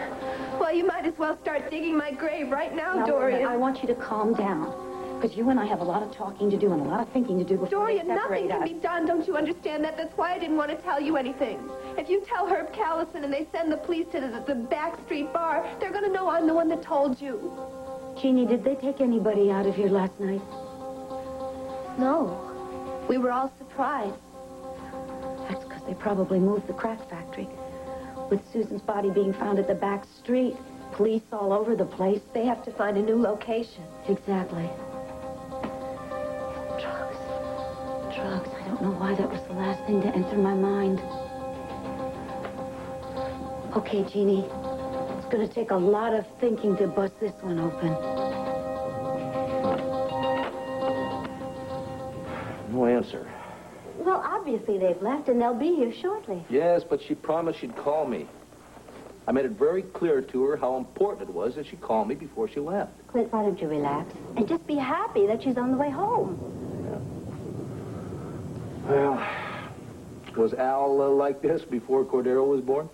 Well, you might as well start digging my grave right now, Dorian. I want you to calm down, because you and I have a lot of talking to do and a lot of thinking to do before Dorian, they separate nothing can be done. Don't you understand that? That's why I didn't want to tell you anything. If you tell Herb Callison and they send the police to the Backstreet Bar, they're going to know I'm the one that told you. Jeannie, did they take anybody out of here last night? No. We were all surprised. That's because they probably moved the crack factory. With Susan's body being found at the back street, police all over the place. They have to find a new location. Exactly. Drugs. I don't know why that was the last thing to enter my mind. Okay, Jeannie. It's going to take a lot of thinking to bust this one open. No answer. Well, obviously they've left, and they'll be here shortly. Yes, but she promised she'd call me. I made it very clear to her how important it was that she call me before she left. Clint, why don't you relax and just be happy that she's on the way home? Well, was Al like this before Cordero was born?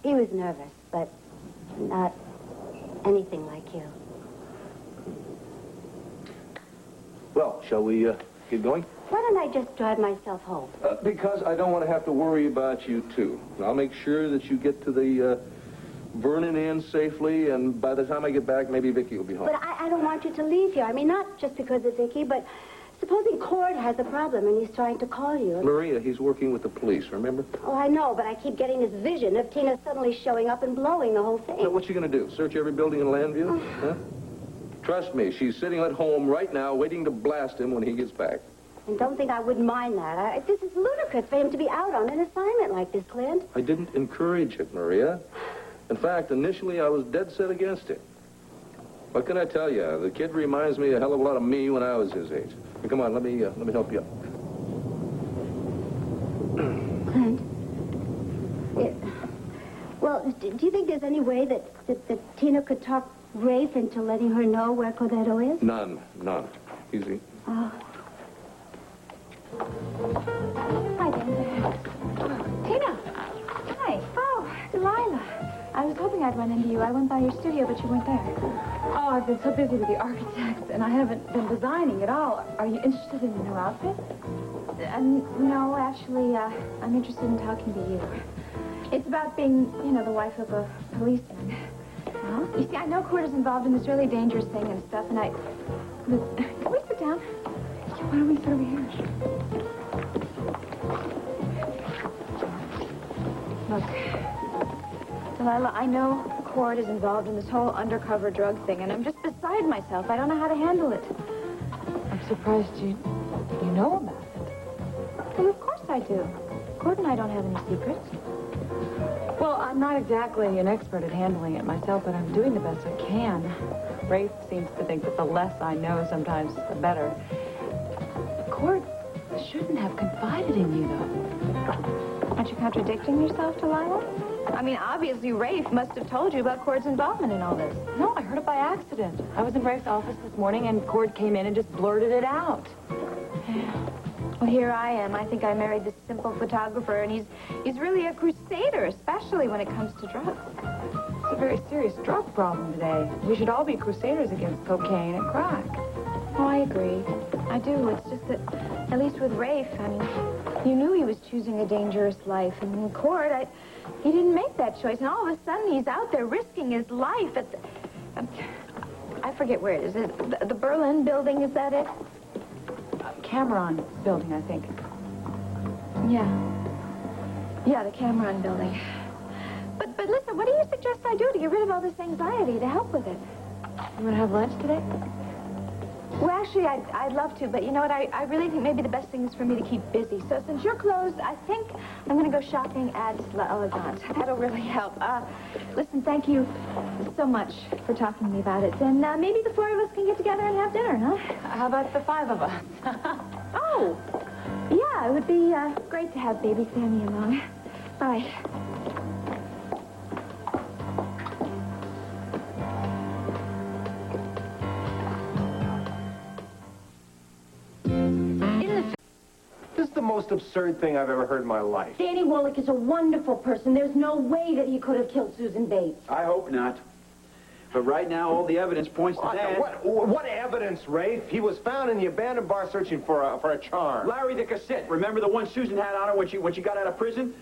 He was nervous, but not anything like you. Well, shall we get going? Why don't I just drive myself home? Because I don't want to have to worry about you, too. I'll make sure that you get to the Vernon Inn safely, and by the time I get back, maybe Vicky will be home. But I don't want you to leave here. I mean, not just because of Vicky, but supposing Cord has a problem and he's trying to call you. Maria, he's working with the police, remember? Oh, I know, but I keep getting this vision of Tina suddenly showing up and blowing the whole thing. So what's she going to do? Search every building in Landview? Huh? Trust me, she's sitting at home right now waiting to blast him when he gets back. And don't think I wouldn't mind that. This is ludicrous for him to be out on an assignment like this, Clint. I didn't encourage it, Maria. In fact, initially I was dead set against it. What can I tell you? The kid reminds me a hell of a lot of me when I was his age. Hey, come on, let me help you up. Clint, well, do you think there's any way that Tina could talk Rafe into letting her know where Cordero is? None. Easy. Oh. Hi, Denver. Tina. Hi. Oh, Delilah. hoping I'd run into you. I went by your studio, but you weren't there. Oh, I've been so busy with the architects, and I haven't been designing at all. Are you interested in a new outfit? No, actually, I'm interested in talking to you. It's about being, the wife of a policeman. Huh? You see, I know Cord is involved in this really dangerous thing and stuff, and Can we sit down? Yeah, why don't we sit over here? Look, Delilah, I know Cord is involved in this whole undercover drug thing, and I'm just beside myself. I don't know how to handle it. I'm surprised you know about it. Well, of course I do. Cord and I don't have any secrets. Well, I'm not exactly an expert at handling it myself, but I'm doing the best I can. Rafe seems to think that the less I know sometimes, the better. Cord shouldn't have confided in you, though. Aren't you contradicting yourself, Delilah? I mean, obviously, Rafe must have told you about Cord's involvement in all this. No, I heard it by accident. I was in Rafe's office this morning, and Cord came in and just blurted it out. Well, here I am. I think I married this simple photographer, and he's really a crusader, especially when it comes to drugs. It's a very serious drug problem today. We should all be crusaders against cocaine and crack. Oh, I agree. I do. It's just that, at least with Rafe, I mean, you knew he was choosing a dangerous life. And in Cord, he didn't make that choice. And all of a sudden, he's out there risking his life at I forget where it is. Is it the Berlin building, is that it? Cameron building, I think. Yeah, the Cameron building. But listen, what do you suggest I do to get rid of all this anxiety, to help with it? You want to have lunch today? Well, actually, I'd love to, but you know what? I really think maybe the best thing is for me to keep busy. So since you're closed, I think I'm going to go shopping at La Elegante. That'll really help. Listen, thank you so much for talking to me about it. And maybe the four of us can get together and have dinner, huh? How about the five of us? Oh, yeah, it would be great to have baby Sammy along. All right. This is the most absurd thing I've ever heard in my life. Danny Wallach is a wonderful person. There's no way that he could have killed Susan Bates. I hope not. But right now, all the evidence points to that. What evidence, Rafe? He was found in the abandoned bar searching for a charm. Larry the cassette. Remember the one Susan had on her when she got out of prison?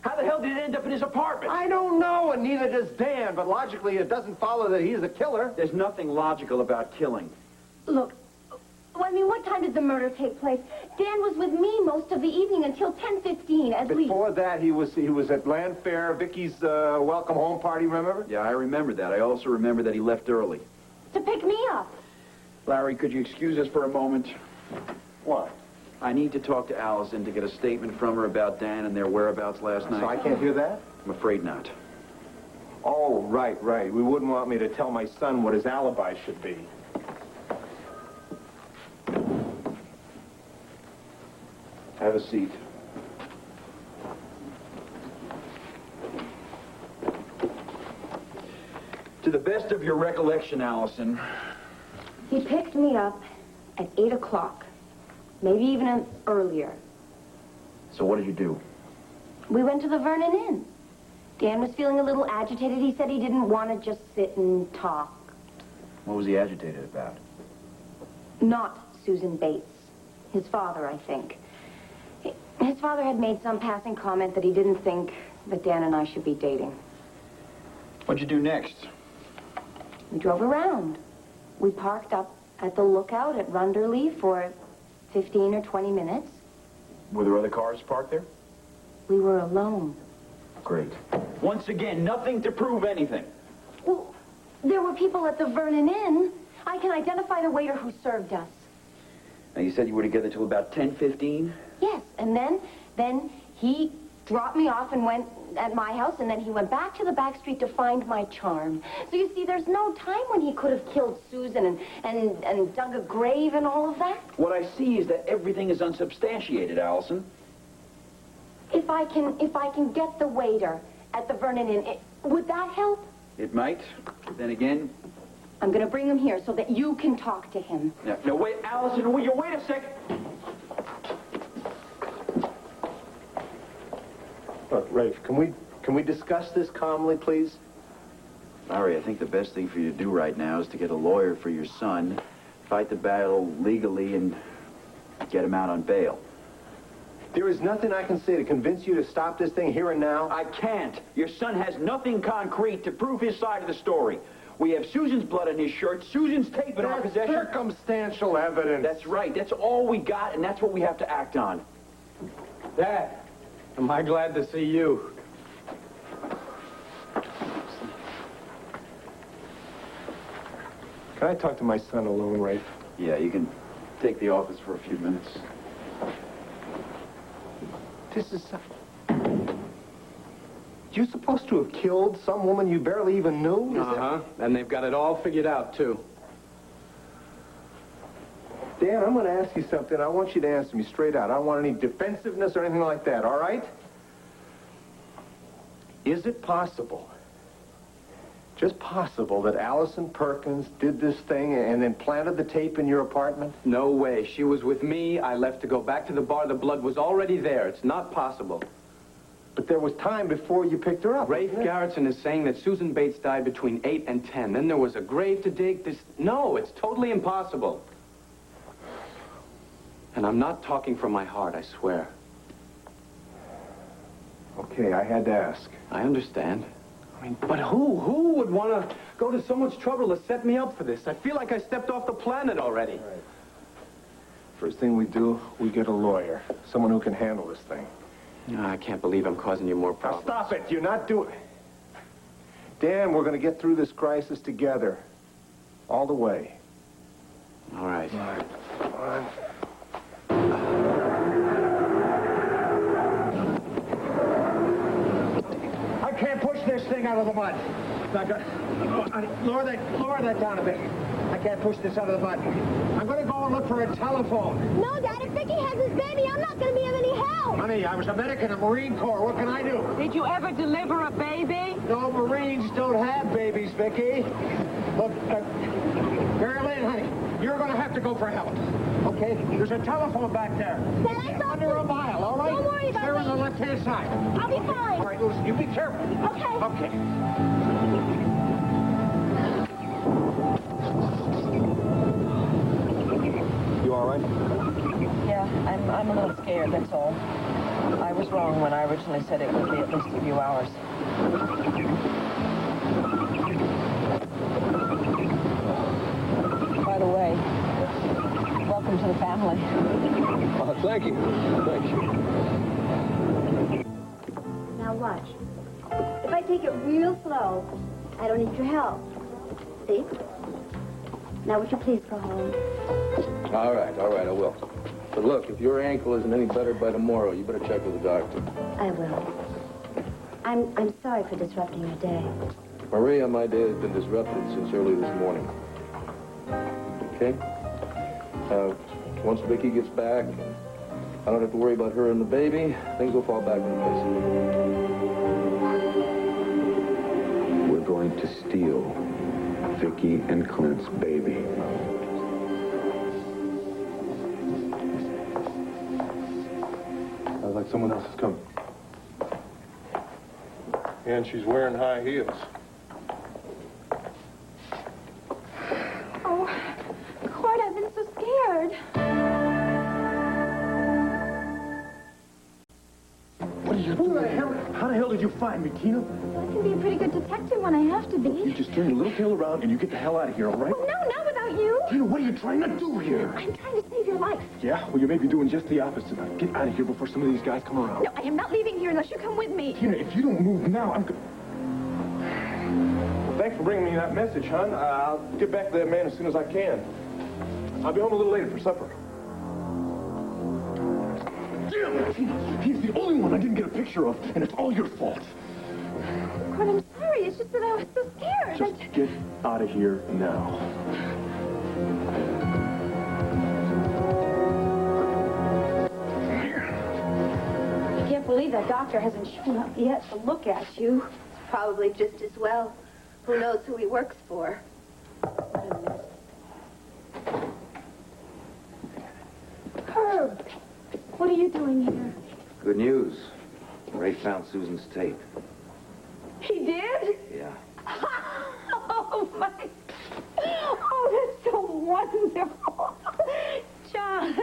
How the hell did it end up in his apartment? I don't know, and neither does Dan. But logically, it doesn't follow that he's a killer. There's nothing logical about killing. Look, I mean, what time did the murder take place? Dan was with me most of the evening until 10:15 at least. Before that, he was at Land Fair, Vicky's welcome home party, remember? Yeah, I remember that. I also remember that he left early. To pick me up. Larry, could you excuse us for a moment? What? I need to talk to Allison to get a statement from her about Dan and their whereabouts last night. So I can't hear that? I'm afraid not. Oh, right. We wouldn't want me to tell my son what his alibi should be. Have a seat. To the best of your recollection, Allison. He picked me up at 8 o'clock, maybe even earlier. So what did you do? We went to the Vernon Inn. Dan was feeling a little agitated. He said he didn't want to just sit and talk. What was he agitated about? Not Susan Bates. His father, I think. His father had made some passing comment that he didn't think that Dan and I should be dating. What'd you do next? We drove around. We parked up at the lookout at Runderley for 15 or 20 minutes. Were there other cars parked there? We were alone. Great. Once again, nothing to prove anything. Well, there were people at the Vernon Inn. I can identify the waiter who served us. Now, you said you were together till about 10:15? Yes, and then he dropped me off and went at my house, and then he went back to the back street to find my charm. So you see, there's no time when he could have killed Susan and dug a grave and all of that. What I see is that everything is unsubstantiated, Allison. If I can get the waiter at the Vernon Inn, would that help? It might. Then again... I'm going to bring him here so that you can talk to him. No, wait, Allison, will you wait a second? Look, Rafe, can we discuss this calmly, please? Larry, I think the best thing for you to do right now is to get a lawyer for your son, fight the battle legally, and get him out on bail. There is nothing I can say to convince you to stop this thing here and now? I can't. Your son has nothing concrete to prove his side of the story. We have Susan's blood on his shirt, Susan's tape in our possession. Circumstantial evidence. That's right. That's all we got, and that's what we have to act on. Dad, am I glad to see you? Can I talk to my son alone, Rafe? Yeah, you can take the office for a few minutes. This is... You're supposed to have killed some woman you barely even knew? Uh-huh. And they've got it all figured out, too. Dan, I'm going to ask you something. I want you to answer me straight out. I don't want any defensiveness or anything like that, all right? Is it possible, just possible, that Allison Perkins did this thing and then planted the tape in your apartment? No way. She was with me. I left to go back to the bar. The blood was already there. It's not possible. But there was time before you picked her up. Rafe Garrettson is saying that Susan Bates died between 8 and 10. Then there was a grave to dig. No, it's totally impossible. And I'm not talking from my heart, I swear. Okay, I had to ask. I understand. I mean, but who would want to go to so much trouble to set me up for this? I feel like I stepped off the planet already. Right. First thing we do, we get a lawyer. Someone who can handle this thing. No, I can't believe I'm causing you more problems. Now stop it. You're not doing... Dan, we're going to get through this crisis together. All the way. All right. All right. Come on. I can't push this thing out of the mud. Lower that down a bit. I can't push this out of the mud. I'm going to go and look for a telephone. No, Dad, if Vicky has his baby, I'm not going to be of any help. Honey, I was a medic in the Marine Corps. What can I do? Did you ever deliver a baby? No, Marines don't have babies, Vicky. Look, Mary Lynn, honey, you're going to have to go for help. Okay? There's a telephone back there. Dad, I Under a mile, all right? Don't worry about There me. on the left-hand side. I'll be fine. All right, listen, you be careful. Okay. Okay. You all right? Yeah, I'm a little scared, that's all. I was wrong when I originally said it would be at least a few hours. By the way, welcome to the family. Oh, thank you. Thank you. Now watch. If I take it real slow, I don't need your help. See? Now would you please go home? All right, I will. But look, if your ankle isn't any better by tomorrow, you better check with the doctor. I will. I'm sorry for disrupting your day. Maria, my day has been disrupted since early this morning. Okay? Once Vicky gets back, I don't have to worry about her and the baby. Things will fall back into place. We're going to steal Vicky and Clint's baby. Sounds like someone else is coming. And she's wearing high heels. Oh, Cord, I've been so scared. What are you doing? How the hell did you find me, Tina? I can be a pretty good detective when I have to be. You just turn your little tail around and you get the hell out of here, all right? Oh, no, not without you. Tina, what are you trying to do here? I'm trying to save your life. Yeah, well, you may be doing just the opposite. Now, get out of here before some of these guys come around. No, I am not leaving here unless you come with me. Tina, if you don't move now, I'm... Well, thanks for bringing me that message, hon. I'll get back to that man as soon as I can. I'll be home a little later for supper. Damn it, Tina! He's the only one I didn't get a picture of, and it's all your fault. Cord, I'm sorry. It's just that I was so scared. Just get out of here now. I can't believe that doctor hasn't shown up yet to look at you. Probably just as well. Who knows who he works for? Herb, what are you doing here? Good news. Ray found Susan's tape. He did? Yeah. Oh, my. Oh, that's so wonderful. John,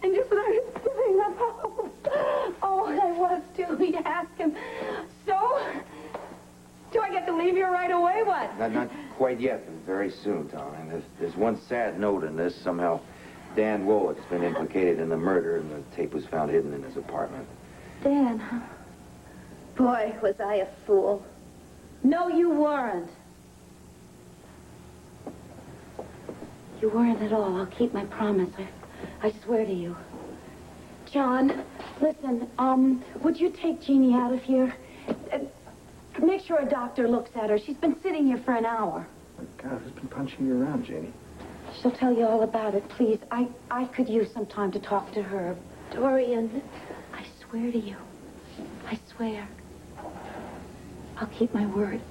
and just when I was giving up hope. Oh, I was too. You ask him. So, do I get to leave here right away? What? Not quite yet, but very soon, Tom. And there's one sad note in this. Somehow, Dan Wolick's been implicated in the murder, and the tape was found hidden in his apartment. Dan, huh? Boy, was I a fool. No, you weren't. You weren't at all. I'll keep my promise. I swear to you. John, listen, would you take Jeannie out of here? Make sure a doctor looks at her. She's been sitting here for an hour. God, who's been punching you around, Janie? She'll tell you all about it, please. I could use some time to talk to her. Dorian, I swear to you. I swear. I'll keep my word.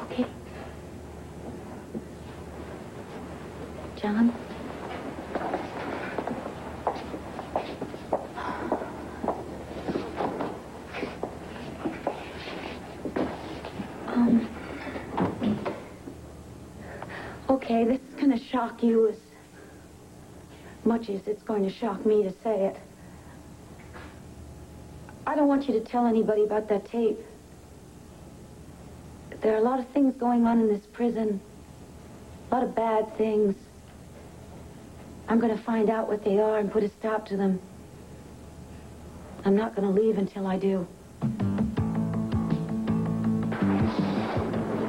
Okay? John? Okay, this is going to shock you as much as it's going to shock me to say it. I don't want you to tell anybody about that tape. There are a lot of things going on in this prison. A lot of bad things. I'm going to find out what they are and put a stop to them. I'm not going to leave until I do.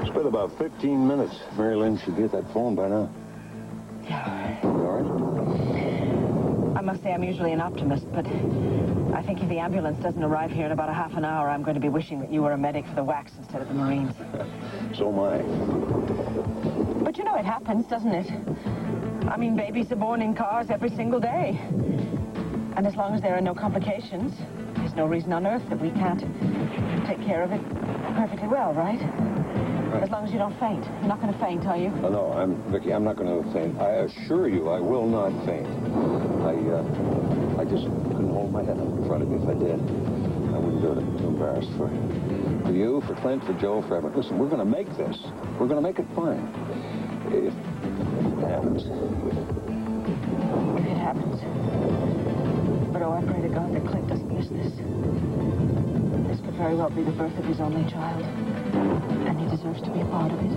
It's been about 15 minutes. Mary Lynn should be at that phone by now. Yeah. You all right? I must say I'm usually an optimist, but I think if the ambulance doesn't arrive here in about a half an hour, I'm going to be wishing that you were a medic for the WACs instead of the Marines. So am I. But you know it happens, doesn't it? I mean, babies are born in cars every single day. And as long as there are no complications, there's no reason on earth that we can't take care of it perfectly well, right? As long as you don't faint. You're not going to faint, are you? No, Vicky, I'm not going to faint. I assure you, I will not faint. I just couldn't hold my head up in front of me. If I did, I wouldn't do it. I'm too embarrassed for you, for Clint, for Joe, for everyone. Listen, we're going to make this. We're going to make it fine. If it happens. If it happens. But oh, I pray to God that Clint doesn't miss this. This could very well be the birth of his only child. And he deserves to be a part of it.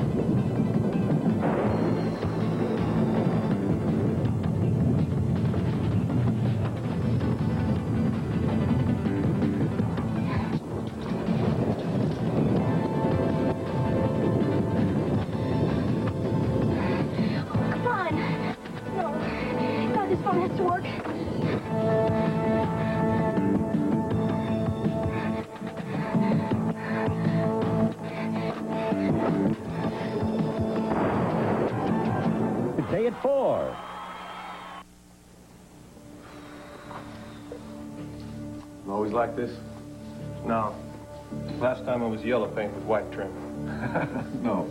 Come on. No. No, this phone has to work. Day at 4. Always like this? No. Last time I was yellow paint with white trim. No,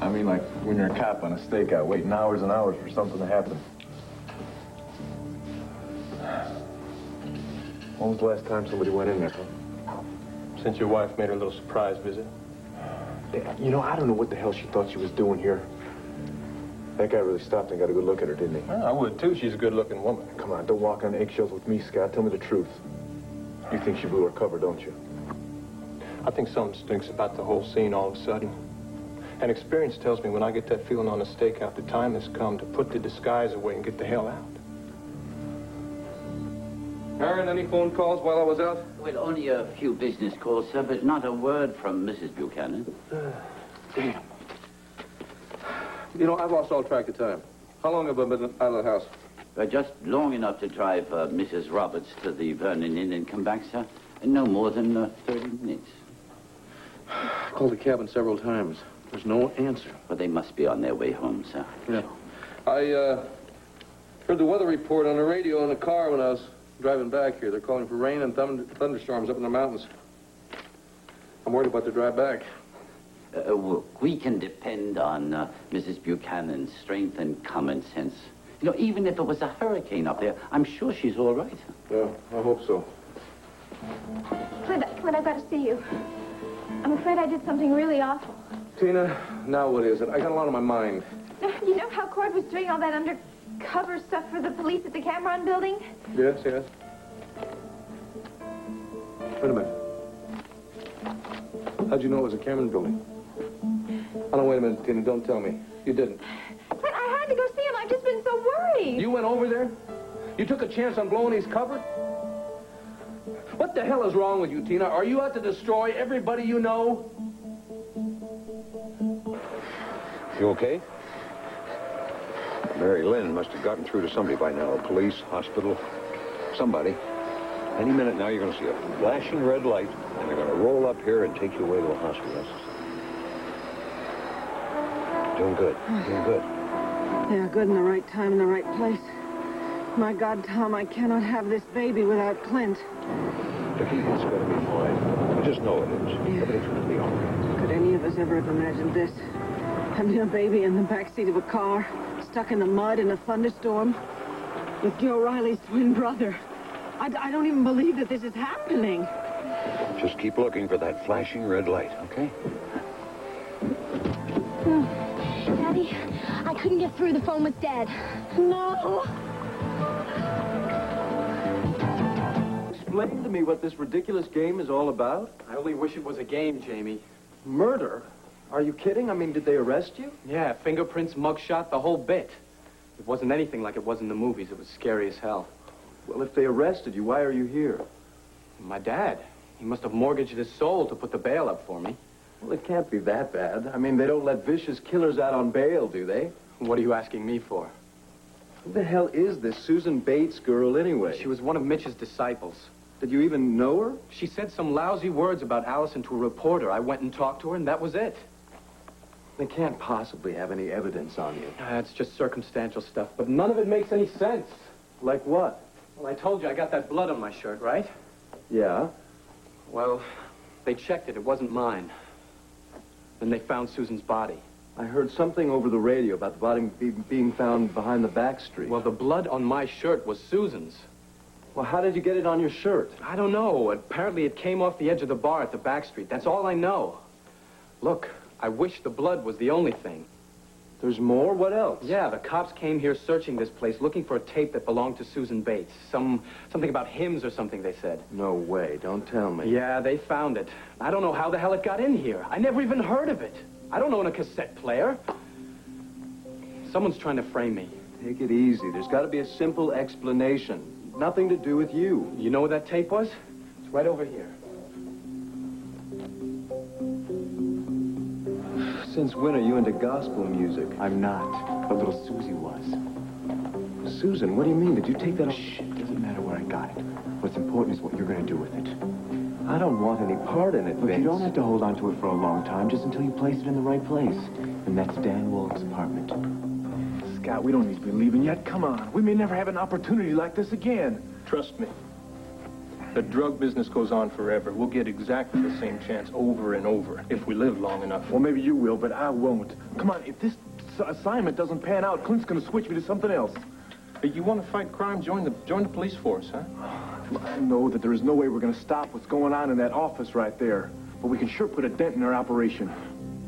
I mean like when you're a cop on a stakeout, waiting hours and hours for something to happen. When was the last time somebody went in there, huh? Since your wife made her little surprise visit. You know, I don't know what the hell she thought she was doing here. That guy really stopped and got a good look at her, didn't he? Well, I would, too. She's a good-looking woman. Come on, don't walk on eggshells with me, Scott. Tell me the truth. You think she blew her cover, don't you? I think something stinks about the whole scene all of a sudden. And experience tells me when I get that feeling on a stakeout, the time has come to put the disguise away and get the hell out. Aaron, any phone calls while I was out? Well, only a few business calls, sir, but not a word from Mrs. Buchanan. Damn. You know, I've lost all track of time. How long have I been out of the house? Just long enough to drive Mrs. Roberts to the Vernon Inn and come back, sir. No more than 30 minutes. I called the cabin several times. There's no answer. Well, they must be on their way home, sir. Yeah. I heard the weather report on the radio in the car when I was driving back here. They're calling for rain and thunderstorms up in the mountains. I'm worried about the drive back. We can depend on Mrs. Buchanan's strength and common sense. You know, even if it was a hurricane up there, I'm sure she's all right. Yeah, I hope so. Clint, I've got to see you. I'm afraid I did something really awful. Tina, now what is it? I got a lot on my mind. You know how Cord was doing all that undercover stuff for the police at the Cameron building? Yes, yes. Wait a minute. How'd you know it was a Cameron building? Oh, no, wait a minute, Tina. Don't tell me. You didn't. But I had to go see him. I've just been so worried. You went over there? You took a chance on blowing his cover? What the hell is wrong with you, Tina? Are you out to destroy everybody you know? You okay? Mary Lynn must have gotten through to somebody by now. Police, hospital, somebody. Any minute now, you're going to see a flashing red light, and they're going to roll up here and take you away to a hospital. Doing good. Doing good. Yeah, good in the right time in the right place. My God, Tom, I cannot have this baby without Clint. Vicky, it's going to be fine. I just know it is. Yeah. Everything's going to be all right. Could any of us ever have imagined this? Having a baby in the backseat of a car, stuck in the mud in a thunderstorm, with Joe Riley's twin brother. I don't even believe that this is happening. Just keep looking for that flashing red light, okay? Daddy, I couldn't get through. The phone was dead. No. Explain to me what this ridiculous game is all about. I only wish it was a game, Jamie. Murder? Are you kidding? I mean, did they arrest you? Yeah, fingerprints, mugshot, the whole bit. It wasn't anything like it was in the movies. It was scary as hell. Well, if they arrested you, why are you here? My dad. He must have mortgaged his soul to put the bail up for me. Well, it can't be that bad. I mean, they don't let vicious killers out on bail, do they? What are you asking me for? Who the hell is this Susan Bates girl, anyway? She was one of Mitch's disciples. Did you even know her? She said some lousy words about Allison to a reporter. I went and talked to her, and that was it. They can't possibly have any evidence on you. It's just circumstantial stuff, but none of it makes any sense. Like what? Well, I told you I got that blood on my shirt, right? Yeah? Well, they checked it. It wasn't mine. Then they found Susan's body. I heard something over the radio about the body being found behind the back street. Well, the blood on my shirt was Susan's. Well, how did you get it on your shirt? I don't know. Apparently it came off the edge of the bar at the back street. That's all I know. Look, I wish the blood was the only thing. There's more? What else? Yeah, the cops came here searching this place, looking for a tape that belonged to Susan Bates. Something about hymns or something, they said. No way. Don't tell me. Yeah, they found it. I don't know how the hell it got in here. I never even heard of it. I don't own a cassette player. Someone's trying to frame me. Take it easy. There's got to be a simple explanation. Nothing to do with you. You know where that tape was? It's right over here. Since when are you into gospel music? I'm not, but little Susie was. Susan, what do you mean? Did you take that? Shh, it doesn't matter where I got it. What's important is what you're going to do with it. I don't want any part in it, Look, Vince. you don't have to hold on to it for a long time, just until you place it in the right place. And that's Dan Wolf's apartment. Scott, we don't need to be leaving yet. Come on. We may never have an opportunity like this again. Trust me. The drug business goes on forever. We'll get exactly the same chance over and over if we live long enough. Well, maybe you will, but I won't. Come on, if this assignment doesn't pan out, Clint's going to switch me to something else. Hey, you want to fight crime? Join the police force, huh? I know that there is no way we're going to stop what's going on in that office right there, but we can sure put a dent in our operation.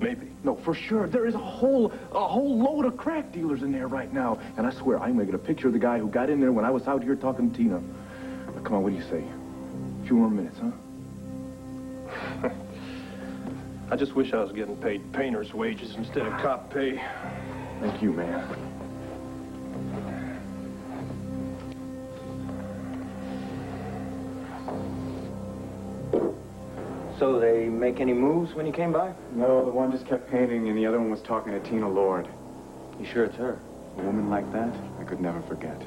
Maybe. No, for sure. There is a whole load of crack dealers in there right now, and I swear I'm going to get a picture of the guy who got in there when I was out here talking to Tina. Now, come on, what do you say? A few more minutes, huh? I just wish I was getting paid painter's wages instead of cop pay. Thank you, man. So they make any moves when you came by? No, the one just kept painting and the other one was talking to Tina Lord. You sure it's her? A woman like that, I could never forget.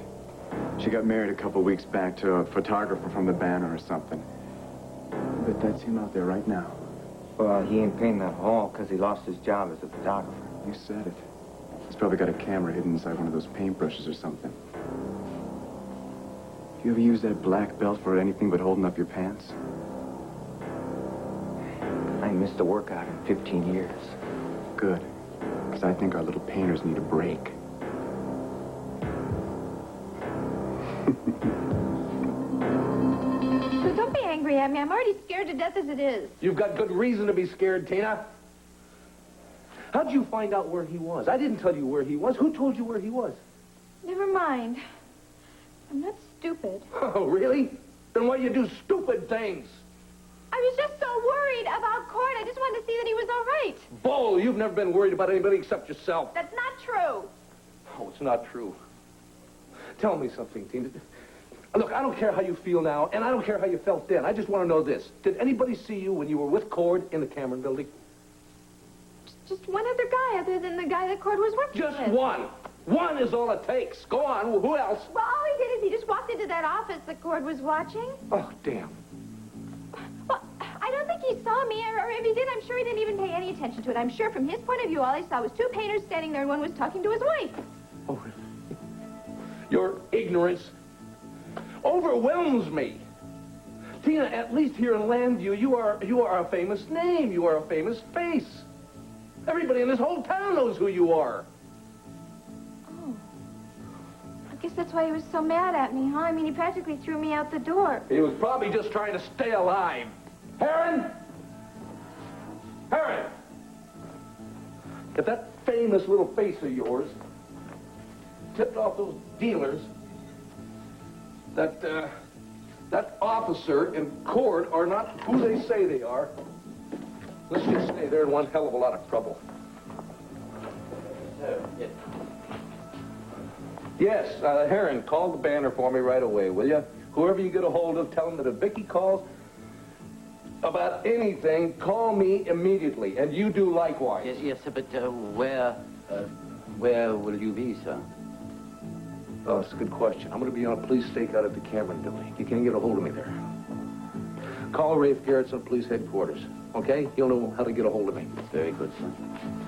She got married a couple weeks back to a photographer from the Banner or something. But that's him out there right now. Well, he ain't painting that hall because he lost his job as a photographer. You said it. He's probably got a camera hidden inside one of those paintbrushes or something. Do you ever use that black belt for anything but holding up your pants? I ain't missed a workout in 15 years. Good. Because I think our little painters need a break. So don't be angry at me. I'm already scared to death as it is. You've got good reason to be scared, Tina. How'd you find out where he was? I didn't tell you where he was. Who told you where he was? Never mind. I'm not stupid. Oh, really? Then why do you do stupid things? I was just so worried about Cord. I just wanted to see that he was all right. Bull, you've never been worried about anybody except yourself. That's not true. Oh, it's not true. Tell me something, Tina. Look, I don't care how you feel now, and I don't care how you felt then. I just want to know this. Did anybody see you when you were with Cord in the Cameron building? Just one other guy other than the guy that Cord was working with. Just one. One is all it takes. Go on. Who else? Well, all he did is he just walked into that office that Cord was watching. Oh, damn. Well, I don't think he saw me, or if he did, I'm sure he didn't even pay any attention to it. I'm sure from his point of view, all he saw was two painters standing there and one was talking to his wife. Oh, really? Your ignorance overwhelms me. Tina, at least here in Landview, you are a famous name. You are a famous face. Everybody in this whole town knows who you are. Oh. I guess that's why he was so mad at me, huh? I mean, he practically threw me out the door. He was probably just trying to stay alive. Heron? Heron! If that famous little face of yours tipped off those dealers, that officer and Cord are not who they say they are, let's just say they're in one hell of a lot of trouble. Yes, Heron, call the banner for me right away, will you? Whoever you get a hold of, tell them that if Vicky calls about anything, call me immediately, and you do likewise. Yes, sir, but where will you be, sir? Oh, that's a good question. I'm going to be on a police stakeout at the Cameron building. You can't get a hold of me there. Call Rafe Garrettson Police Headquarters, okay? He'll know how to get a hold of me. Very good, sir.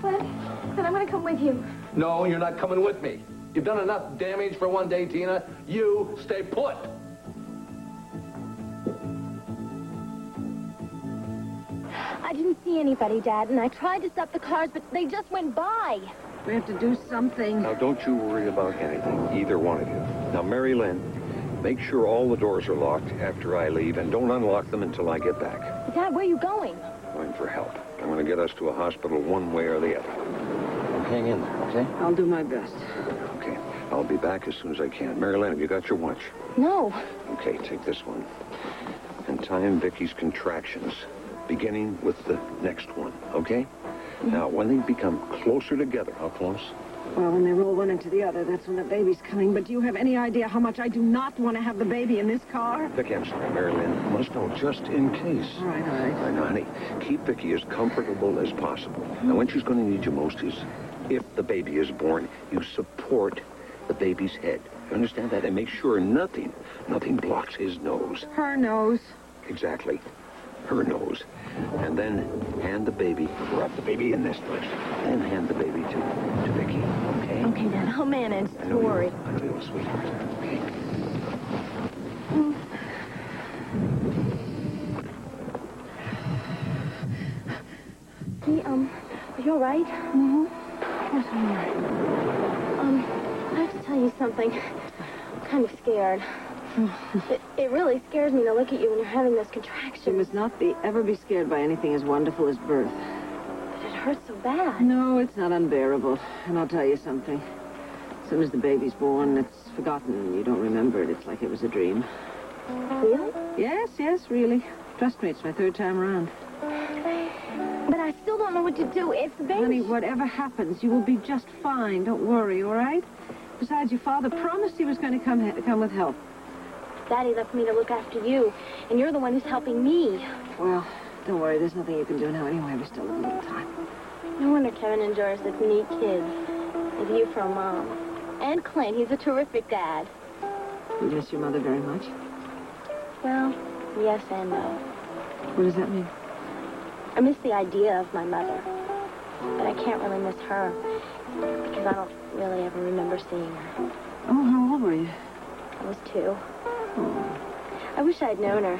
Then I'm going to come with you. No, you're not coming with me. You've done enough damage for one day, Tina. You stay put. I didn't see anybody, Dad, and I tried to stop the cars, but they just went by. We have to do something. Now, don't you worry about anything, either one of you. Now, Mary Lynn, make sure all the doors are locked after I leave, and don't unlock them until I get back. Dad, where are you going? Going for help. I'm going to get us to a hospital one way or the other. Hang in there, okay? I'll do my best. Okay. I'll be back as soon as I can. Mary Lynn, have you got your watch? No. Okay, take this one. And time Vicky's contractions, beginning with the next one, okay? Now, when they become closer together, how close? Well, when they roll one into the other, that's when the baby's coming. But do you have any idea how much I do not want to have the baby in this car? Vicky, I'm sorry, Mary Lynn. You must know just in case. All right. I know, honey. Keep Vicky as comfortable as possible. Now, when she's going to need you most is if the baby is born, you support the baby's head. You understand that? And make sure nothing blocks his nose. Her nose. Exactly. Her nose. And then hand the baby, wrap the baby in this place, and hand the baby to Vicky, okay? Okay, Dad, I'll manage. I know Don't worry. I know you'll, sweetheart. Okay. Hey, are you all right? Mm-hmm. Of course I'm all right. I have to tell you something. I'm kind of scared. It really scares me to look at you when you're having those contractions. You must not ever be scared by anything as wonderful as birth. But it hurts so bad. No, it's not unbearable. And I'll tell you something. As soon as the baby's born, it's forgotten. You don't remember it. It's like it was a dream. Really? Yes, really. Trust me, it's my third time around. But I still don't know what to do. If the baby... Honey, whatever happens, you will be just fine. Don't worry, all right? Besides, your father promised he was going to come with help. Daddy left me to look after you, and you're the one who's helping me. Well, don't worry. There's nothing you can do now anyway. We still have a little time. No wonder Kevin and Doris have neat kids. With you for a mom. And Clint, he's a terrific dad. You miss your mother very much? Well, yes and no. What does that mean? I miss the idea of my mother. But I can't really miss her. Because I don't really ever remember seeing her. Oh, how old were you? I was 2. Oh. I wish I'd known her.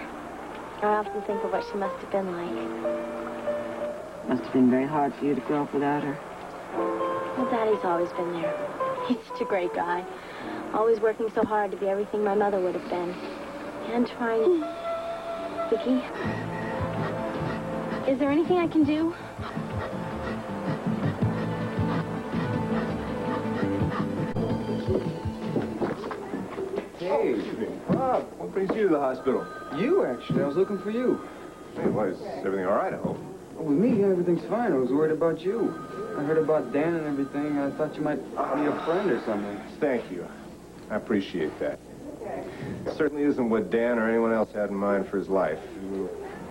I often think of what she must have been like. Must have been very hard for you to grow up without her. Well, Daddy's always been there. He's such a great guy. Always working so hard to be everything my mother would have been. And trying... Vicky? Is there anything I can do? Hey, Rob, what brings you to the hospital? You, actually. I was looking for you. Hey, why, is everything all right, I hope? Oh, with me, yeah, everything's fine. I was worried about you. I heard about Dan and everything. I thought you might be a friend or something. Thank you. I appreciate that. It certainly isn't what Dan or anyone else had in mind for his life.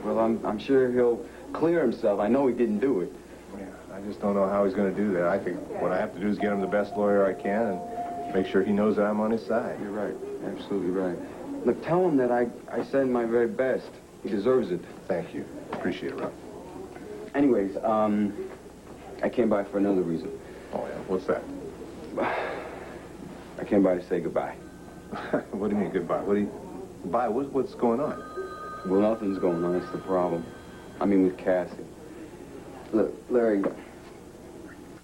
Well, I'm sure he'll clear himself. I know he didn't do it. Yeah, I just don't know how he's going to do that. I think what I have to do is get him the best lawyer I can and make sure he knows that I'm on his side. You're right. Absolutely right. Look, tell him that I said my very best. He deserves it. Thank you. Appreciate it, Rob. Anyways, I came by for another reason. Oh, yeah? What's that? I came by to say goodbye. What do you mean, goodbye? Goodbye? What's going on? Well, nothing's going on. It's the problem. I mean, with Cassie. Look, Larry,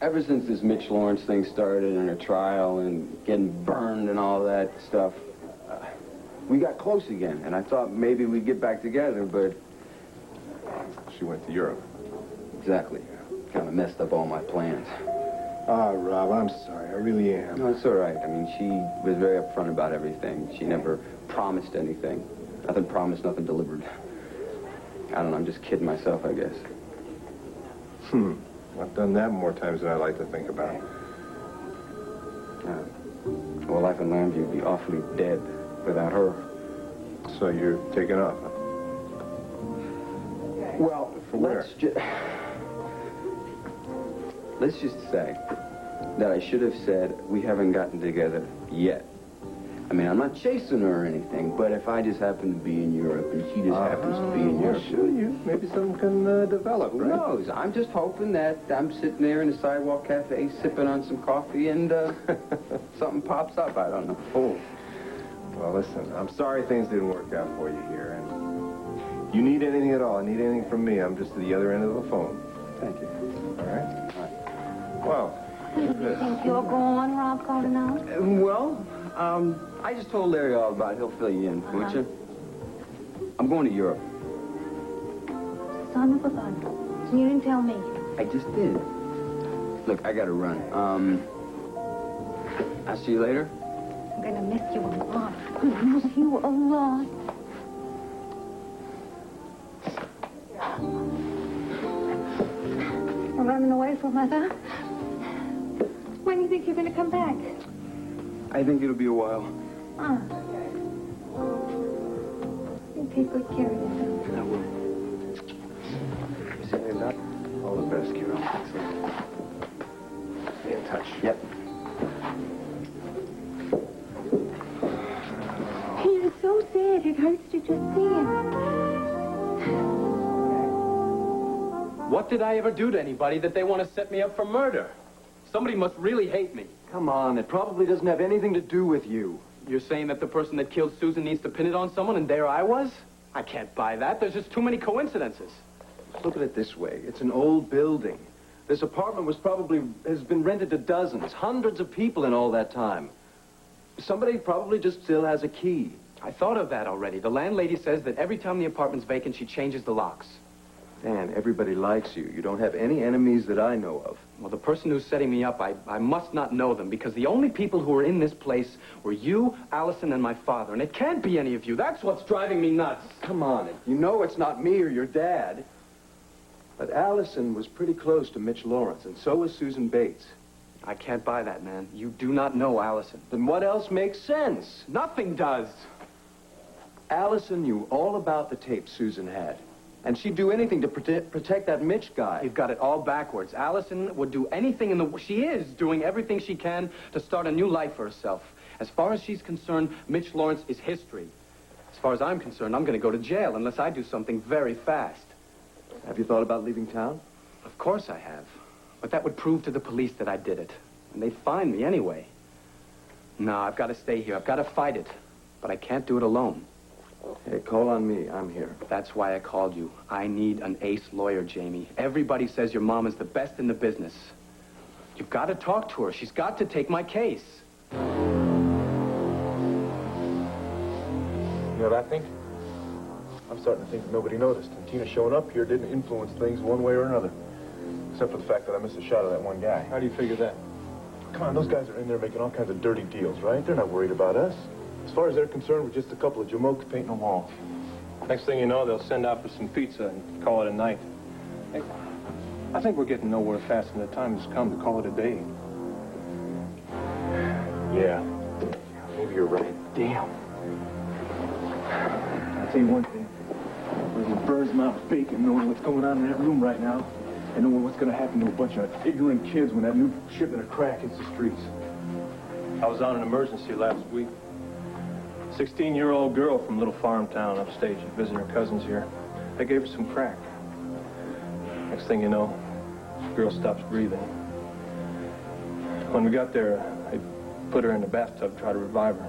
ever since this Mitch Lawrence thing started and her trial and getting burned and all that stuff, we got close again. And I thought maybe we'd get back together, but... She went to Europe. Exactly. Kind of messed up all my plans. Ah, Rob, I'm sorry. I really am. No, it's all right. I mean, she was very upfront about everything. She never promised anything. Nothing promised, nothing delivered. I don't know, I'm just kidding myself, I guess. I've done that more times than I like to think about. Well, life in Lambview would be awfully dead without her. So you're taking off, huh? Well, for where? Let's just say that I should have said we haven't gotten together yet. I mean, I'm not chasing her or anything, but if I just happen to be in Europe and she just happens to be in Europe... Sure, maybe something can develop, right? Who knows? I'm just hoping that I'm sitting there in a sidewalk cafe sipping on some coffee and something pops up. I don't know. Oh. Well, listen, I'm sorry things didn't work out for you here. And you need anything at all, need anything from me, I'm just at the other end of the phone. Thank you. All right? Well, Do you think you'll go on, Rob Cardinal? Well, I just told Larry all about it. He'll fill you in, won't you? I'm going to Europe. Son of a gun. You didn't tell me. I just did. Look, I gotta run. I'll see you later. I'm gonna miss you a lot. Miss you a lot. You're running away from us, huh? When do you think you're gonna come back? I think it'll be a while. You take good care of yourself. I will. See you later. all the best, Kiro. Stay in touch. Yep. You're so sad. It hurts to just see him. What did I ever do to anybody that they want to set me up for murder? Somebody must really hate me. Come on, it probably doesn't have anything to do with you. You're saying that the person that killed Susan needs to pin it on someone, and there I was? I can't buy that. There's just too many coincidences. Look at it this way. It's an old building. This apartment has been rented to dozens, hundreds of people in all that time. Somebody probably just still has a key. I thought of that already. The landlady says that every time the apartment's vacant, she changes the locks. Dan, everybody likes you. You don't have any enemies that I know of. Well, the person who's setting me up, I must not know them, because the only people who were in this place were you, Allison, and my father. And it can't be any of you. That's what's driving me nuts. Come on. You know it's not me or your dad. But Allison was pretty close to Mitch Lawrence, and so was Susan Bates. I can't buy that, man. You do not know Allison. Then what else makes sense? Nothing does. Allison knew all about the tape Susan had. And she'd do anything to protect that Mitch guy. You've got it all backwards. Allison would do anything she is doing everything she can to start a new life for herself. As far as she's concerned, Mitch Lawrence is history. As far as I'm concerned, I'm going to go to jail unless I do something very fast. Have you thought about leaving town? Of course I have. But that would prove to the police that I did it. And they'd find me anyway. No, I've got to stay here. I've got to fight it. But I can't do it alone. Hey, call on me. I'm here. That's why I called you. I need an ace lawyer, Jamie. Everybody says your mom is the best in the business. You've got to talk to her. She's got to take my case. You know what I think? I'm starting to think that nobody noticed. And Tina showing up here didn't influence things one way or another. Except for the fact that I missed a shot of that one guy. How do you figure that? Come on, those guys are in there making all kinds of dirty deals, right? They're not worried about us. As far as they're concerned, we're just a couple of jamokes painting a wall. Next thing you know, they'll send out for some pizza and call it a night. Hey, I think we're getting nowhere fast, and the time has come to call it a day. Yeah. Maybe you're right. Damn. I'll tell you one thing. It burns my bacon knowing what's going on in that room right now. And knowing what's going to happen to a bunch of ignorant kids when that new shipment of crack hits the streets. I was on an emergency last week. 16-year-old girl from a little farm town upstate. She's visiting her cousins here. They gave her some crack. Next thing you know, the girl stops breathing. When we got there, they put her in the bathtub, tried to revive her.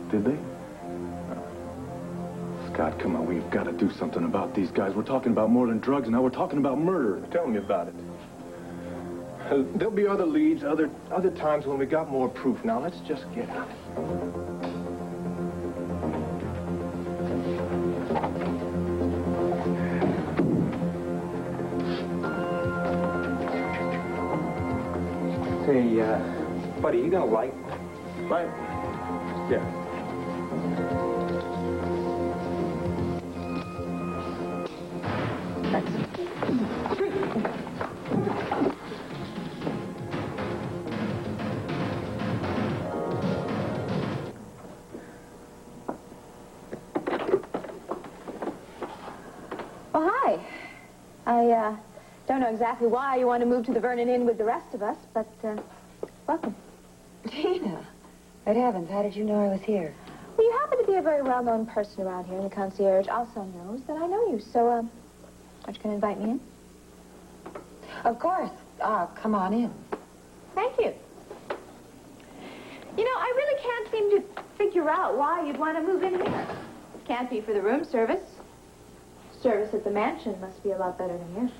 Did they? Scott, come on, we've got to do something about these guys. We're talking about more than drugs, and now we're talking about murder. Tell me about it. There'll be other leads, other times when we got more proof. Now, let's just get on it. Hey, buddy, you got a light? Light? Yeah. Well, hi. I don't know exactly why you want to move to the Vernon Inn with the rest of us, but welcome. Tina, good heavens, how did you know I was here? Well, you happen to be a very well-known person around here, and the concierge also knows that I know you, so, aren't you going to invite me in? Of course. Come on in. Thank you. You know, I really can't seem to figure out why you'd want to move in here. Can't be for the room service. Service at the mansion must be a lot better than here.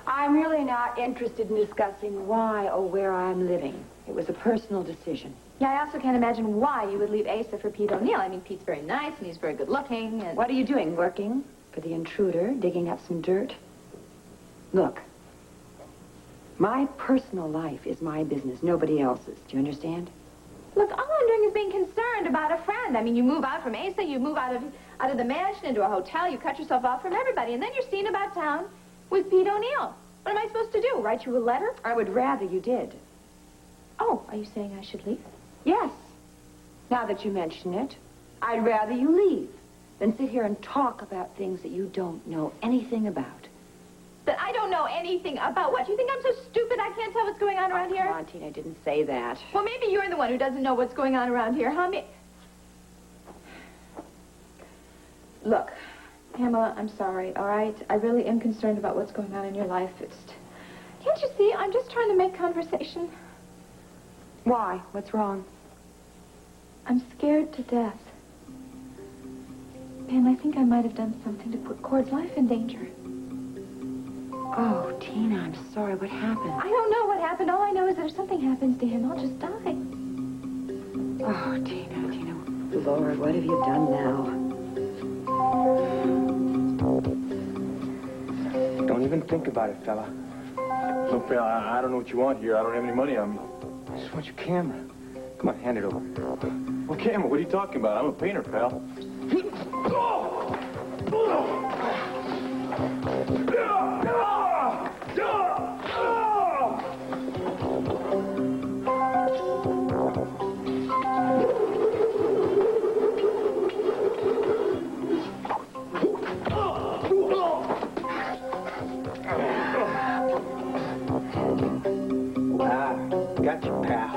I'm really not interested in discussing why or where I'm living. It was a personal decision. Yeah, I also can't imagine why you would leave Asa for Pete O'Neill. I mean, Pete's very nice, and he's very good-looking, and... What are you doing? Working for the intruder? Digging up some dirt? Look, my personal life is my business, nobody else's. Do you understand? Look, all I'm doing is being concerned about a friend. I mean, you move out from Asa, you move out of the mansion into a hotel, you cut yourself off from everybody, and then you're seen about town with Pete O'Neill. What am I supposed to do? Write you a letter? I would rather you did. Oh, are you saying I should leave? Yes. Now that you mention it, I'd rather you leave than sit here and talk about things that you don't know anything about. That I don't know anything about what? You think I'm so stupid I can't tell what's going on around here? Come on, Tina, I didn't say that. Well, maybe you're the one who doesn't know what's going on around here, huh? Look, Pamela, I'm sorry, all right? I really am concerned about what's going on in your life. Can't you see? I'm just trying to make conversation. Why? What's wrong? I'm scared to death. Pam, I think I might have done something to put Cord's life in danger. Oh, Tina, I'm sorry. What happened? I don't know what happened. All I know is that if something happens to him, I'll just die. Oh, Tina. Lord, what have you done now? Don't even think about it, fella. Look, pal, I don't know what you want here. I don't have any money on me. I just want your camera. Come on, hand it over. What camera? What are you talking about? I'm a painter, pal. Got you, pal.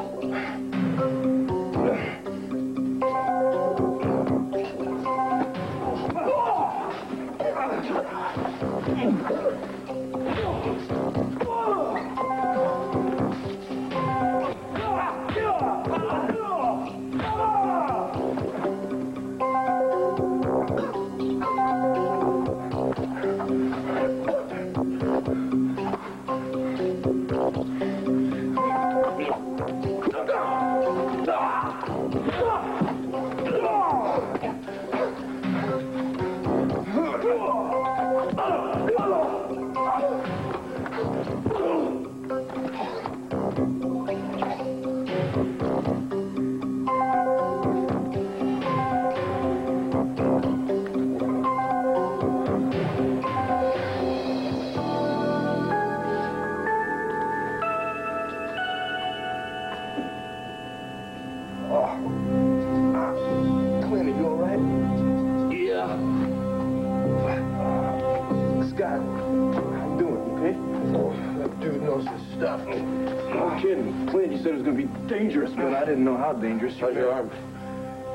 How you doing, okay? Oh, that dude knows his stuff. No kidding. Clint, you said it was going to be dangerous, but I didn't know how dangerous. How's your arm?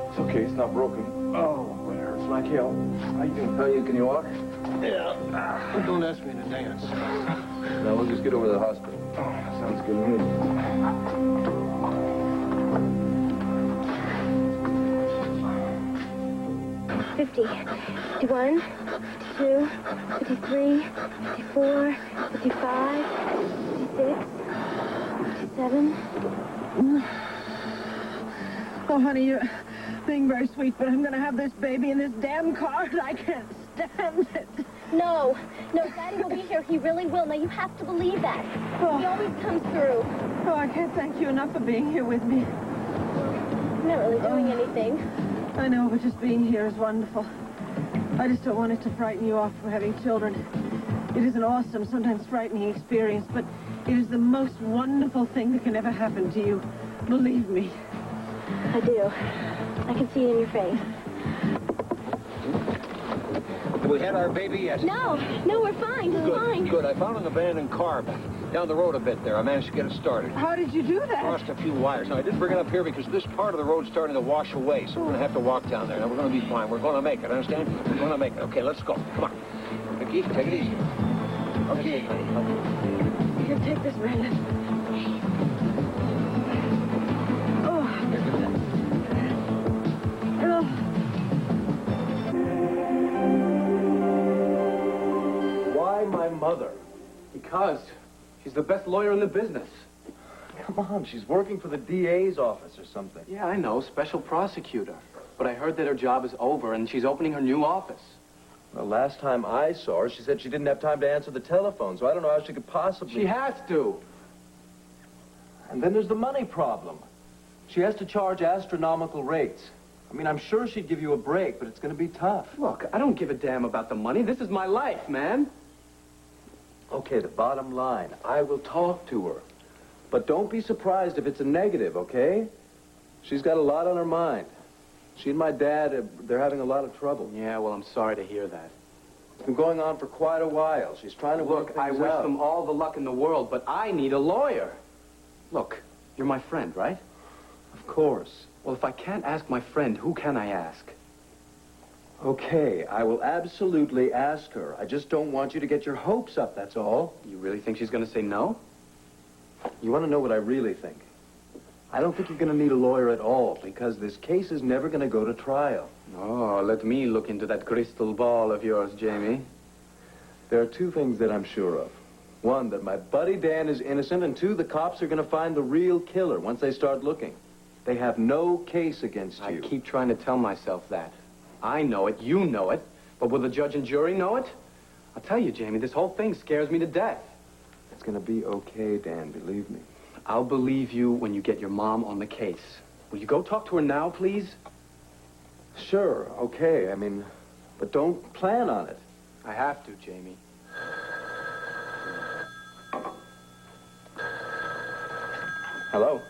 It's okay, it's not broken. Oh, it hurts like hell. How you doing? Can you walk? Yeah. Don't ask me to dance. No, we'll just get over to the hospital. Oh, sounds good to me. 50, 51, 52, 53, 54, 55, 56, 57. Oh, honey, you're being very sweet, but I'm going to have this baby in this damn car, and I can't stand it. No, Daddy will be here. He really will. Now, you have to believe that. He always comes through. Oh, I can't thank you enough for being here with me. I'm not really doing anything. I know, but just being here is wonderful. I just don't want it to frighten you off from having children. It is an awesome, sometimes frightening experience, but it is the most wonderful thing that can ever happen to you. Believe me. I do. I can see it in your face. Have we had our baby yet? No, we're fine. Just fine. Good. I found an abandoned car down the road a bit there. I managed to get it started. How did you do that? Crossed a few wires. Now, I didn't bring it up here because this part of the road's starting to wash away, so we're going to have to walk down there. Now, we're going to be fine. We're going to make it, understand? We're going to make it. Okay, let's go. Come on. Vicky, take it easy. Okay. Here, take this, Brandon. Oh. Why my mother? Because she's the best lawyer in the business. Come on, she's working for the DA's office or something. Yeah, I know, special prosecutor. But I heard that her job is over and she's opening her new office. The last time I saw her, she said she didn't have time to answer the telephone, so I don't know how she could possibly... She has to. And then there's the money problem. She has to charge astronomical rates. I mean, I'm sure she'd give you a break, but it's going to be tough. Look, I don't give a damn about the money. This is my life, man. Okay, the bottom line, I will talk to her. But don't be surprised if it's a negative, okay? She's got a lot on her mind. She and my dad, they're having a lot of trouble. Yeah, well, I'm sorry to hear that. It's been going on for quite a while. She's trying to work Look, I things wish out. them all the luck in the world, but I need a lawyer. Look, you're my friend, right? Of course. Well, if I can't ask my friend, who can I ask? Okay, I will absolutely ask her. I just don't want you to get your hopes up, that's all. You really think she's going to say no? You want to know what I really think? I don't think you're going to need a lawyer at all, because this case is never going to go to trial. Oh, let me look into that crystal ball of yours, Jamie. There are two things that I'm sure of. One, that my buddy Dan is innocent, and two, the cops are going to find the real killer once they start looking. They have no case against you. I keep trying to tell myself that. I know it, you know it, but will the judge and jury know it? I'll tell you, Jamie, this whole thing scares me to death. It's going to be okay, Dan, believe me. I'll believe you when you get your mom on the case. Will you go talk to her now, please? Sure, okay, but don't plan on it. I have to, Jamie. Hello?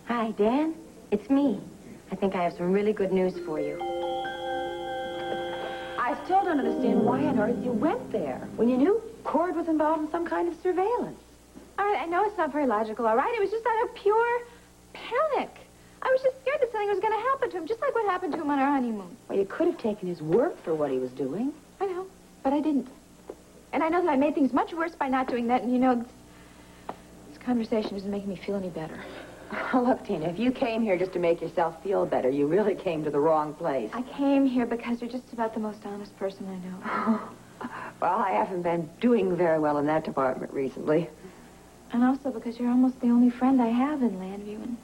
Hi, Dan. It's me. I think I have some really good news for you. I still don't understand why on earth you went there when you knew Cord was involved in some kind of surveillance. All right, I know it's not very logical, all right? It was just out of pure panic. I was just scared that something was going to happen to him, just like what happened to him on our honeymoon. Well, you could have taken his word for what he was doing. I know, but I didn't. And I know that I made things much worse by not doing that, and you know, this conversation isn't making me feel any better. Oh, look, Tina, if you came here just to make yourself feel better, you really came to the wrong place. I came here because you're just about the most honest person I know. Well, I haven't been doing very well in that department recently. And also because you're almost the only friend I have in Landview. And,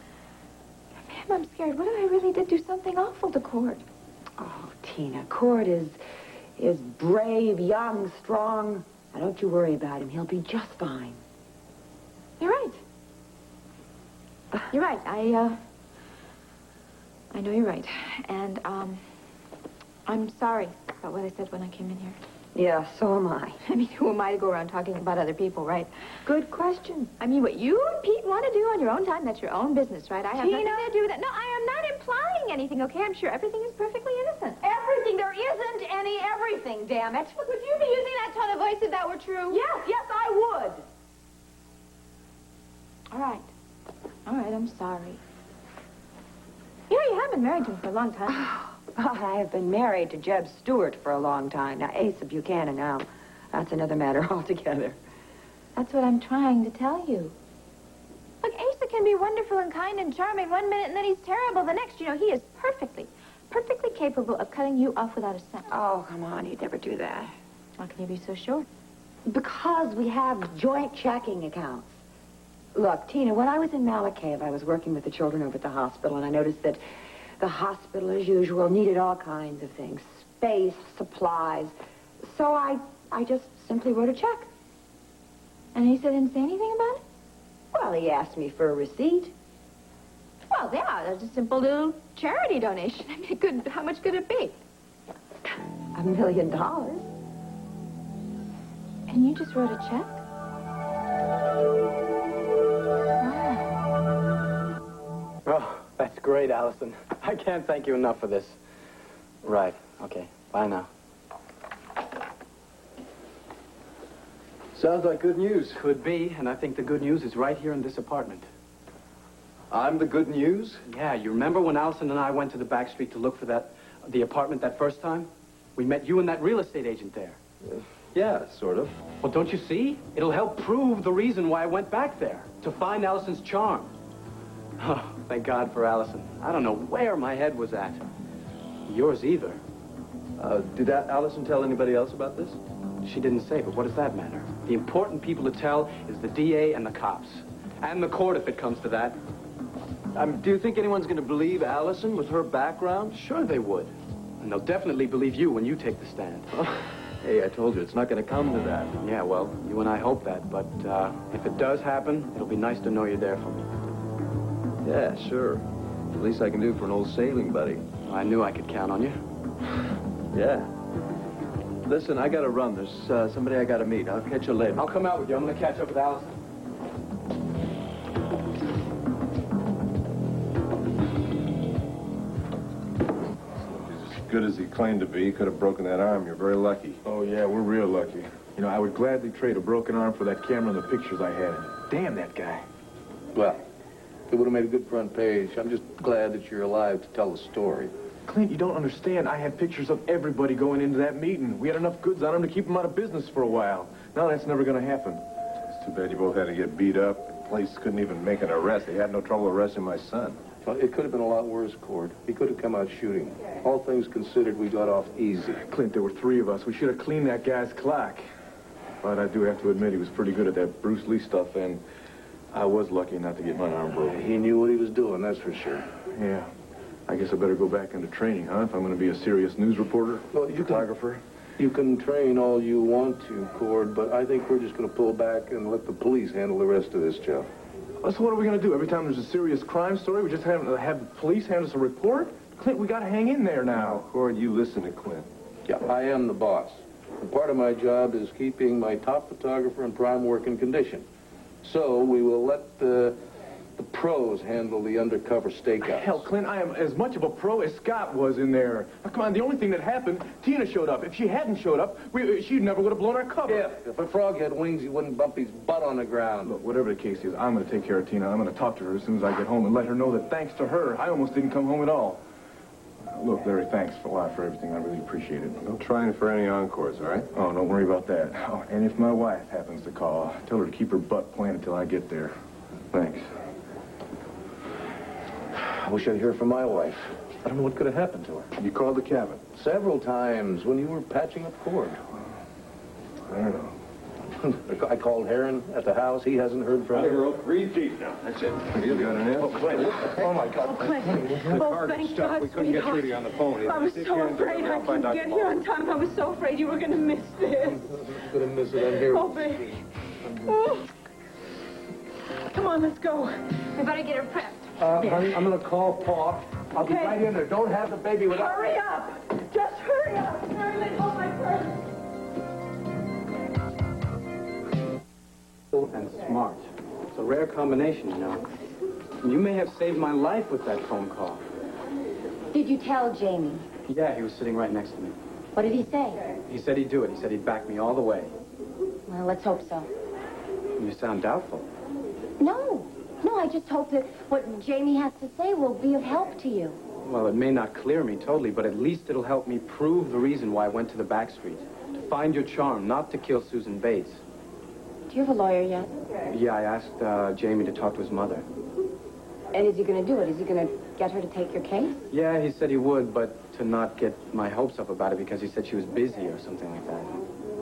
ma'am, I'm scared. What if I really did do something awful to Cord? Oh, Tina, Cord is brave, young, strong. Now, don't you worry about him. He'll be just fine. You're right. You're right. I know you're right. And, I'm sorry about what I said when I came in here. Yeah, so am I. I mean, who am I to go around talking about other people, right? Good question. I mean, what you and Pete want to do on your own time, that's your own business, right? I have nothing to do with that. No, I am not implying anything, okay? I'm sure everything is perfectly innocent. Everything mean, there isn't any everything, damn it. Look, would you be using that tone of voice if that were true? Yes, I would. All right. All right, I'm sorry. You know, you have been married to him for a long time. I have been married to Jeb Stewart for a long time. Now, Asa Buchanan, now, that's another matter altogether. That's what I'm trying to tell you. Look, Asa can be wonderful and kind and charming one minute, and then he's terrible the next. You know, he is perfectly capable of cutting you off without a cent. Oh, come on, he'd never do that. How can you be so sure? Because we have joint checking accounts. Look, Tina, when I was in Malacave, I was working with the children over at the hospital, and I noticed that the hospital, as usual, needed all kinds of things. Space, supplies. So I just simply wrote a check. And he said didn't say anything about it? Well, he asked me for a receipt. Well, yeah, that's a simple little charity donation. I mean, how much could it be? $1 million. And you just wrote a check? Oh, that's great, Allison. I can't thank you enough for this. Right. Okay. Bye now. Sounds like good news. Could be, and I think the good news is right here in this apartment. I'm the good news? Yeah, you remember when Allison and I went to the back street to look for the apartment that first time? We met you and that real estate agent there. Yeah, sort of. Well, don't you see? It'll help prove the reason why I went back there, to find Allison's charm. Oh, thank God for Allison. I don't know where my head was at. Yours either. Did Allison tell anybody else about this? She didn't say, but what does that matter? The important people to tell is the DA and the cops. And the court, if it comes to that. Do you think anyone's going to believe Allison with her background? Sure they would. And they'll definitely believe you when you take the stand. Hey, I told you, it's not going to come to that. Yeah, well, you and I hope that. But if it does happen, it'll be nice to know you're there for me. Yeah, sure. The least I can do for an old sailing buddy. I knew I could count on you. Yeah. Listen, I got to run. There's somebody I got to meet. I'll catch you later. I'll come out with you. I'm going to catch up with Allison. Good as he claimed to be. He could have broken that arm. You're very lucky. Oh, yeah, we're real lucky. You know, I would gladly trade a broken arm for that camera and the pictures I had. Damn that guy. Well, it would have made a good front page. I'm just glad that you're alive to tell the story. Clint, you don't understand. I had pictures of everybody going into that meeting. We had enough goods on them to keep them out of business for a while. Now that's never going to happen. It's too bad you both had to get beat up. The police couldn't even make an arrest. They had no trouble arresting my son. Well, it could have been a lot worse, Cord. He could have come out shooting. All things considered, we got off easy. Clint, there were 3 of us. We should have cleaned that guy's clock. But I do have to admit he was pretty good at that Bruce Lee stuff, and I was lucky not to get my arm broken. He knew what he was doing, that's for sure. Yeah. I guess I better go back into training, huh? If I'm going to be a serious news reporter, well, photographer. You can train all you want to, Cord, but I think we're just going to pull back and let the police handle the rest of this job. So what are we going to do? Every time there's a serious crime story, we just have the police hand us a report? Clint, we got to hang in there now. Cord, you listen to Clint. Yeah, I am the boss. And part of my job is keeping my top photographer in prime working condition. So we will let the pros handle the undercover stakeouts. Hell, Clint, I am as much of a pro as Scott was in there. Now, come on, the only thing that happened, Tina showed up. If she hadn't showed up, she never would have blown our cover. If a frog had wings, he wouldn't bump his butt on the ground. Look, whatever the case is, I'm going to take care of Tina. I'm going to talk to her as soon as I get home and let her know that thanks to her, I almost didn't come home at all. Look, Larry, thanks a lot for everything. I really appreciate it. Don't try for any encores, all right? Oh, don't worry about that. Oh, and if my wife happens to call, tell her to keep her butt planted till I get there. Thanks. I wish I'd hear from my wife. I don't know what could have happened to her. You called the cabin? Several times when you were patching up Cord. I don't know. I called Heron at the house. He hasn't heard from her. Breathe deep now. That's it. You got an Oh, Clint. Oh, my God. Oh, Clint. Oh, thank God, We couldn't get Trudy on the phone. I was so afraid I couldn't get here on time. I was so afraid you were going to miss this. I'm going to miss it. I'm here. Oh, baby. Oh. Come on, let's go. We better get her prepped. Honey, I'm going to call Pa. I'll be right in there. Don't have the baby without... Hurry up. Just hurry up. Mary Lynn, hold my purse. And smart. It's a rare combination, you know. And you may have saved my life with that phone call. Did you tell Jamie? Yeah, he was sitting right next to me. What did he say? He said he'd do it. He said he'd back me all the way. Well, let's hope so. You sound doubtful. No, I just hope that what Jamie has to say will be of help to you. Well, it may not clear me totally, but at least it'll help me prove the reason why I went to the back street. To find your charm, not to kill Susan Bates. Do you have a lawyer yet? Yeah, I asked Jamie to talk to his mother. And is he going to do it? Is he going to get her to take your case? Yeah, he said he would, but to not get my hopes up about it because he said she was busy or something like that.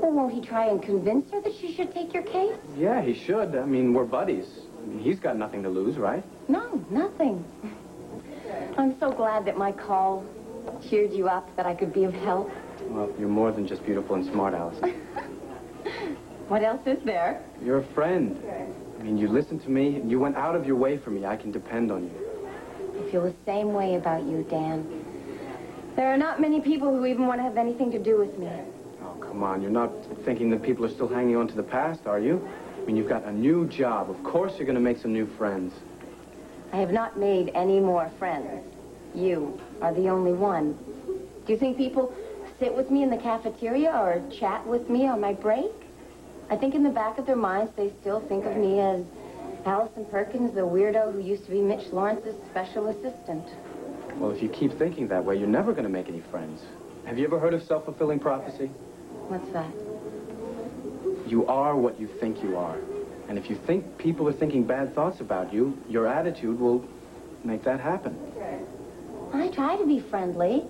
Well, won't he try and convince her that she should take your case? Yeah, he should. I mean, we're buddies. I mean, he's got nothing to lose, right? No, nothing. I'm so glad that my call cheered you up, that I could be of help. Well, you're more than just beautiful and smart, Allison. What else is there? You're a friend. I mean, you listened to me, and you went out of your way for me. I can depend on you. I feel the same way about you, Dan. There are not many people who even want to have anything to do with me. Oh, come on. You're not thinking that people are still hanging on to the past, are you? I mean, you've got a new job. Of course you're going to make some new friends. I have not made any more friends. You are the only one. Do you think people sit with me in the cafeteria or chat with me on my break? I think in the back of their minds they still think of me as Allison Perkins, the weirdo who used to be Mitch Lawrence's special assistant. Well, if you keep thinking that way, you're never going to make any friends. Have you ever heard of self-fulfilling prophecy? What's that? You are what you think you are. And if you think people are thinking bad thoughts about you, your attitude will make that happen. I try to be friendly.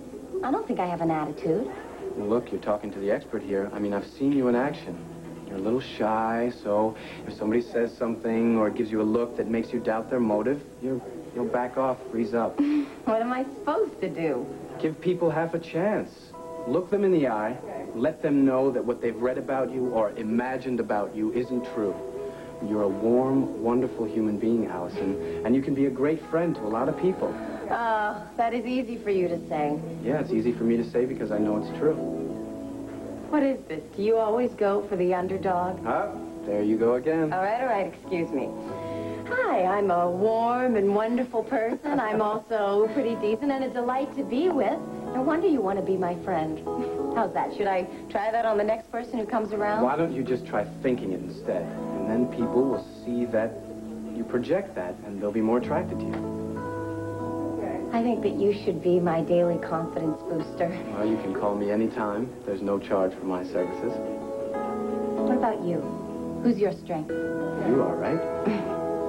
I don't think I have an attitude. Well, look, you're talking to the expert here. I mean, I've seen you in action. You're a little shy, so if somebody says something or gives you a look that makes you doubt their motive, you'll back off, freeze up. What am I supposed to do? Give people half a chance. Look them in the eye. Let them know that what they've read about you or imagined about you isn't true. You're a warm, wonderful human being, Allison, and you can be a great friend to a lot of people. That is easy for you to say. Yeah, it's easy for me to say because I know it's true. What is this? Do you always go for the underdog? There you go again. All right, excuse me. Hi, I'm a warm and wonderful person. I'm also pretty decent and a delight to be with. No wonder you want to be my friend. How's that? Should I try that on the next person who comes around? Why don't you just try thinking it instead? And then people will see that you project that, and they'll be more attracted to you. I think that you should be my daily confidence booster. Well, you can call me anytime. There's no charge for my services. What about you? Who's your strength? You are, right?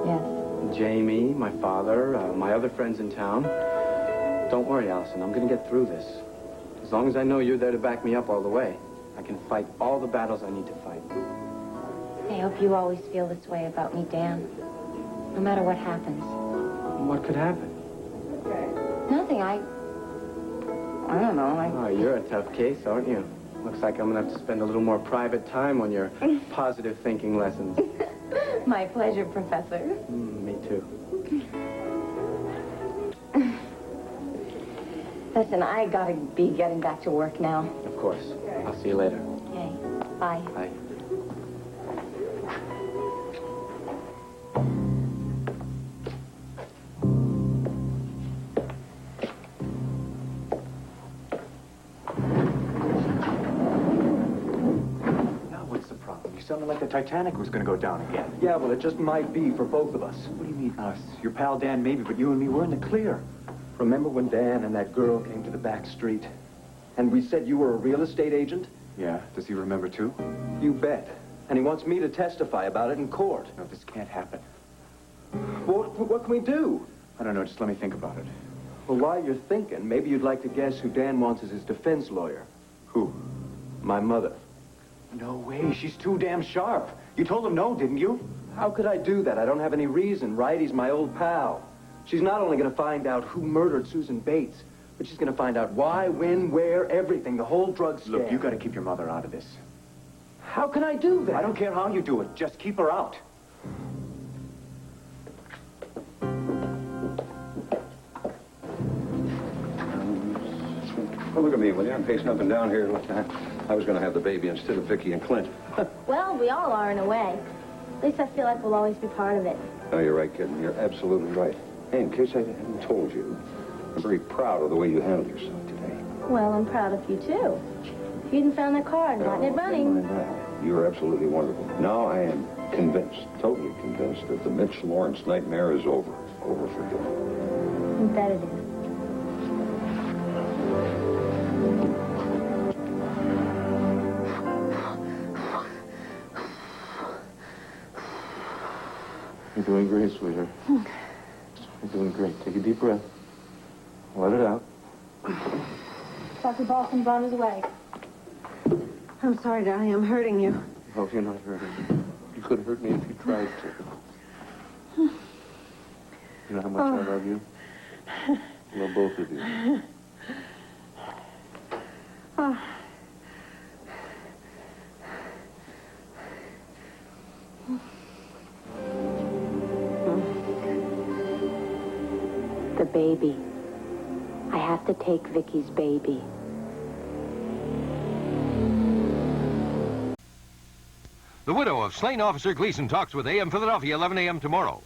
Yes. Jamie, my father, my other friends in town. Don't worry, Allison. I'm going to get through this. As long as I know you're there to back me up all the way, I can fight all the battles I need to fight. I hope you always feel this way about me, Dan. No matter what happens. What could happen? Nothing. I don't know. Oh, you're a tough case, aren't you? Looks like I'm going to have to spend a little more private time on your positive thinking lessons. My pleasure, Professor. Me too. Listen, I gotta be getting back to work now. Of course. I'll see you later. Okay. Bye. Bye. Sounded like the Titanic was going to go down again. Yeah, well, it just might be for both of us. What do you mean, us? Your pal Dan maybe, but you and me, we're in the clear. Remember when Dan and that girl came to the back street? And we said you were a real estate agent? Yeah. Does he remember, too? You bet. And he wants me to testify about it in court. No, this can't happen. What can we do? I don't know. Just let me think about it. Well, while you're thinking, maybe you'd like to guess who Dan wants as his defense lawyer. Who? My mother. No way. She's too damn sharp. You told him no, didn't you? How could I do that? I don't have any reason, right? He's my old pal. She's not only going to find out who murdered Susan Bates, but she's going to find out why, when, where, everything, the whole drug scam. Look, you got to keep your mother out of this. How can I do that? I don't care how you do it. Just keep her out. Well, look at me, will you? I'm pacing up and down here. I was going to have the baby instead of Vicky and Clint. Well, we all are in a way. At least I feel like we'll always be part of it. No, you're right, kid. You're absolutely right. Hey, in case I haven't told you, I'm very proud of the way you handled yourself today. Well, I'm proud of you, too. If you hadn't found that car and gotten it running. You're absolutely wonderful. Now I am convinced, totally convinced, that the Mitch Lawrence nightmare is over. Over for good. I bet it is. You're doing great, sweetheart. You're doing great. Take a deep breath. Let it out. Dr. Boston's on his way. I'm sorry, darling. I'm hurting you. Oh, you're not hurting me. You could hurt me if you tried to. You know how much I love you? I love both of you. Oh. The baby. I have to take Vicky's baby. The widow of slain Officer Gleason talks with AM Philadelphia, 11 a.m. tomorrow.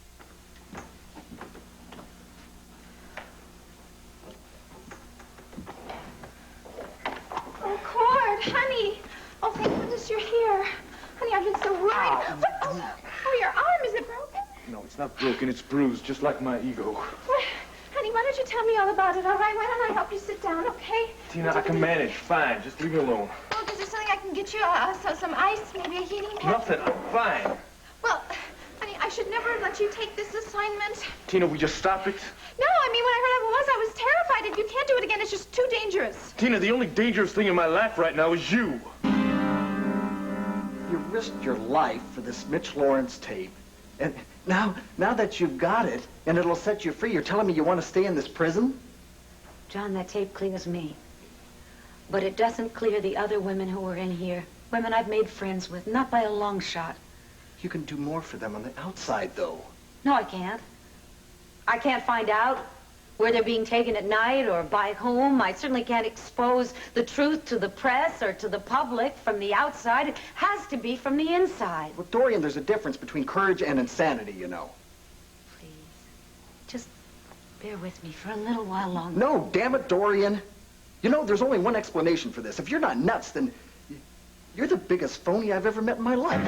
Oh, Cord, honey. Oh, thank goodness you're here. Honey, I've been so worried. Oh, your arm, is it broken? No, it's not broken. It's bruised, just like my ego. Well, honey, why don't you tell me all about it, all right? Why don't I help you sit down, okay? Tina, I can manage. Fine. Just leave me alone. Oh, is there something I can get you? Some ice, maybe a heating pad? Nothing. I'm fine. Well, honey, I should never let you take this assignment. Tina, we just stop it? No, I mean, when I heard how it was, I was terrified. If you can't do it again, it's just too dangerous. Tina, the only dangerous thing in my life right now is you. You risked your life for this Mitch Lawrence tape. And now that you've got it, and it'll set you free, you're telling me you want to stay in this prison? John, that tape clears me. But it doesn't clear the other women who are in here. Women I've made friends with, not by a long shot. You can do more for them on the outside, though. No, I can't. I can't find out where they're being taken at night or by whom. I certainly can't expose the truth to the press or to the public from the outside. It has to be from the inside. Well, Dorian, there's a difference between courage and insanity, you know. Please, just bear with me for a little while longer. No, damn it, Dorian. You know, there's only one explanation for this. If you're not nuts, then you're the biggest phony I've ever met in my life.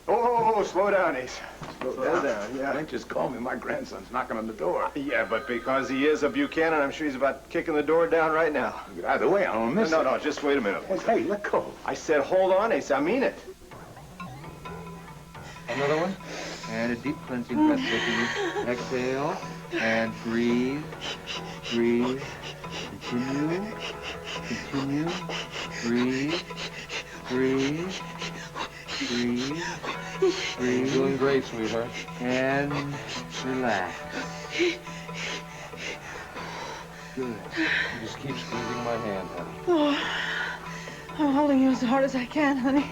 Oh, slow down, Ace. Slow down, yeah. Don't just call me. My grandson's knocking on the door. Yeah, but because he is a Buchanan, I'm sure he's about kicking the door down right now. Either way, I don't miss it. No, just wait a minute. Hey, let go. I said hold on, Ace. I mean it. Another one. And a deep cleansing breath, Vicky. Exhale. And breathe. Breathe. Continue. Continue. Breathe. Breathe. Breathe. Breathe. Doing great, sweetheart. And relax. Good. You just keep squeezing my hand, honey. Oh, I'm holding you as hard as I can, honey.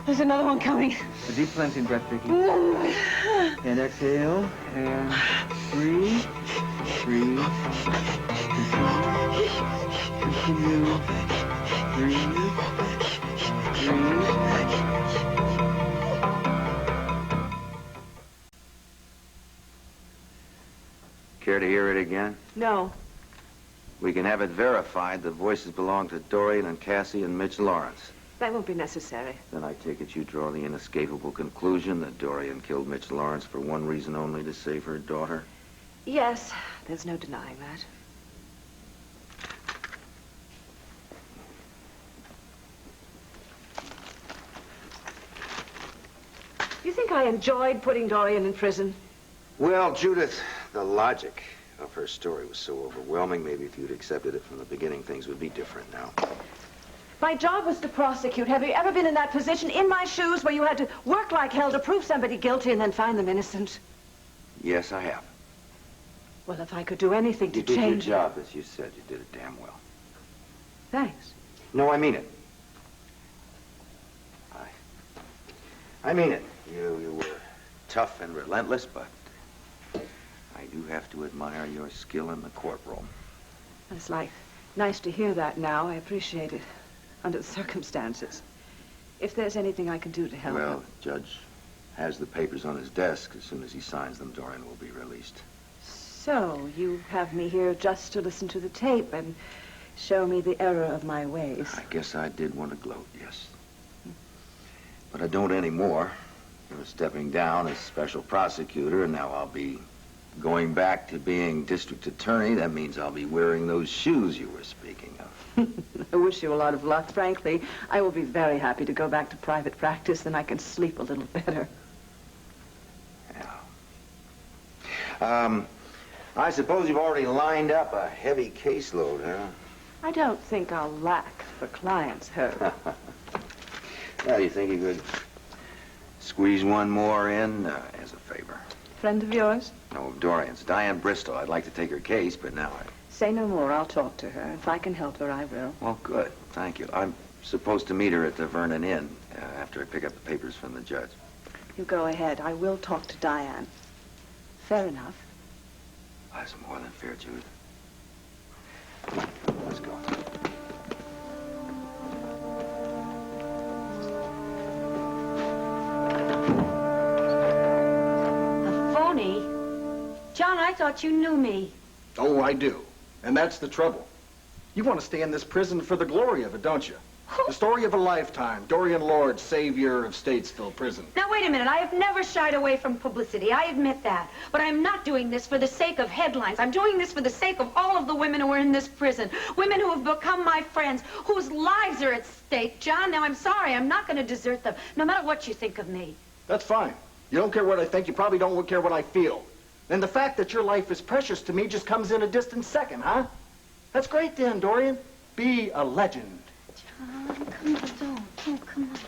There's another one coming. A deep cleansing breath, Vicky. And exhale. And breathe. Breathe. Continue. Breathe. Breathe. Care to hear it again? No. We can have it verified the voices belong to Dorian and Cassie and Mitch Lawrence. That won't be necessary. Then I take it you draw the inescapable conclusion that Dorian killed Mitch Lawrence for one reason only, to save her daughter? Yes, there's no denying that. You think I enjoyed putting Dorian in prison? Well, Judith, the logic of her story was so overwhelming. Maybe if you'd accepted it from the beginning, things would be different now. My job was to prosecute. Have you ever been in that position, in my shoes, where you had to work like hell to prove somebody guilty and then find them innocent? Yes, I have. Well, if I could do anything to You did change... your job, as you said. You did it damn well. Thanks. No, I mean it. I mean it. You were tough and relentless, but I do have to admire your skill in the courtroom. It's like nice to hear that now. I appreciate it. Under the circumstances. If there's anything I can do to help... Well, Judge has the papers on his desk. As soon as he signs them, Dorian will be released. So, you have me here just to listen to the tape and show me the error of my ways. I guess I did want to gloat, yes. But I don't anymore. You're stepping down as special prosecutor, and now I'll be going back to being district attorney. That means I'll be wearing those shoes you were speaking of. I wish you a lot of luck. Frankly, I will be very happy to go back to private practice, then I can sleep a little better. I suppose you've already lined up a heavy caseload, huh? I don't think I'll lack for clients, Herb. Well, you think you could squeeze one more in as a favor? Friend of yours? No, of Dorian's. Diane Bristol. I'd like to take her case, but now I... Say no more. I'll talk to her. If I can help her, I will. Well, good. Thank you. I'm supposed to meet her at the Vernon Inn after I pick up the papers from the judge. You go ahead. I will talk to Diane. Fair enough. That's more than fair, Jude. Let's go. A phony? John, I thought you knew me. Oh, I do. And that's the trouble. You want to stay in this prison for the glory of it, don't you? The story of a lifetime. Dorian Lord, savior of Statesville Prison. Now, wait a minute. I have never shied away from publicity. I admit that. But I'm not doing this for the sake of headlines. I'm doing this for the sake of all of the women who are in this prison. Women who have become my friends, whose lives are at stake. John, now, I'm sorry. I'm not going to desert them, no matter what you think of me. That's fine. You don't care what I think. You probably don't care what I feel. And the fact that your life is precious to me just comes in a distant second, huh? That's great then, Dorian. Be a legend. John, come on, don't, come on.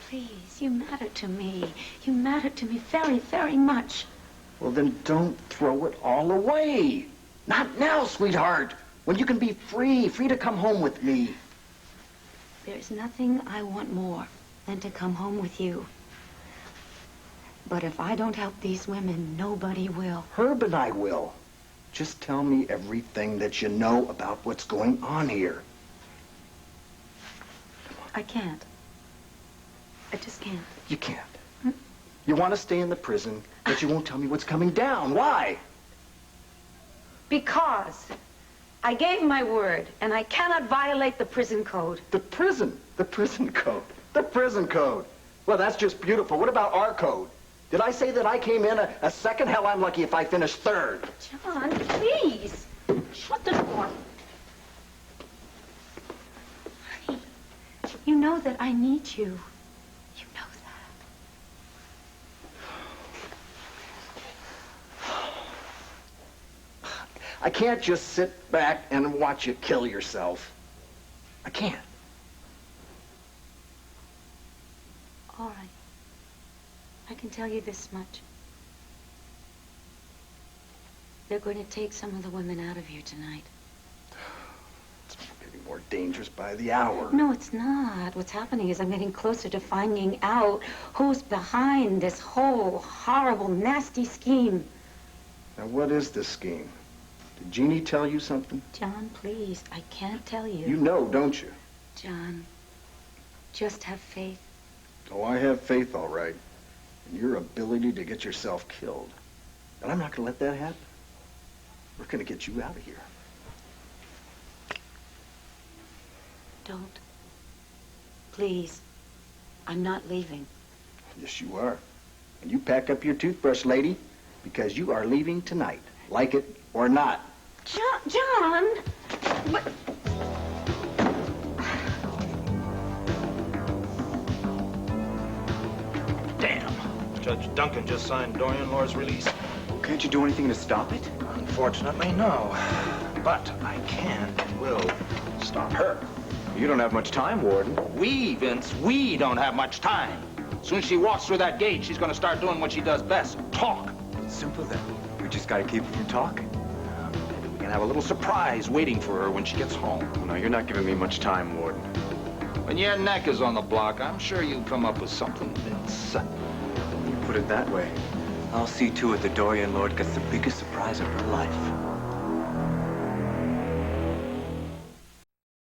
Please, you matter to me. You matter to me very, very much. Well, then don't throw it all away. Not now, sweetheart. When you can be free to come home with me. There's nothing I want more than to come home with you. But if I don't help these women, nobody will. Herb and I will. Just tell me everything that you know about what's going on here. I can't. I just can't. You can't. You want to stay in the prison, but you won't tell me what's coming down. Why? Because I gave my word, and I cannot violate the prison code. The prison code. The prison code. Well, that's just beautiful. What about our code? Did I say that I came in a second? Hell, I'm lucky if I finish third. John, please. Shut the door. Honey, you know that I need you. You know that. I can't just sit back and watch you kill yourself. I can't. All right. I can tell you this much. They're going to take some of the women out of here tonight. It's getting more dangerous by the hour. No, it's not. What's happening is I'm getting closer to finding out who's behind this whole horrible, nasty scheme. Now, what is this scheme? Did Jeannie tell you something? John, please, I can't tell you. You know, don't you? John, just have faith. Oh, I have faith, all right. In your ability to get yourself killed. And I'm not going to let that happen. We're going to get you out of here. Don't. Please. I'm not leaving. Yes, you are. And you pack up your toothbrush, lady, because you are leaving tonight. Like it or not. John! What? Judge Duncan just signed Dorian Lord's release. Can't you do anything to stop it? Unfortunately, no. But I can and will stop her. You don't have much time, Warden. We, Vince, we don't have much time. As soon as she walks through that gate, she's going to start doing what she does best, talk. Simple then. We just got to keep her from talking. Maybe we can have a little surprise waiting for her when she gets home. Well, no, you're not giving me much time, Warden. When your neck is on the block, I'm sure you'll come up with something, Vince. Put it that way. I'll see to it that Dorian Lord gets the biggest surprise of her life.